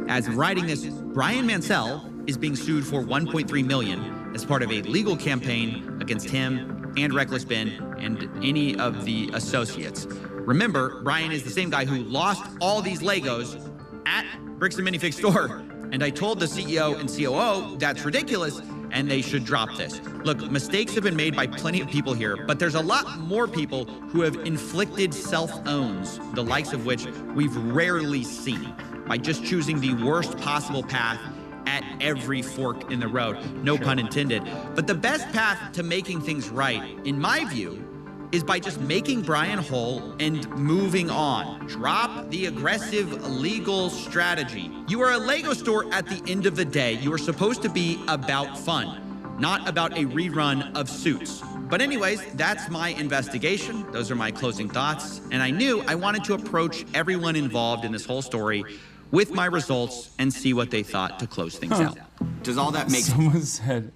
As of writing this, Brian Mansell is being sued for $1.3 million as part of a legal campaign against him and Reckless Ben and any of the associates. Remember, Brian is the same guy who lost all these Legos at Bricks and Minifigs store. And I told the CEO and COO that's ridiculous and they should drop this. Look, mistakes have been made by plenty of people here, but there's a lot more people who have inflicted self-owns, the likes of which we've rarely seen, by just choosing the worst possible path at every fork in the road. No pun intended. But the best path to making things right, in my view, is by just making Brian whole and moving on. Drop the aggressive legal strategy. You are a Lego store at the end of the day. You are supposed to be about fun, not about a rerun of Suits. But anyways, that's my investigation. Those are my closing thoughts. And I knew I wanted to approach everyone involved in this whole story with my results and see what they thought to close things out. Does all that make sense? Someone said,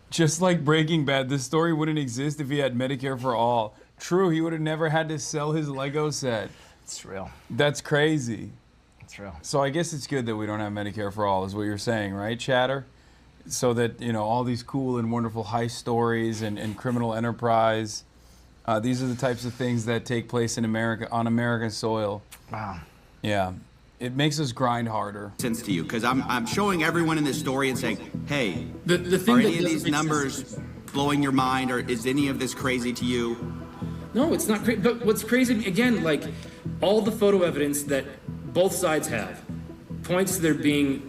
just like Breaking Bad, this story wouldn't exist if he had Medicare for all. True, he would have never had to sell his Lego set. It's real. That's crazy. It's real. So I guess it's good that we don't have Medicare for all, is what you're saying, right, Chatter? so that, you know, all these cool and wonderful heist stories and criminal enterprise, these are the types of things that take place in America, on American soil. Wow. Yeah. It makes us grind harder. Sense to you, because I'm showing everyone in this story and saying, hey, The thing are that any of doesn't these make numbers blowing your mind, or is any of this crazy to you? No, it's not crazy. But what's crazy, again, like all the photo evidence that both sides have points to there being,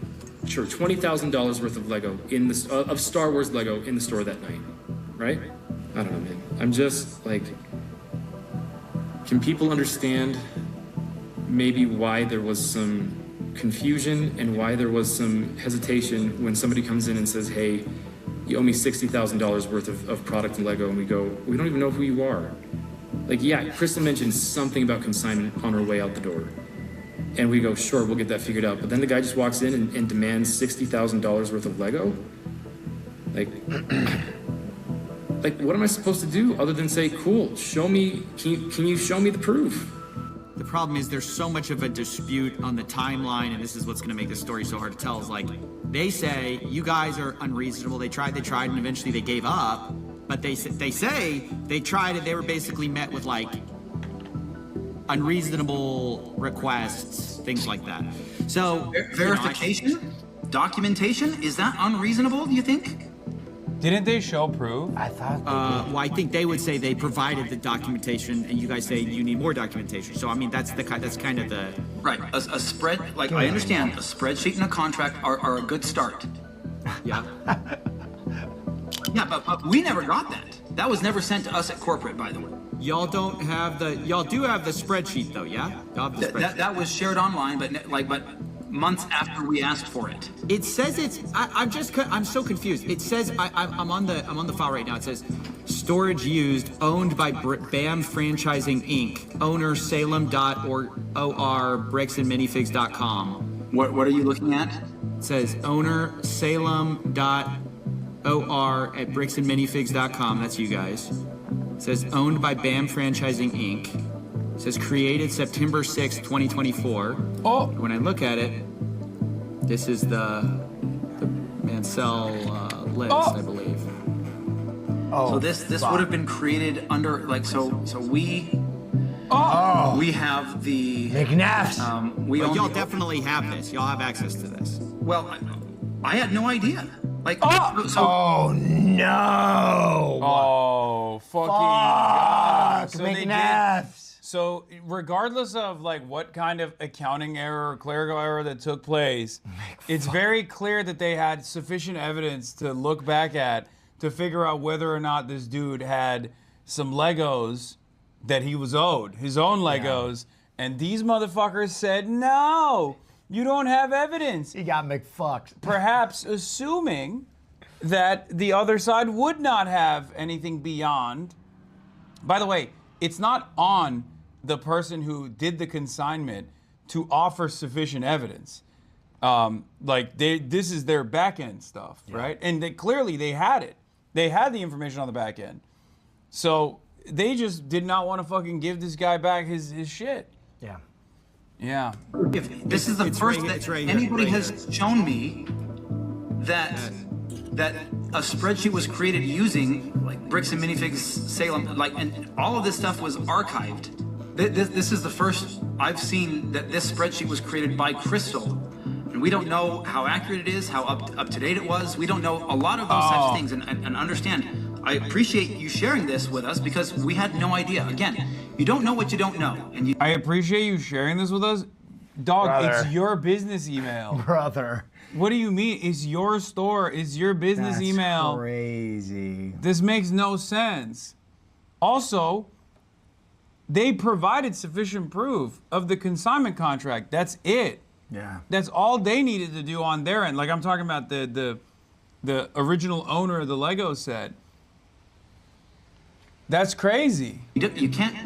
sure, $20,000 worth of Lego in this of Star Wars Lego in the store that night, right? I don't know, man. I'm just like, can people understand maybe why there was some confusion and why there was some hesitation when somebody comes in and says, hey, you owe me $60,000 worth of product in Lego, and we go, we don't even know who you are. Like, yeah, Krista mentioned something about consignment on her way out the door. And we go, sure, we'll get that figured out. But then the guy just walks in and demands $60,000 worth of Lego? Like, what am I supposed to do other than say, cool, show me, can you show me the proof? The problem is there's so much of a dispute on the timeline, and this is what's going to make this story so hard to tell, is like, they say, you guys are unreasonable. They tried, and eventually they gave up. But they say they tried it. They were basically met with, like, unreasonable requests, things like that. So, verification? Documentation? Is that unreasonable, do you think? Didn't they show proof? I thought well, I think they would say they provided the documentation, and you guys say you need more documentation. So, I mean, that's kind of the... Right, a spread, like, I understand, a spreadsheet and a contract are a good start. Yeah. Yeah, but we never got that. That was never sent to us at corporate, by the way. Y'all do have the spreadsheet, though, yeah? Y'all have the spreadsheet. That was shared online, but months after we asked for it. It says it's. I'm so confused. It says I'm on the file right now. It says storage used, owned by BAM Franchising Inc. Owner Salem.or bricksandminifigs.com. What are you looking at? It says owner Salem.or at bricksandminifigs.com. That's you guys. It says owned by BAM Franchising Inc. It says created September 6th, 2024. Oh. When I look at it, this is the Mansell list, I believe. Oh. So this would have been created under we have the McNeff's. Y'all definitely have this. Y'all have access to this. Well, I had no idea. Oh no! Oh, fucking God. So McNeff's. So regardless of like what kind of accounting error or clerical error that took place, it's very clear that they had sufficient evidence to look back at to figure out whether or not this dude had some Legos that he was owed, his own Legos, and these motherfuckers said, no, you don't have evidence. He got McFucked. Perhaps assuming that the other side would not have anything beyond. By the way, it's not on the person who did the consignment to offer sufficient evidence. This is their back end stuff, right? And clearly they had it. They had the information on the back end. So they just did not want to fucking give this guy back his shit. Yeah. Yeah. If this is the first that anybody has shown me that a spreadsheet was created using like Bricks and Minifigs Salem, and all of this stuff was archived. This is the first I've seen that this spreadsheet was created by Crystal, and we don't know how accurate it is, how up to date it was. We don't know a lot of those types of things, and understand. I appreciate you sharing this with us because we had no idea. Again, you don't know what you don't know, and I appreciate you sharing this with us. Dog, Brother. It's your business email. Brother. What do you mean? It's your store. It's your business That's email. Crazy. This makes no sense. Also, they provided sufficient proof of the consignment contract. That's it. Yeah. That's all they needed to do on their end. Like I'm talking about the original owner of the Lego set. That's crazy. You can't,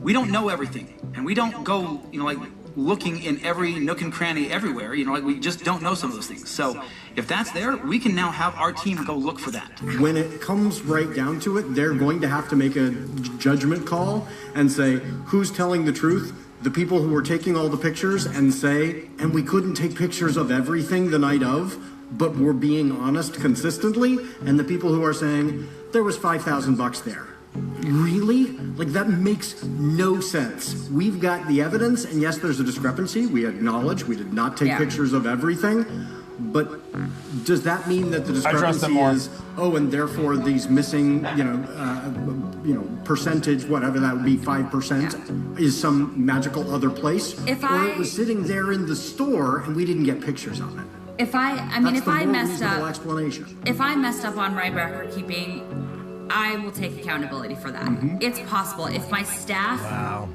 we don't know everything, and we don't go, looking in every nook and cranny everywhere, we just don't know some of those things. So if that's there, we can now have our team go look for that. When it comes right down to it, they're going to have to make a judgment call and say, who's telling the truth? The people who were taking all the pictures and say, and we couldn't take pictures of everything the night of, but we're being honest consistently, and the people who are saying there was $5,000 there. Really? Like, that makes no sense. We've got the evidence, and yes, there's a discrepancy. We acknowledge we did not take pictures of everything, but does that mean that the discrepancy is, oh, and therefore these missing, percentage, whatever that would be, 5%, is some magical other place? Or it was sitting there in the store and we didn't get pictures of it. If I messed up, explanation. If I messed up on my record keeping, I will take accountability for that. It's possible. If my staff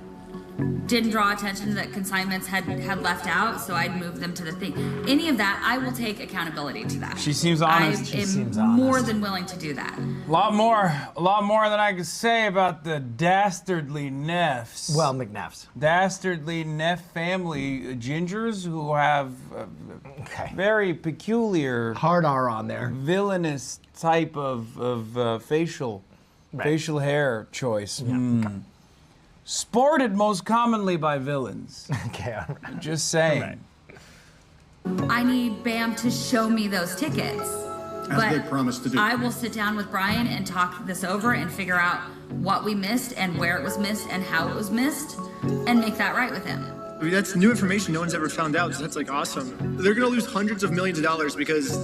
didn't draw attention that consignments had left out, so I'd move them to the thing. Any of that, I will take accountability to that. She seems honest. I am more than willing to do that. A lot more than I could say about the dastardly Neffs. Well, McNeffs. Dastardly Neff family gingers who have very peculiar, hard R on there, villainous type of facial hair choice. Sported most commonly by villains. Okay, all right. Just saying. I need Bam to show me those tickets. As they promised to do. I will sit down with Brian and talk this over and figure out what we missed and where it was missed and how it was missed and make that right with him. I mean, that's new information no one's ever found out, so that's like awesome. They're gonna lose hundreds of millions of dollars because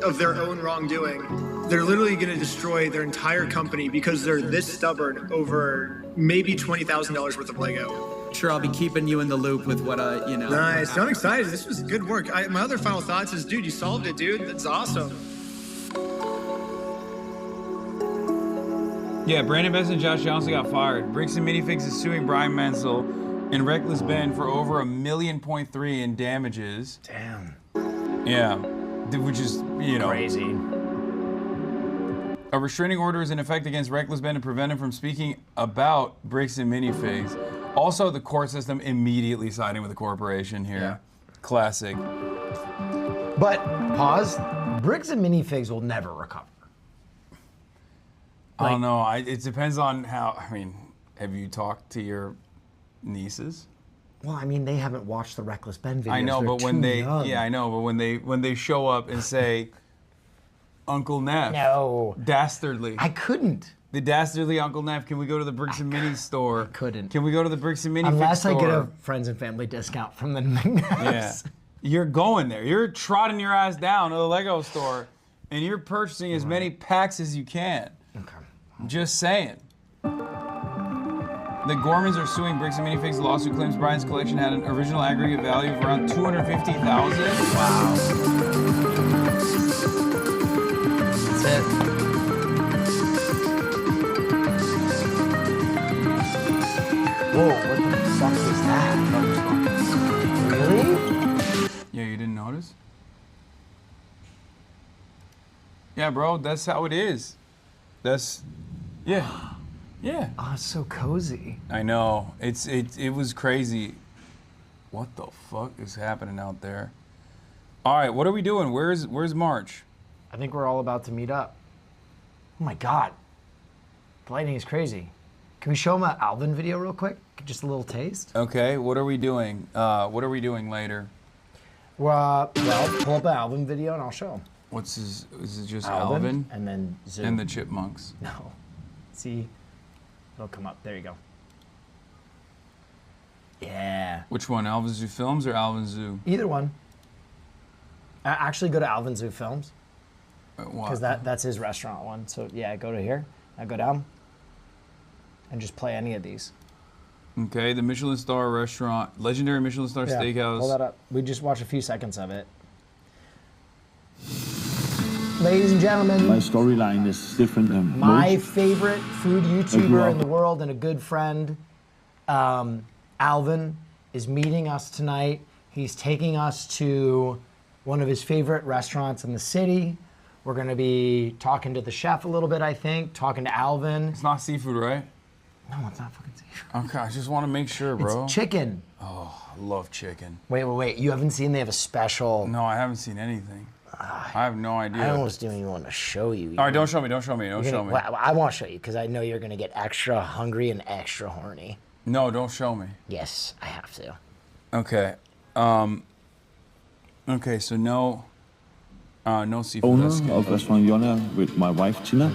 of their own wrongdoing. They're literally gonna destroy their entire company because they're this stubborn over maybe $20,000 worth of Lego. Sure, I'll be keeping you in the loop with what Nice. I'm excited. This was good work. My other final thoughts is, dude, you solved it, dude. That's awesome. Yeah, Brandon Best and Josh Johnson got fired. Bricks and Minifigs is suing Brian Mansell and Reckless Ben for over $1.3 million in damages. Damn. Yeah, which is, crazy. A restraining order is in effect against Reckless Ben to prevent him from speaking about Bricks and Minifigs. Also, the court system immediately siding with the corporation here. Yeah. Classic. But, pause, Bricks and Minifigs will never recover. I don't know. It depends on how, have you talked to your nieces? Well, I mean, they haven't watched the Reckless Ben videos. I know, They're but when too they, young. I know, but when they show up and say, Uncle Neff. No. Dastardly. I couldn't. The dastardly Uncle Neff. Can we go to the Bricks and Mini store? I couldn't. Can we go to the Bricks and Mini Unless store? I get a friends and family discount from the McNeffs. Yeah. You're going there. You're trotting your ass down to the Lego store, and you're purchasing as many packs as you can. Okay. Just saying. The Gormans are suing Bricks and Minifigs. The lawsuit claims Brian's collection had an original aggregate value of around $250,000. Wow. That's it. Whoa, what the fuck is that? Really? Yeah, you didn't notice? Yeah, bro, that's how it is. Yeah. Oh, it's so cozy. I know. It was crazy. What the fuck is happening out there? All right, what are we doing? Where's March? I think we're all about to meet up. Oh my God. The lighting is crazy. Can we show them an Alvin video real quick? Just a little taste? Okay, what are we doing? What are we doing later? Well, pull up an Alvin video and I'll show them. Is it just Alvin? And then Zoo. And the Chipmunks. No. See? It'll come up. There you go. Yeah. Which one, Alvin Zoo Films or Alvin Zoo? Either one. Actually, go to Alvin Zoo Films. Because that's his restaurant one. So yeah, go to here. Now go down. And just play any of these. Okay, the Michelin Star restaurant, legendary Michelin Star Steakhouse. Hold that up. We just watched a few seconds of it. Ladies and gentlemen, my storyline is different than my most. favorite food YouTuber in the world and a good friend, Alvin, is meeting us tonight. He's taking us to one of his favorite restaurants in the city. We're going to be talking to the chef a little bit, I think, talking to Alvin. It's not seafood, right? No, it's not fucking seafood. Okay, I just want to make sure, bro. It's chicken. Oh, I love chicken. Wait. You haven't seen they have a special? No, I haven't seen anything. I have no idea. I almost didn't even want to show you. All right, don't show me. Don't show me. Well, I won't show you because I know you're going to get extra hungry and extra horny. No, don't show me. Yes, I have to. Okay. Okay, so no No seafood. owner That's good. of Restaurant Yona with my wife Tina.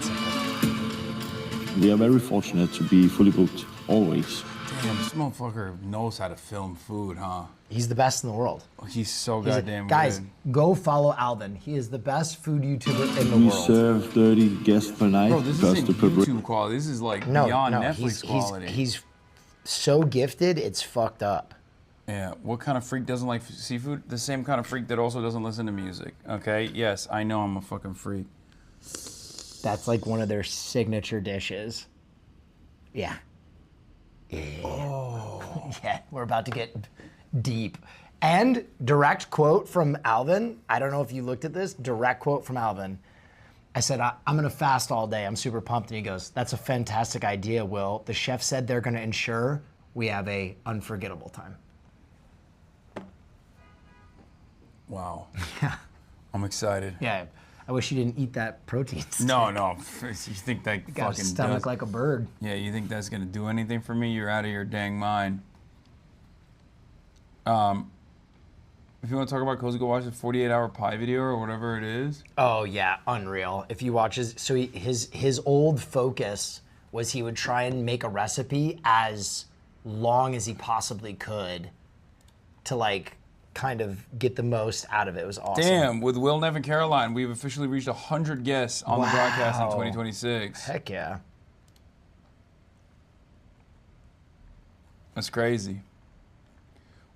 We are very fortunate to be fully booked always. Damn, this motherfucker knows how to film food, huh? He's the best in the world. He's so He's goddamn guys, good. go follow Alvin. He is the best food YouTuber in the We world. serve 30 guests per night. Bro, this because isn't the YouTube quality. This is like beyond Netflix quality. He's so gifted, it's fucked up. Yeah, what kind of freak doesn't like seafood? The same kind of freak that also doesn't listen to music, okay? Yes, I know I'm a fucking freak. That's like one of their signature dishes. Yeah. Oh. Yeah, we're about to get deep. And direct quote from Alvin. I don't know if you looked at this. Direct quote from Alvin. I said, I'm going to fast all day. I'm super pumped. And he goes, that's a fantastic idea, Will. The chef said they're going to ensure we have a unforgettable time. Wow. I'm excited. Yeah. I wish you didn't eat that protein stick. No. You think that You got a fucking stomach does, like a bird. Yeah, you think that's gonna do anything for me? You're out of your dang mind. If you want to talk about Cozy, go watch the 48-hour pie video or whatever it is. Oh yeah, unreal. If you watch his old focus was he would try and make a recipe as long as he possibly could to like kind of get the most out of it. It was awesome. Damn, with Will, Neff, and Caroline, we've officially reached 100 guests on the broadcast in Wow. 2026. Heck yeah. That's crazy.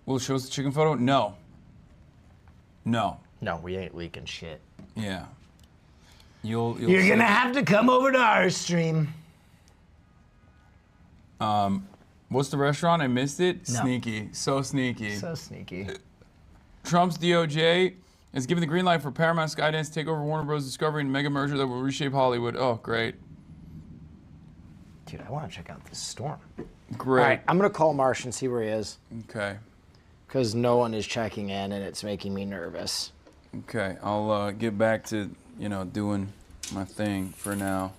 Will show us the chicken photo? No. No. No, we ain't leaking shit. Yeah. You'll You're see. gonna have to come over to our stream. What's the restaurant? I missed it. No. Sneaky. So sneaky. So sneaky. Trump's DOJ is giving the green light for Paramount Skydance to take over Warner Bros. Discovery and mega merger that will reshape Hollywood. Oh, great. Dude, I want to check out this storm. Great. All right, I'm gonna call Marsh and see where he is. Okay. Because no one is checking in and it's making me nervous. Okay. I'll get back to, doing my thing for now.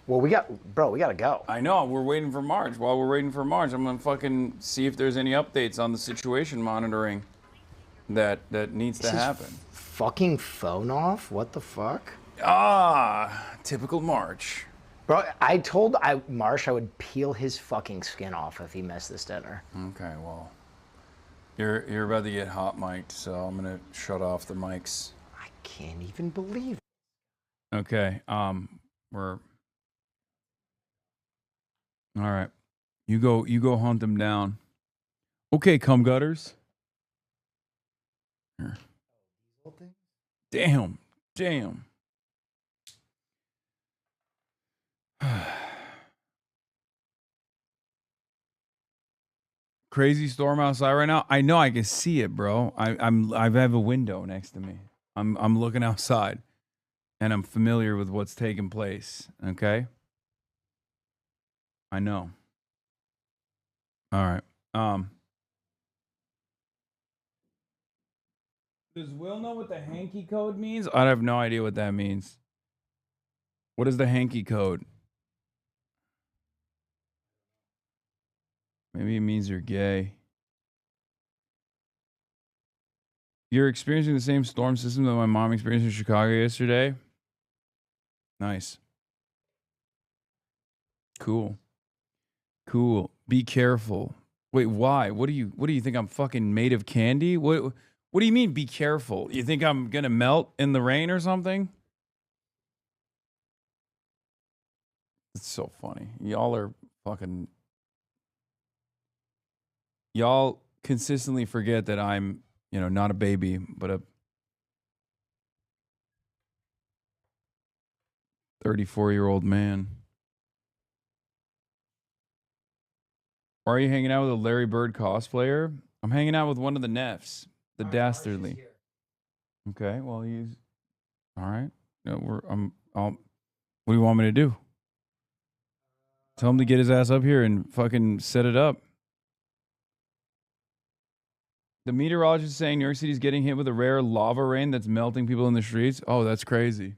Well, we gotta go. I know. We're waiting for March. While we're waiting for March, I'm gonna fucking see if there's any updates on the situation monitoring that needs to happen. Fucking phone off? What the fuck? Typical March. Bro, I told Marsh I would peel his fucking skin off if he missed this dinner. Okay, well, you're about to get hot mic'd, so I'm gonna shut off the mics. I can't even believe it. Okay, we're all right. You go hunt them down. Okay, cum gutters. Here. Damn. Crazy storm outside right now. I know I can see it, bro. I have a window next to me. I'm looking outside, and I'm familiar with what's taking place. Okay. I know. All right. Does Will know what the hanky code means? I have no idea what that means. What is the hanky code? Maybe it means you're gay. You're experiencing the same storm system that my mom experienced in Chicago yesterday? Nice. Cool. Be careful. Wait, why? What do you think I'm fucking made of candy? What do you mean be careful? You think I'm going to melt in the rain or something? It's so funny. Y'all consistently forget that I'm, not a baby, but a 34-year-old man. Why are you hanging out with a Larry Bird cosplayer? I'm hanging out with one of the Neffs, the Dastardly. Okay, well, he's all right. No, what do you want me to do? Tell him to get his ass up here and fucking set it up. The meteorologist is saying New York City is getting hit with a rare lava rain that's melting people in the streets. Oh, that's crazy.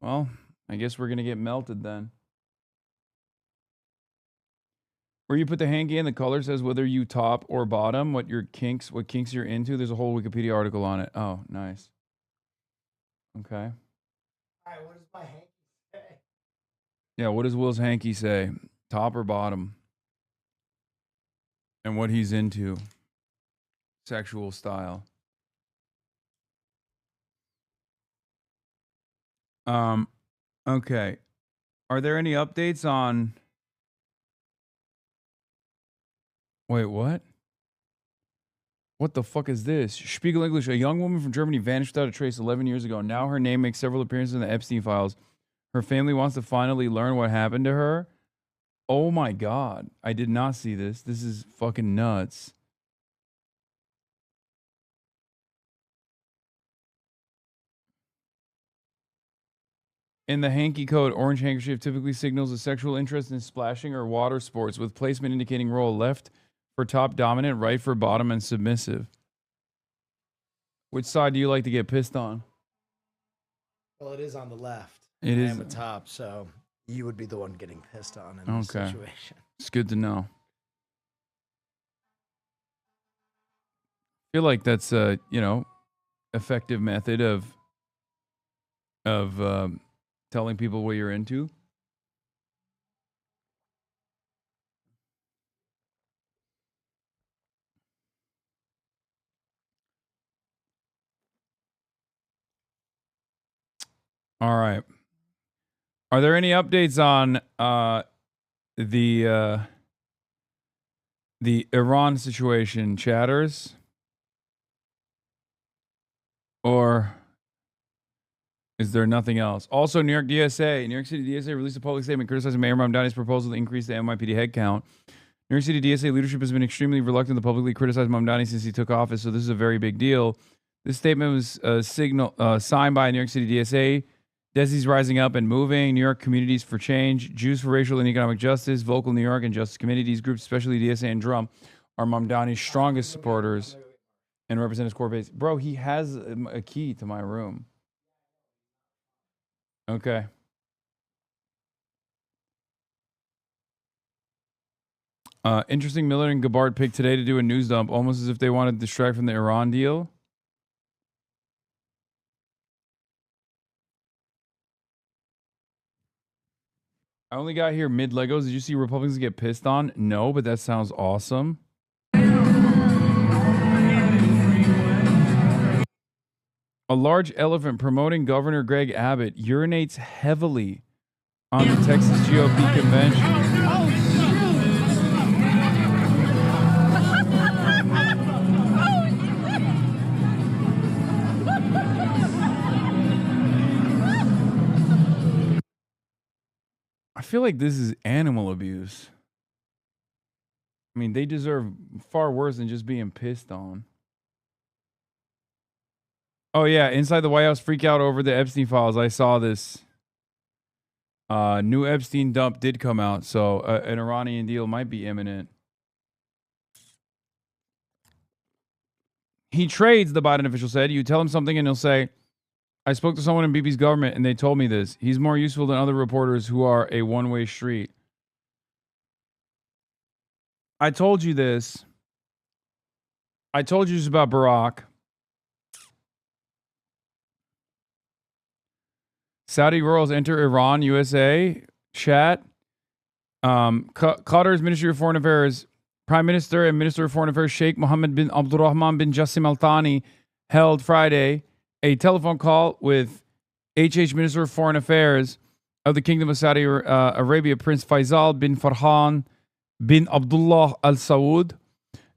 Well, I guess we're going to get melted then. Where you put the hanky in, the color says whether you top or bottom, what kinks you're into. There's a whole Wikipedia article on it. Oh, nice. Okay. All right, what does my hanky say? Yeah, what does Will's hanky say? Top or bottom? And what he's into. Sexual style. Okay. Are there any updates on... Wait, what? What the fuck is this? Spiegel English. A young woman from Germany vanished without a trace 11 years ago. Now her name makes several appearances in the Epstein files. Her family wants to finally learn what happened to her. Oh my God. I did not see this. This is fucking nuts. In the hanky code, orange handkerchief typically signals a sexual interest in splashing or water sports, with placement indicating role left for top dominant, right for bottom and submissive. Which side do you like to get pissed on? Well, it is on the left. It I is. am the top, so you would be the one getting pissed on in this situation. It's good to know. I feel like that's a, effective method of telling people what you're into. All right. Are there any updates on the Iran situation, chatters? Or is there nothing else? Also, New York City DSA released a public statement criticizing Mayor Mamdani's proposal to increase the NYPD headcount. New York City DSA leadership has been extremely reluctant to publicly criticize Mamdani since he took office, so this is a very big deal. This statement was signed by New York City DSA. Desi's rising up and moving. New York Communities for Change, Jews for Racial and Economic Justice, Vocal New York, and Justice Committee. These groups, especially DSA and Drum, are Mamdani's strongest supporters and represent his core base. Bro, he has a key to my room. Okay. Interesting. Miller and Gabbard picked today to do a news dump, almost as if they wanted to distract from the Iran deal. I only got here mid Legos. Did you see Republicans get pissed on? No, but that sounds awesome. A large elephant promoting Governor Greg Abbott urinates heavily on the Texas GOP convention. I feel like this is animal abuse. I mean, they deserve far worse than just being pissed on. Oh, yeah. Inside the White House freak out over the Epstein files. I saw this. New Epstein dump did come out, so an Iranian deal might be imminent. He trades, the Biden official said. You tell him something and he'll say, I spoke to someone in Bibi's government and they told me this. He's more useful than other reporters who are a one-way street. I told you this. I told you this about Barack. Saudi royals enter Iran, USA. Chat. Qatar's Ministry of Foreign Affairs, Prime Minister and Minister of Foreign Affairs Sheikh Mohammed bin Abdulrahman bin Jassim Al Thani held Friday a telephone call with Minister of Foreign Affairs of the Kingdom of Saudi Arabia, Prince Faisal bin Farhan bin Abdullah Al Saud.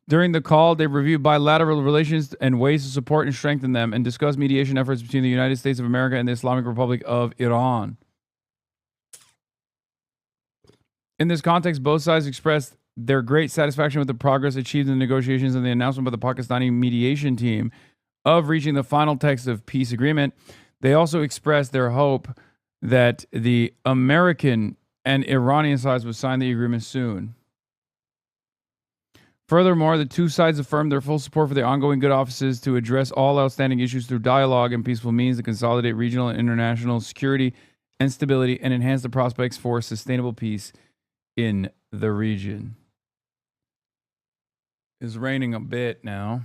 During the call, they reviewed bilateral relations and ways to support and strengthen them, and discussed mediation efforts between the United States of America and the Islamic Republic of Iran. In this context, both sides expressed their great satisfaction with the progress achieved in the negotiations and the announcement by the Pakistani mediation team of reaching the final text of peace agreement. They also expressed their hope that the American and Iranian sides would sign the agreement soon. Furthermore, the two sides affirmed their full support for the ongoing good offices to address all outstanding issues through dialogue and peaceful means to consolidate regional and international security and stability and enhance the prospects for sustainable peace in the region. It's raining a bit now.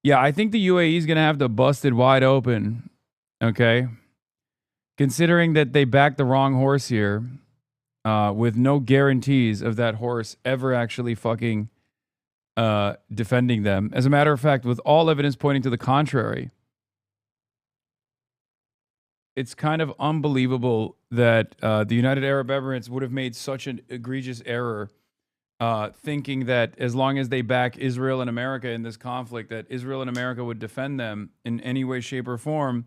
Yeah, I think the UAE is going to have to bust it wide open, okay? Considering that they backed the wrong horse here with no guarantees of that horse ever actually fucking defending them. As a matter of fact, with all evidence pointing to the contrary, it's kind of unbelievable that the United Arab Emirates would have made such an egregious error thinking that as long as they back Israel and America in this conflict, that Israel and America would defend them in any way, shape, or form,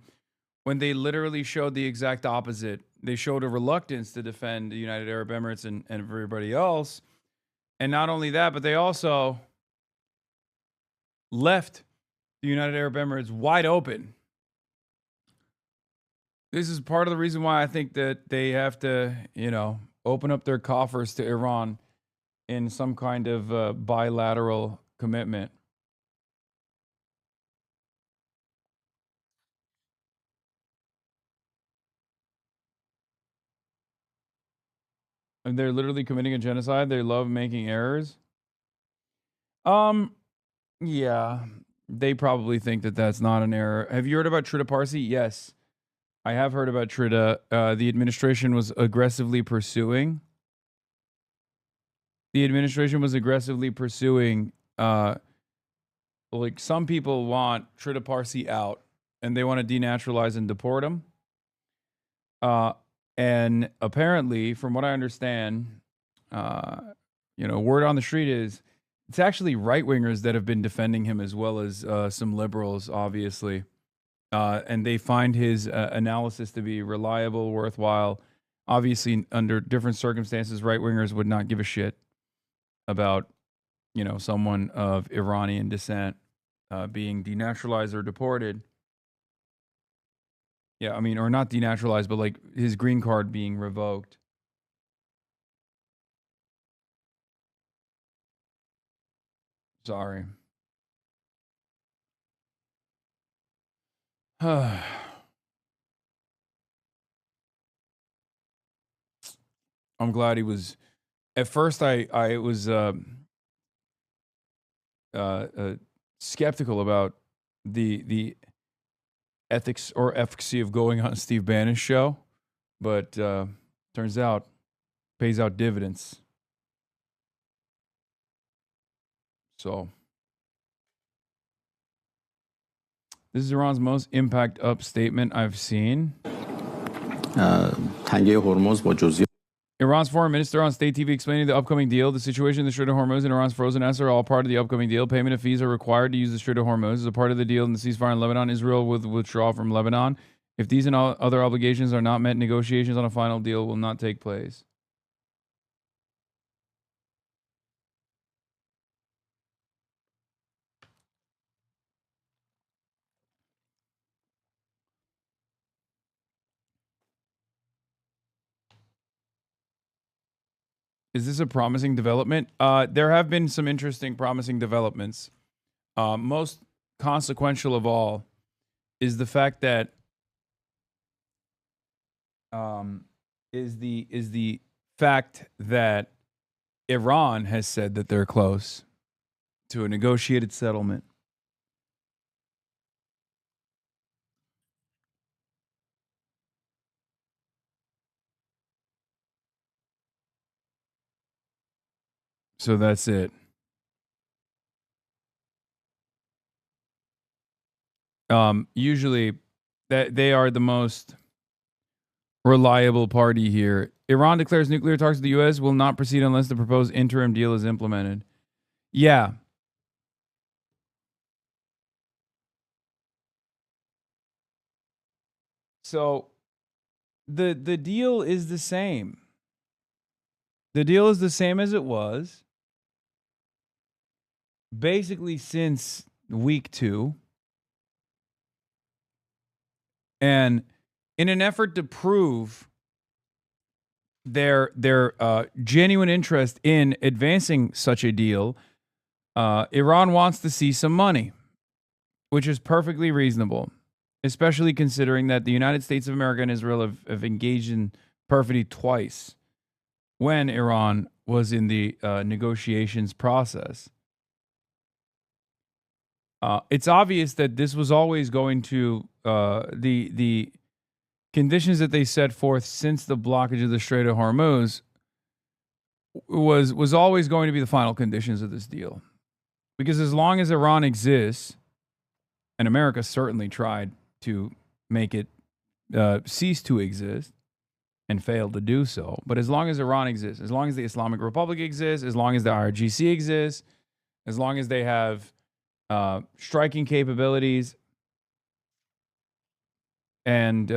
when they literally showed the exact opposite. They showed a reluctance to defend the United Arab Emirates and everybody else. And not only that, but they also left the United Arab Emirates wide open. This is part of the reason why I think that they have to, open up their coffers to Iran in some kind of bilateral commitment. And they're literally committing a genocide. They love making errors. Yeah, they probably think that that's not an error. Have you heard about Trita Parsi? Yes, I have heard about Trita. The administration was aggressively pursuing. Like some people want Trita Parsi out, and they want to denaturalize and deport him. And apparently, from what I understand, word on the street is it's actually right-wingers that have been defending him as well as some liberals, obviously. And they find his analysis to be reliable, worthwhile. Obviously, under different circumstances, right-wingers would not give a shit about, someone of Iranian descent being denaturalized or deported. Yeah, I mean, or not denaturalized, but like his green card being revoked. Sorry. I'm glad he was. At first, I was skeptical about the ethics or efficacy of going on Steve Bannon's show, but turns out pays out dividends. So this is Iran's most impact up statement I've seen. Iran's foreign minister on state TV explaining the upcoming deal. The situation in the Strait of Hormuz and Iran's frozen assets are all part of the upcoming deal. Payment of fees are required to use the Strait of Hormuz as a part of the deal in the ceasefire in Lebanon. Israel will withdraw from Lebanon. If these and all other obligations are not met, negotiations on a final deal will not take place. Is this a promising development? There have been some interesting, promising developments. Most consequential of all is the fact that is the fact that Iran has said that they're close to a negotiated settlement. So that's it. Usually that they are the most reliable party here. Iran declares nuclear talks with the U.S. will not proceed unless the proposed interim deal is implemented. Yeah. So the deal is the same. The deal is the same as it was basically since week 2. And in an effort to prove their genuine interest in advancing such a deal, Iran wants to see some money, which is perfectly reasonable, especially considering that the United States of America and Israel have engaged in perfidy twice when Iran was in the negotiations process. It's obvious that this was always going to the conditions that they set forth since the blockage of the Strait of Hormuz was always going to be the final conditions of this deal. Because as long as Iran exists, and America certainly tried to make it cease to exist and failed to do so, but as long as Iran exists, as long as the Islamic Republic exists, as long as the IRGC exists, as long as they have striking capabilities and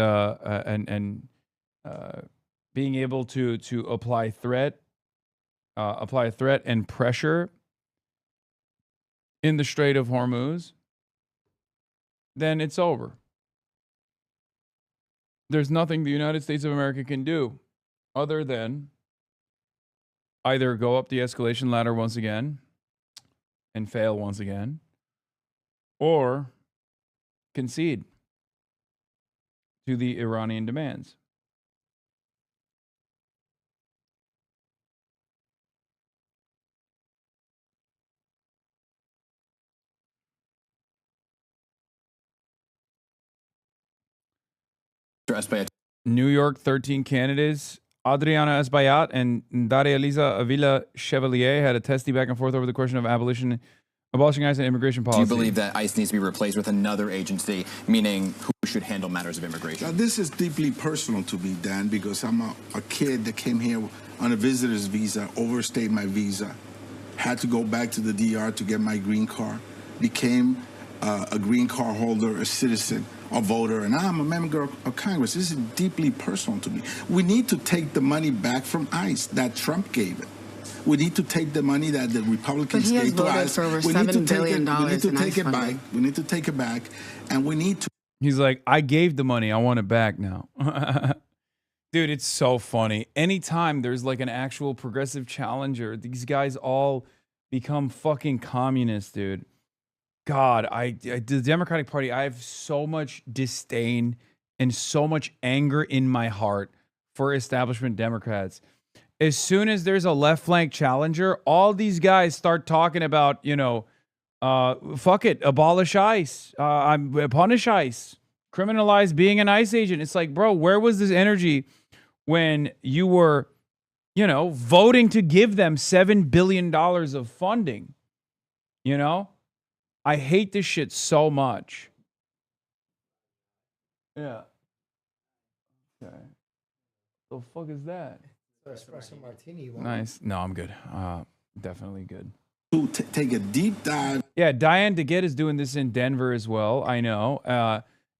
being able to apply threat and pressure in the Strait of Hormuz, then it's over. There's nothing the United States of America can do other than either go up the escalation ladder once again and fail once again, or concede to the Iranian demands. New York 13 candidates, Adriana Esbayat and Daria Elisa Avila Chevalier, had a testy back and forth over the question of abolishing ICE and immigration policy. Do you believe that ICE needs to be replaced with another agency, meaning who should handle matters of immigration? Now, this is deeply personal to me, Dan, because I'm a kid that came here on a visitor's visa, overstayed my visa, had to go back to the DR to get my green card, became a green card holder, a citizen, a voter, and I'm a member of Congress. This is deeply personal to me. We need to take the money back from ICE that Trump gave it. We need to take the money that the Republicans gave to ICE. We need to take it. We need to take it back. We need to take it back, and we need to. He's like, I gave the money. I want it back now. Dude, it's so funny. Anytime there's like an actual progressive challenger, these guys all become fucking communists, dude. God, the Democratic Party, I have so much disdain and so much anger in my heart for establishment Democrats. As soon as there's a left flank challenger, all these guys start talking about, fuck it, abolish ICE, punish ICE, criminalize being an ICE agent. It's like, bro, where was this energy when you were, voting to give them $7 billion of funding? I hate this shit so much. Yeah. Okay. The fuck is that? Espresso martini. Nice. No, I'm good. Definitely good. To take a deep dive. Yeah, Diane DeGette is doing this in Denver as well. I know.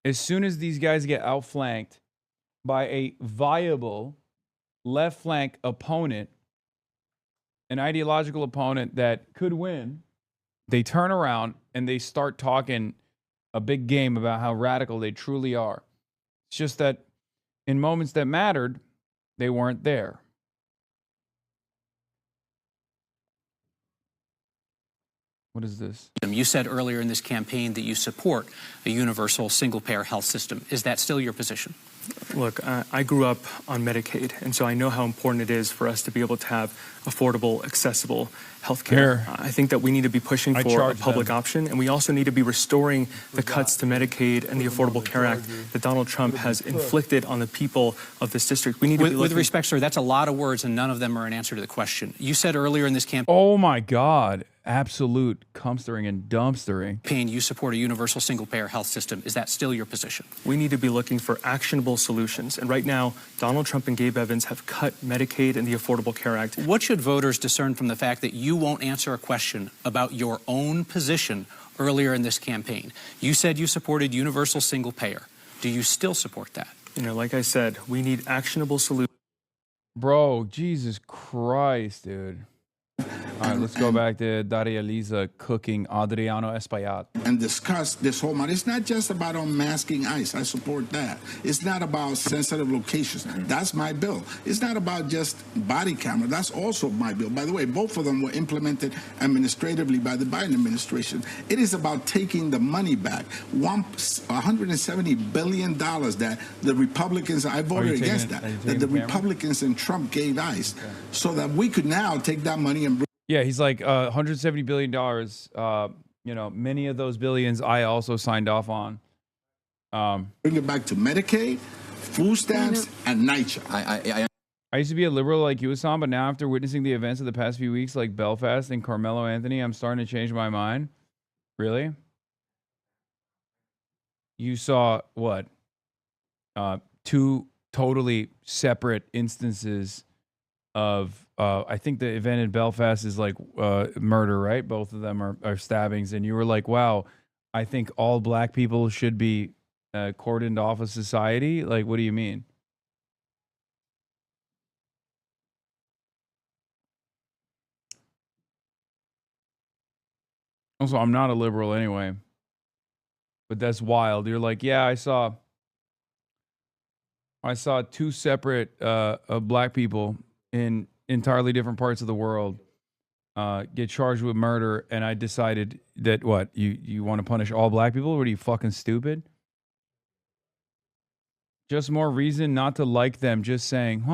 As soon as these guys get outflanked by a viable left flank opponent, an ideological opponent that could win, they turn around and they start talking a big game about how radical they truly are. It's just that in moments that mattered, they weren't there. What is this? You said earlier in this campaign that you support a universal single-payer health system. Is that still your position? Look, I grew up on Medicaid, and so I know how important it is for us to be able to have affordable, accessible health care. I think that we need to be pushing for a public option, and we also need to be restoring the cuts to Medicaid and the Affordable Care Act that Donald Trump has inflicted on the people of this district. We need to be with respect, sir, that's a lot of words, and none of them are an answer to the question. You said earlier in this campaign... Oh, my God. Absolute cumstering and dumpstering. You support a universal single-payer health system. Is that still your position? We need to be looking for actionable solutions. And right now, Donald Trump and Gabe Evans have cut Medicaid and the Affordable Care Act. What should voters discern from the fact that you won't answer a question about your own position earlier in this campaign? You said you supported universal single-payer. Do you still support that? Like I said, we need actionable solutions. Bro, Jesus Christ, dude. All right, let's go back to Daria Elisa cooking Adriano Esbayat. And discuss this whole matter. It's not just about unmasking ICE. I support that. It's not about sensitive locations. That's my bill. It's not about just body camera. That's also my bill. By the way, both of them were implemented administratively by the Biden administration. It is about taking the money back. $170 billion that the Republicans, I voted against that the Republicans and Trump gave ICE so that we could now take that money and yeah, he's like $170 billion you know, many of those billions I also signed off on. Bring it back to Medicaid, food stamps, and NYCHA. I used to be a liberal like you, Hassan, but now after witnessing the events of the past few weeks, like Belfast and Carmelo Anthony, I'm starting to change my mind. Really? You saw what? Two totally separate instances of, I think the event in Belfast is like murder, right? Both of them are stabbings. And you were like, wow, I think all black people should be cordoned off of society. Like, what do you mean? Also, I'm not a liberal anyway. But that's wild. You're like, yeah, I saw two separate black people in entirely different parts of the world get charged with murder, and I decided that what, you want to punish all black people? What are you, fucking stupid? Just more reason not to like them. Just saying,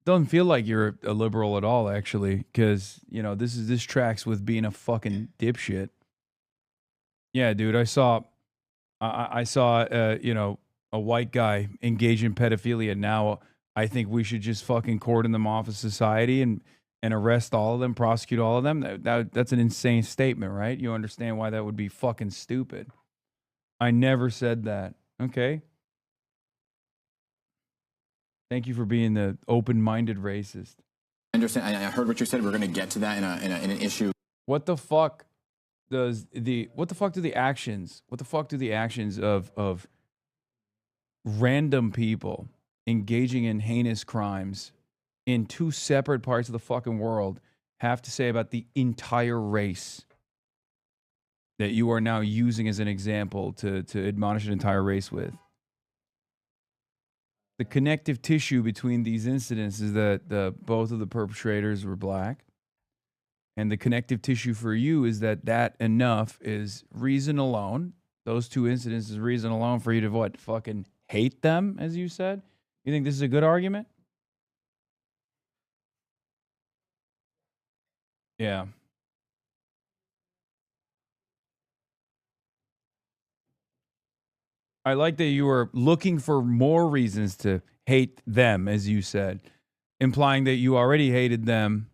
doesn't feel like you're a liberal at all, actually, because you know this tracks with being a fucking dipshit. Yeah, dude, I saw, you know, a white guy engage in pedophilia. Now I think we should just fucking cordon them off of society and arrest all of them, prosecute all of them. That's an insane statement, right? You understand why that would be fucking stupid. I never said that. Okay. Thank you for being the open-minded racist. I understand. I heard what you said. We're going to get to that in an issue. What the fuck do the actions of random people engaging in heinous crimes in two separate parts of the fucking world have to say about the entire race that you are now using as an example to admonish an entire race with? The connective tissue between these incidents is that both of the perpetrators were black. And the connective tissue for you is that enough is reason alone. Those two incidents is reason alone for you to what? Fucking hate them, as you said? You think this is a good argument? Yeah. I like that you were looking for more reasons to hate them, as you said, implying that you already hated them.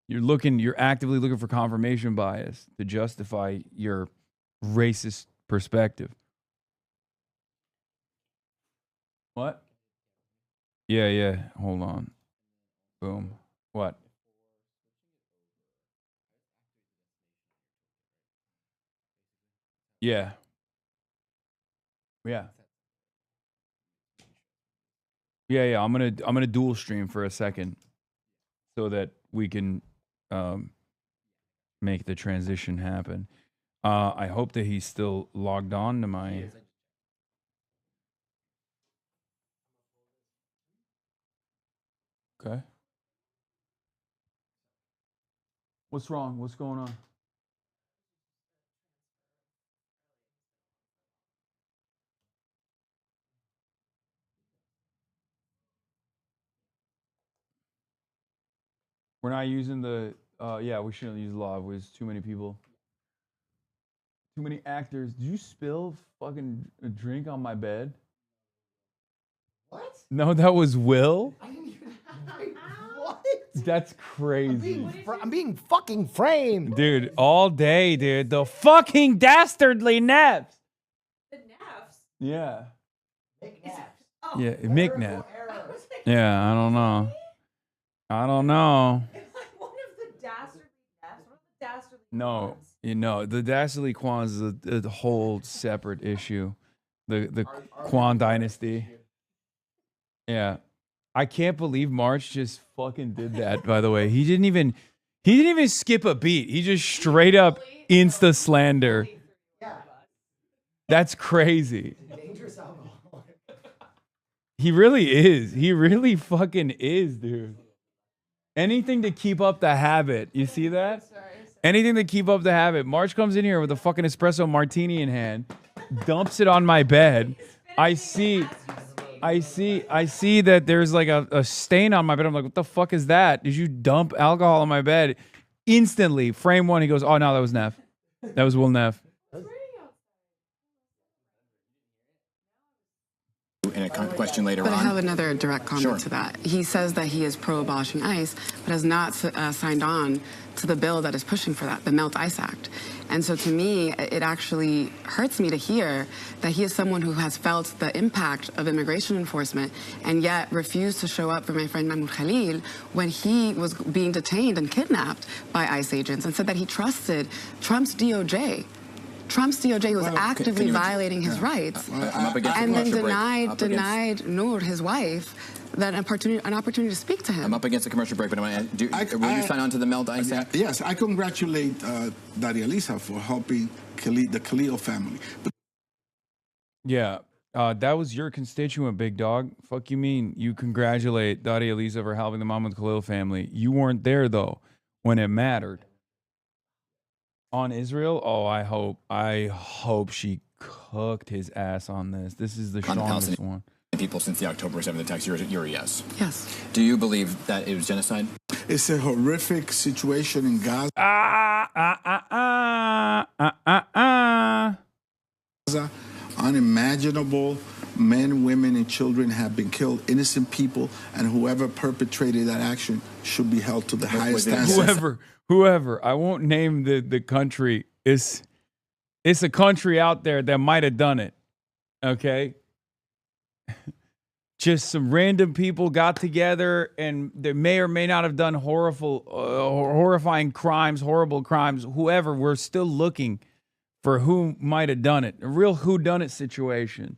You're actively looking for confirmation bias to justify your racist perspective. What? Yeah. Hold on. Boom. What? Yeah. Yeah. I'm gonna dual stream for a second so that we can make the transition happen. I hope that he's still logged on to my. Okay. What's wrong? What's going on? We're not using the. Yeah, we shouldn't use live. There's too many people. Too many actors. Did you spill fucking a drink on my bed? What? No, that was Will. What? That's crazy. I'm being fucking framed. Dude, all day, dude. The fucking dastardly Neffs. The Neffs? Yeah. Oh. Yeah, Mick Neff. Yeah, I don't know. One of the dastardly Neffs? What are the dastardly No, the dastardly Kwans is a whole separate issue. The Kwan dynasty. Yeah. I can't believe March just fucking did that, by the way. He didn't even skip a beat. He just straight up insta slander. That's crazy. Dangerous alcohol. He really is. He really fucking is, dude. Anything to keep up the habit. You see that? Anything to keep up the habit. March comes in here with a fucking espresso martini in hand, dumps it on my bed. I see that there's like a stain on my bed. I'm like, what the fuck is that? Did you dump alcohol on my bed? instantly, frame one, he goes, oh, no, that was Neff. That was Will Neff. In a question later But on. I have another direct comment Sure. to that. He says that he is pro-abolishing ICE, but has not signed on to the bill that is pushing for that, the Melt ICE Act. And so to me, it actually hurts me to hear that he is someone who has felt the impact of immigration enforcement and yet refused to show up for my friend Mahmoud Khalil when he was being detained and kidnapped by ICE agents, and said that he trusted Trump's DOJ. Trump's DOJ was actively violating his rights, I'm up against and the then commercial break. denied Noor, his wife, that an opportunity to speak to him. I'm up against the commercial break, but will you sign on to the Melt ICE Act? Yes, I congratulate Daria Lisa for helping the Khalil family. But Yeah, that was your constituent, big dog. Fuck you mean? You congratulate Daria Lisa for helping the Mahmoud Khalil family. You weren't there, though, when it mattered. On Israel? Oh, I hope she cooked his ass on this. This is the On the strongest Palestinian one. people since the October 7th attacks. You're a yes. Yes. Do you believe that it was genocide? it's a horrific situation in Gaza. Unimaginable. Men, women, and children have been killed. Innocent people, and whoever perpetrated that action should be held to the highest standards. Whoever. I won't name the country. It's a country out there that might have done it. Okay? Just some random people got together and they may or may not have done horrifying crimes, horrible crimes. Whoever, we're still looking for who might have done it. A real whodunit situation.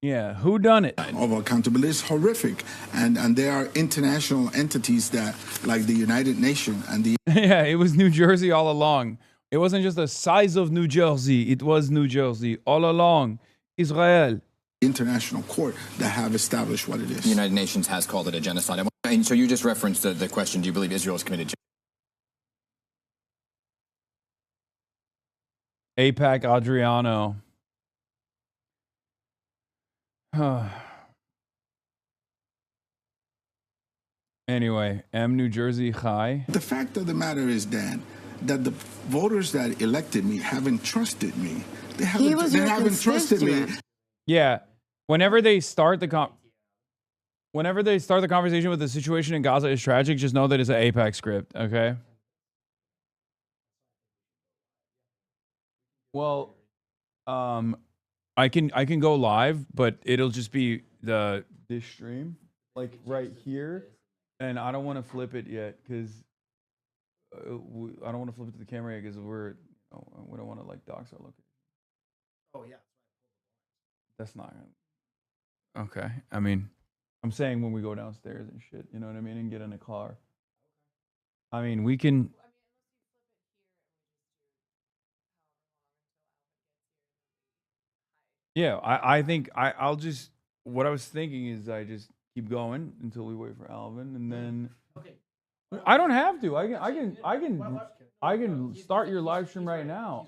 Yeah, who done it? Of accountability is horrific, and there are international entities that, like the United Nations and the Yeah, it was New Jersey all along. It wasn't just the size of New Jersey; it was New Jersey all along. Israel, international court that have established what it is. The United Nations has called it a genocide. And so you just referenced the question: do you believe Israel has committed genocide? APAC Adriano. Anyway, New Jersey Chai. The fact of the matter is, Dan, that the voters that elected me haven't trusted me. They haven't trusted me. Yeah, whenever they start the conversation with the situation in Gaza is tragic, just know that it's an APAC script, okay? Well, I can go live, but it'll just be this stream, like right here, and I don't want to flip it yet because I don't want to flip it to the camera yet because we don't want to like dox our location. Oh yeah. That's not gonna. Okay, I mean, I'm saying when we go downstairs and shit, you know what I mean, and get in a car. I mean, we can. Yeah, I think I'll just. What I was thinking is I just keep going until we wait for Alvin, and then. Okay. I don't have to. I can start your live stream right now.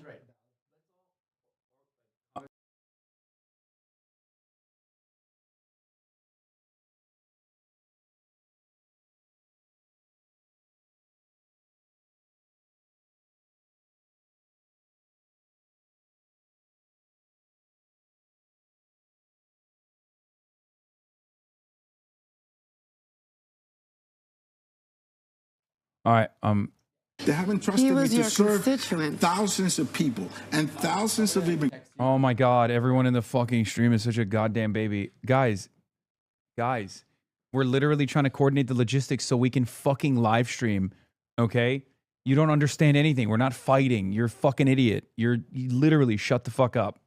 All right. They haven't trusted me to serve thousands of people and thousands of immigrants. Oh my God! Everyone in the fucking stream is such a goddamn baby, guys. We're literally trying to coordinate the logistics so we can fucking live stream. Okay? You don't understand anything. We're not fighting. You're a fucking idiot. You literally shut the fuck up.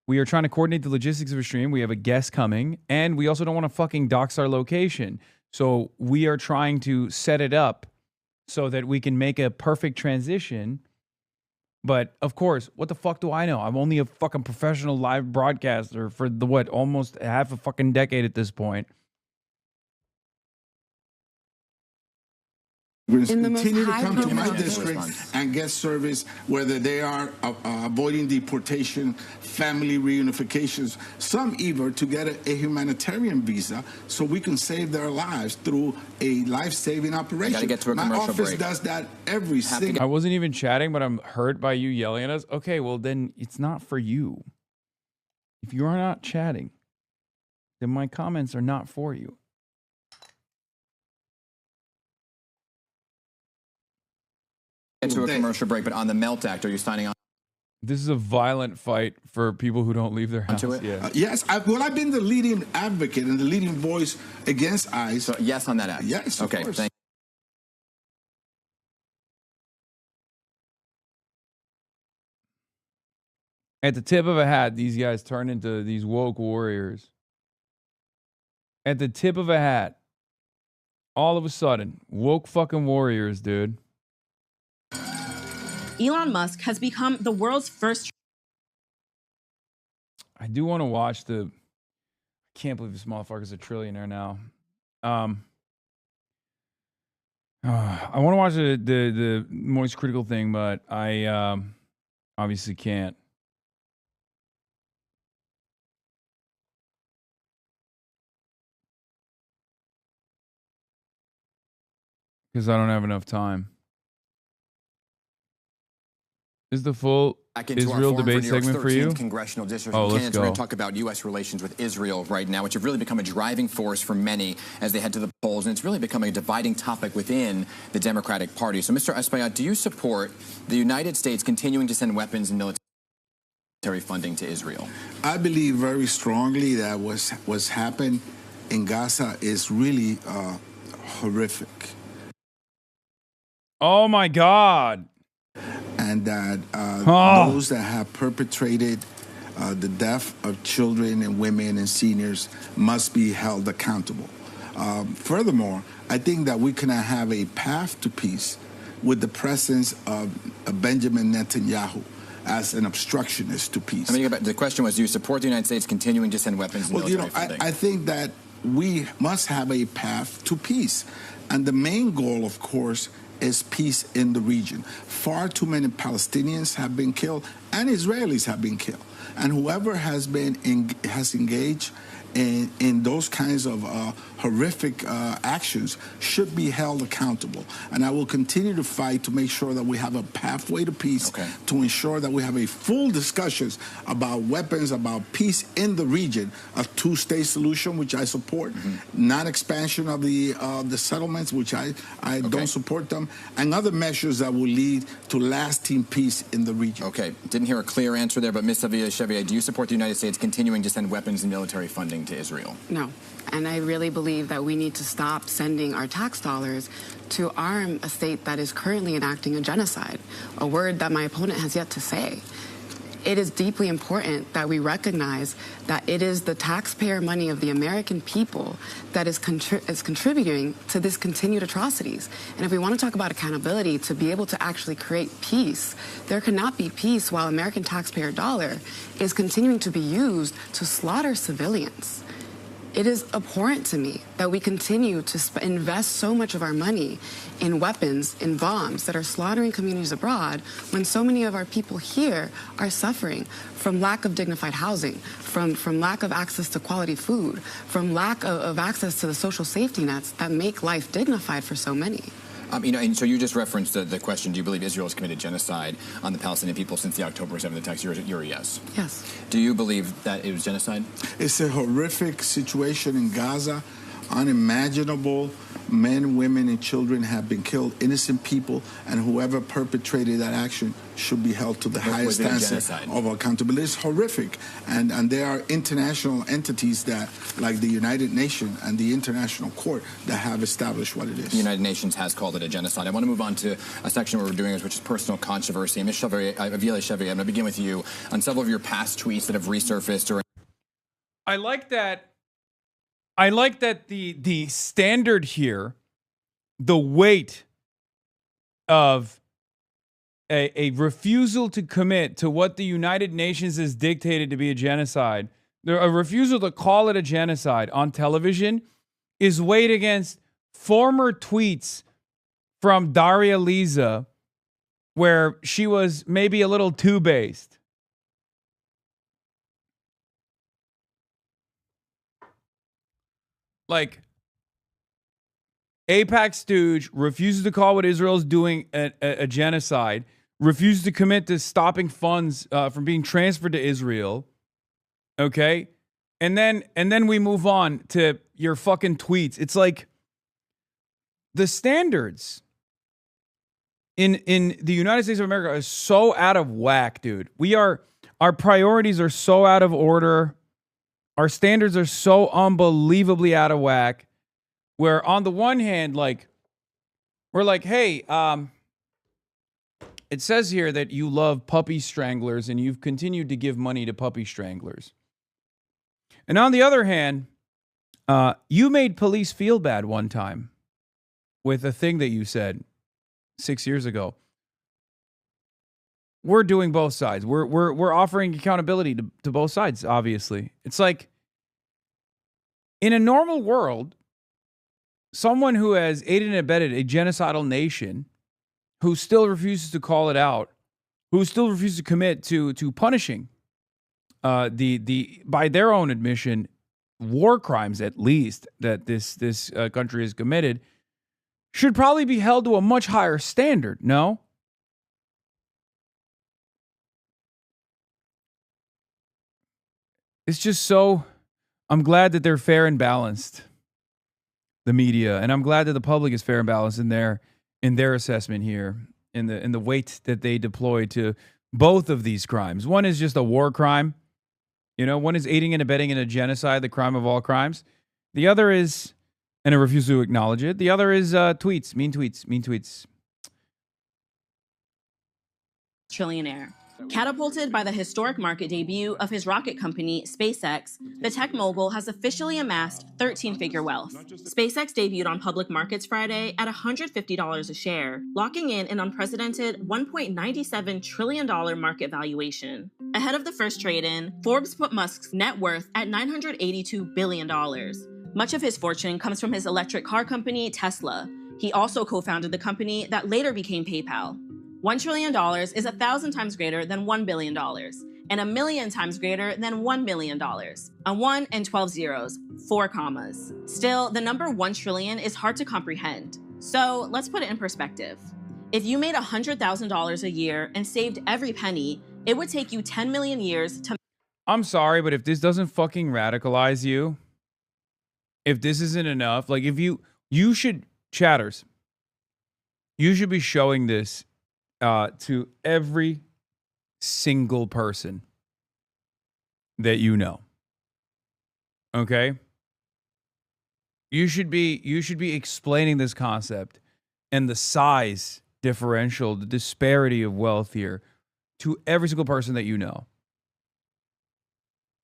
We are trying to coordinate the logistics of a stream. We have a guest coming, and we also don't want to fucking dox our location. So we are trying to set it up so that we can make a perfect transition. But of course, what the fuck do I know? I'm only a fucking professional live broadcaster for almost half a fucking decade at this point. In the most continue to come to my high-profile district cases. and get service, whether they are avoiding deportation, family reunifications, some even to get a humanitarian visa so we can save their lives through a life-saving operation. Gotta get to a my commercial office break. does that every single. I wasn't even chatting, but I'm hurt by you yelling at us. Okay, well then it's not for you. If you are not chatting, then my comments are not for you. Get to a commercial break, but on the Melt Act, are you signing on This is a violent fight for people who don't leave their house. to it? Yeah. Yes, I've been the leading advocate and the leading voice against ICE. So yes on that act. Yes, Okay. of course. Thank At the tip of a hat, these guys turn into these woke warriors. At the tip of a hat, all of a sudden, woke fucking warriors, dude. Elon Musk has become the world's first. I do want to watch the. I can't believe this motherfucker's a trillionaire now. I want to watch the Moist Critical thing, but I obviously can't. Because I don't have enough time. Is the full back into Israel our forum debate New York's segment for you? 13th congressional district. Oh, let's Candidates are going go. to talk about U.S. relations with Israel right now, which have really become a driving force for many as they head to the polls, and it's really becoming a dividing topic within the Democratic Party. So, Mr. Espaillat, do you support the United States continuing to send weapons and military funding to Israel? I believe very strongly that what's happened in Gaza is really horrific. Oh my God. And that Oh. those that have perpetrated the death of children and women and seniors must be held accountable. Furthermore, I think that we cannot have a path to peace with the presence of Benjamin Netanyahu as an obstructionist to peace. I mean, the question was, do you support the United States continuing to send weapons and Well, military funding? I think that we must have a path to peace. And the main goal, of course, is peace in the region. Far too many Palestinians have been killed and Israelis have been killed. And whoever has engaged in those kinds of horrific actions should be held accountable. And I will continue to fight to make sure that we have a pathway to peace, to ensure that we have a full discussions about weapons, about peace in the region, a two-state solution, which I support, non-expansion of the settlements, which I don't support them, and other measures that will lead to lasting peace in the region. Okay, didn't hear a clear answer there, but Ms. Chevier, do you support the United States continuing to send weapons and military funding to Israel? No. And I really believe that we need to stop sending our tax dollars to arm a state that is currently enacting a genocide, a word that my opponent has yet to say. It is deeply important that we recognize that it is the taxpayer money of the American people that is contributing to this continued atrocities. And if we want to talk about accountability to be able to actually create peace, there cannot be peace while American taxpayer dollar is continuing to be used to slaughter civilians. It is abhorrent to me that we continue to invest so much of our money in weapons, in bombs that are slaughtering communities abroad when so many of our people here are suffering from lack of dignified housing, from lack of access to quality food, from lack of access to the social safety nets that make life dignified for so many. And so you just referenced the question, do you believe Israel has committed genocide on the Palestinian people since the October 7th attacks? You're a yes. Yes. Do you believe that it was genocide? It's a horrific situation in Gaza, unimaginable. Men, women, and children have been killed, innocent people, and whoever perpetrated that action should be held to the highest standard of accountability. It's horrific. And there are international entities that, like the United Nations and the International Court, that have established what it is. The United Nations has called it a genocide. I want to move on to a section where we're doing, which is personal controversy. Ms. Chevier, Avila Chevier, I'm going to begin with you. On several of your past tweets that have resurfaced or... I like that the standard here, the weight of a refusal to commit to what the United Nations has dictated to be a genocide, a refusal to call it a genocide on television is weighed against former tweets from Daria Lisa where she was maybe a little too based. Like, AIPAC stooge refuses to call what Israel is doing a genocide, refuses to commit to stopping funds from being transferred to Israel. Okay? And then we move on to your fucking tweets. It's like the standards in the United States of America are so out of whack, dude. Our priorities are so out of order. Our standards are so unbelievably out of whack. Where on the one hand, like, we're like, hey, it says here that you love puppy stranglers and you've continued to give money to puppy stranglers. And on the other hand, you made police feel bad one time with a thing that you said 6 years ago. We're doing both sides. We're offering accountability to both sides, obviously. It's like, in a normal world, someone who has aided and abetted a genocidal nation, who still refuses to call it out, who still refuses to commit to punishing the by their own admission, war crimes at least that this country has committed, should probably be held to a much higher standard. No? It's just so. I'm glad that they're fair and balanced, the media, and I'm glad that the public is fair and balanced in their assessment here, in the weight that they deploy to both of these crimes. One is just a war crime, one is aiding and abetting in a genocide, the crime of all crimes. The other is, and I refuse to acknowledge it, the other is tweets, mean tweets. Trillionaire. Catapulted by the historic market debut of his rocket company, SpaceX, the tech mogul has officially amassed 13-figure wealth. SpaceX debuted on public markets Friday at $150 a share, locking in an unprecedented $1.97 trillion market valuation. Ahead of the first trade-in, Forbes put Musk's net worth at $982 billion. Much of his fortune comes from his electric car company, Tesla. He also co-founded the company that later became PayPal. $1 trillion is 1,000 times greater than $1 billion, and 1,000,000 times greater than $1 million. A 1 and 12 zeros, 4 commas. Still, the number 1 trillion is hard to comprehend. So let's put it in perspective. If you made $100,000 a year and saved every penny, it would take you 10 million years to... I'm sorry, but if this doesn't fucking radicalize you, if this isn't enough, like, if you should, chatters, you should be showing this to every single person that you know. Okay? You should be explaining this concept and the size differential, the disparity of wealth here to every single person that you know.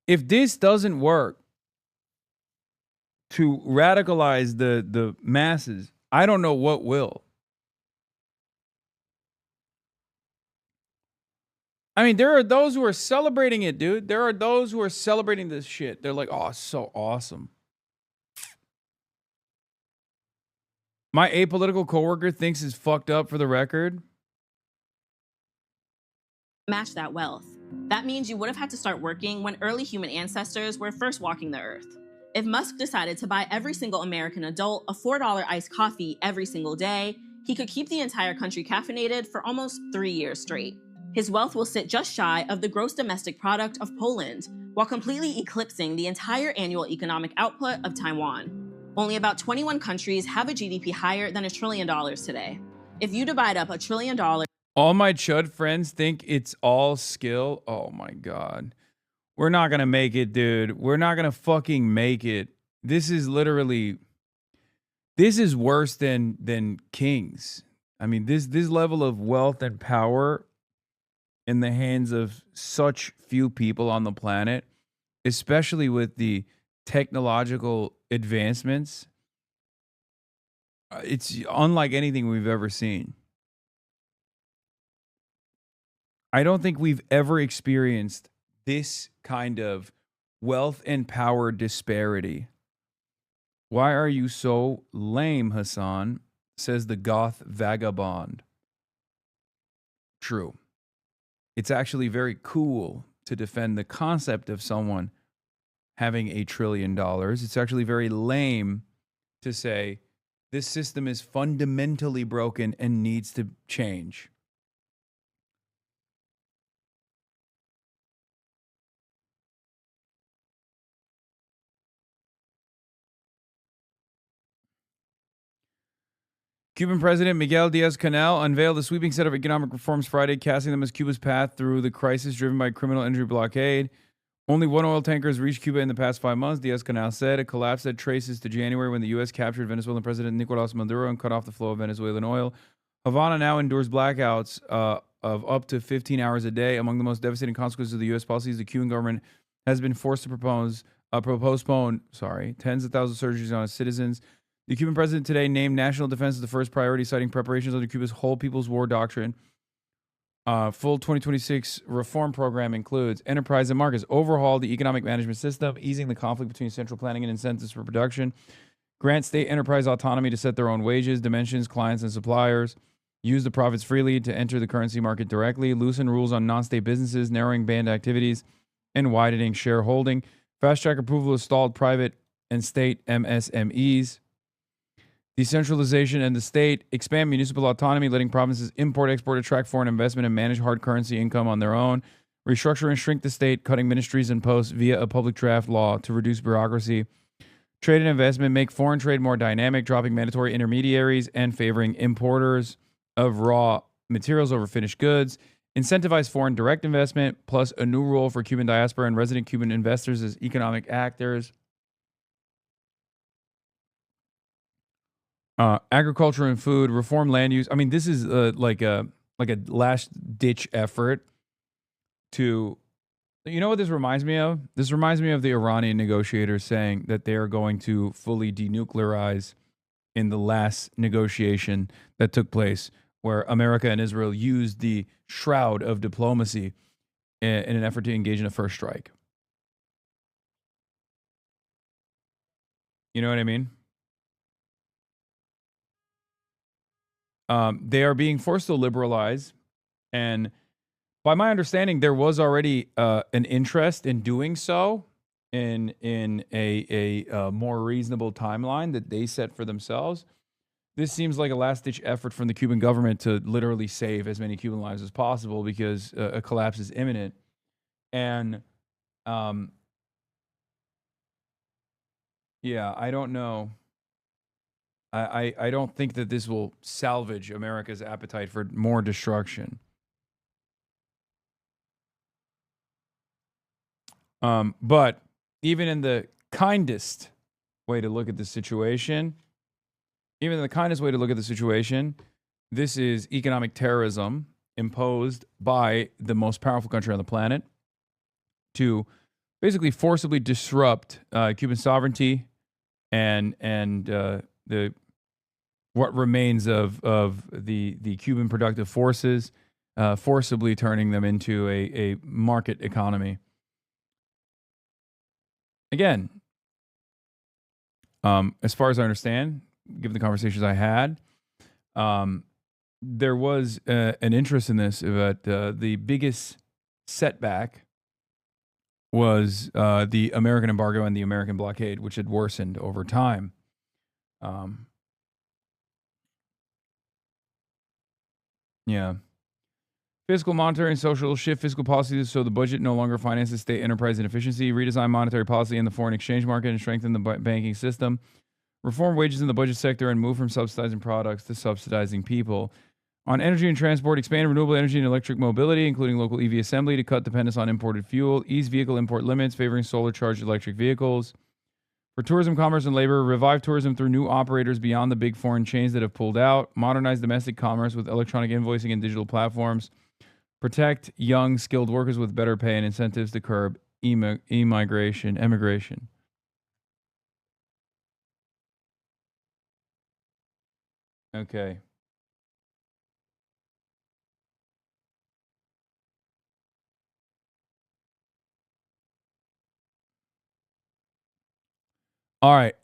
If this doesn't work to radicalize the masses, I don't know what will. I mean, there are those who are celebrating it, dude. There are those who are celebrating this shit. They're like, oh, it's so awesome. My apolitical coworker thinks it's fucked up, for the record. match that wealth. That means you would have had to start working when early human ancestors were first walking the earth. If Musk decided to buy every single American adult a $4 iced coffee every single day, he could keep the entire country caffeinated for almost 3 years straight. His wealth will sit just shy of the gross domestic product of Poland, while completely eclipsing the entire annual economic output of Taiwan. Only about 21 countries have a GDP higher than $1 trillion today. If you divide up $1 trillion... All my chud friends think it's all skill. Oh my God. We're not going to make it, dude. We're not going to fucking make it. This is literally... This is worse than kings. I mean, this level of wealth and power in the hands of such few people on the planet, especially with the technological advancements, it's unlike anything we've ever seen. I don't think we've ever experienced this kind of wealth and power disparity. Why are you so lame, Hassan? says the goth vagabond. True. It's actually very cool to defend the concept of someone having $1 trillion. It's actually very lame to say this system is fundamentally broken and needs to change. Cuban President Miguel Diaz-Canel unveiled a sweeping set of economic reforms Friday, casting them as Cuba's path through the crisis driven by criminal energy blockade. Only one oil tanker has reached Cuba in the past 5 months, Diaz-Canel said, a collapse that traces to January when the U.S. captured Venezuelan President Nicolas Maduro and cut off the flow of Venezuelan oil. Havana now endures blackouts of up to 15 hours a day. Among the most devastating consequences of the U.S. policies, the Cuban government has been forced to postpone tens of thousands of surgeries on its citizens. The Cuban president today named national defense as the first priority, citing preparations under Cuba's whole people's war doctrine. Full 2026 reform program includes enterprise and markets, overhaul the economic management system, easing the conflict between central planning and incentives for production, grant state enterprise autonomy to set their own wages, dimensions, clients, and suppliers, use the profits freely to enter the currency market directly, loosen rules on non-state businesses, narrowing banned activities, and widening shareholding, fast-track approval of stalled private and state MSMEs, decentralization and the state, expand municipal autonomy, letting provinces import, export, attract foreign investment, and manage hard currency income on their own, restructure and shrink the state, cutting ministries and posts via a public draft law to reduce bureaucracy, trade and investment, make foreign trade more dynamic, dropping mandatory intermediaries and favoring importers of raw materials over finished goods, incentivize foreign direct investment, plus a new rule for Cuban diaspora and resident Cuban investors as economic actors. Agriculture and food, reform land use. I mean, this is like a last ditch effort to, you know what this reminds me of? This reminds me of the Iranian negotiators saying that they are going to fully denuclearize in the last negotiation that took place, where America and Israel used the shroud of diplomacy in an effort to engage in a first strike. You know what I mean? They are being forced to liberalize, and by my understanding, there was already an interest in doing so in a more reasonable timeline that they set for themselves. This seems like a last-ditch effort from the Cuban government to literally save as many Cuban lives as possible because a collapse is imminent. And yeah, I don't know. I don't think that this will salvage America's appetite for more destruction. But even in the kindest way to look at the situation, this is economic terrorism imposed by the most powerful country on the planet to basically forcibly disrupt Cuban sovereignty and the what remains of the Cuban productive forces, forcibly turning them into a market economy. Again, as far as I understand, given the conversations I had, there was an interest in this, but the biggest setback was the American embargo and the American blockade, which had worsened over time. Yeah. Fiscal, monetary, and social shift fiscal policies so the budget no longer finances state enterprise inefficiency, redesign monetary policy in the foreign exchange market and strengthen the banking system, reform wages in the budget sector and move from subsidizing products to subsidizing people. On energy and transport, expand renewable energy and electric mobility, including local EV assembly to cut dependence on imported fuel, ease vehicle import limits, favoring solar-charged electric vehicles. For tourism, commerce, and labor, revive tourism through new operators beyond the big foreign chains that have pulled out, modernize domestic commerce with electronic invoicing and digital platforms, protect young, skilled workers with better pay and incentives to curb emigration. Okay. All right.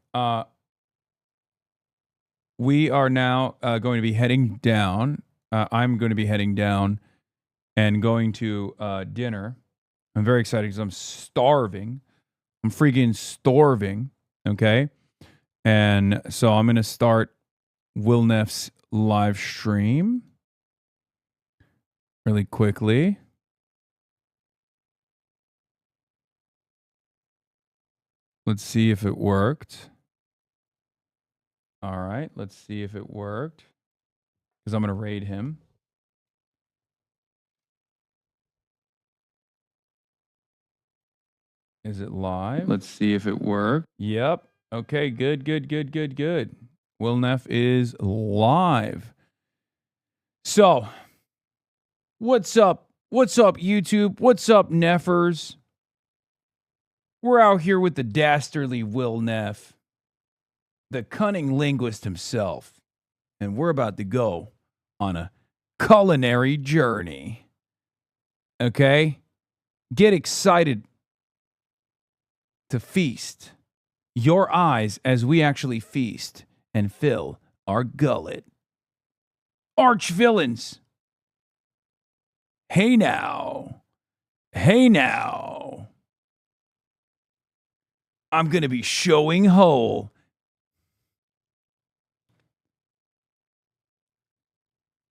we are now going to be heading down. I'm going to be heading down and going to dinner. I'm very excited because I'm starving. I'm freaking starving. Okay. And so I'm going to start Will Neff's live stream really quickly. Let's see if it worked. All right. Let's see if it worked. Because I'm going to raid him. Is it live? Let's see if it worked. Yep. Okay, good. Will Neff is live. So, what's up? What's up, YouTube? What's up, Neffers? We're out here with the dastardly Will Neff, the cunning linguist himself, and we're about to go on a culinary journey. Okay? Get excited to feast your eyes as we actually feast and fill our gullet. Arch villains. Hey now. I'm going to be showing whole.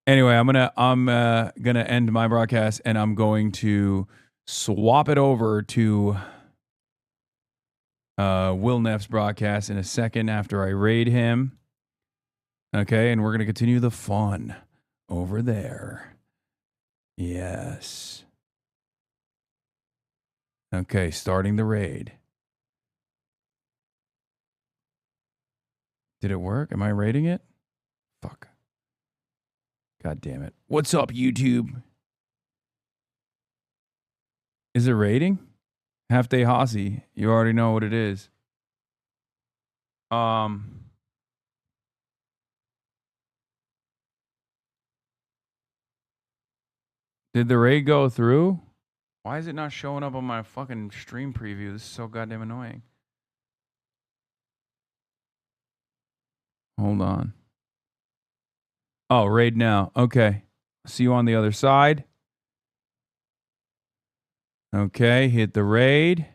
Anyway, I'm gonna end my broadcast and I'm going to swap it over to Will Neff's broadcast in a second after I raid him. Okay, and we're going to continue the fun over there. Yes. Okay, starting the raid. Did it work? Am I raiding it? Fuck. God damn it. What's up, YouTube? Is it raiding? Half Day Hossie. You already know what it is. Did the raid go through? Why is it not showing up on my fucking stream preview? This is so goddamn annoying. Hold on. Oh, raid now. Okay. See you on the other side. Okay, hit the raid.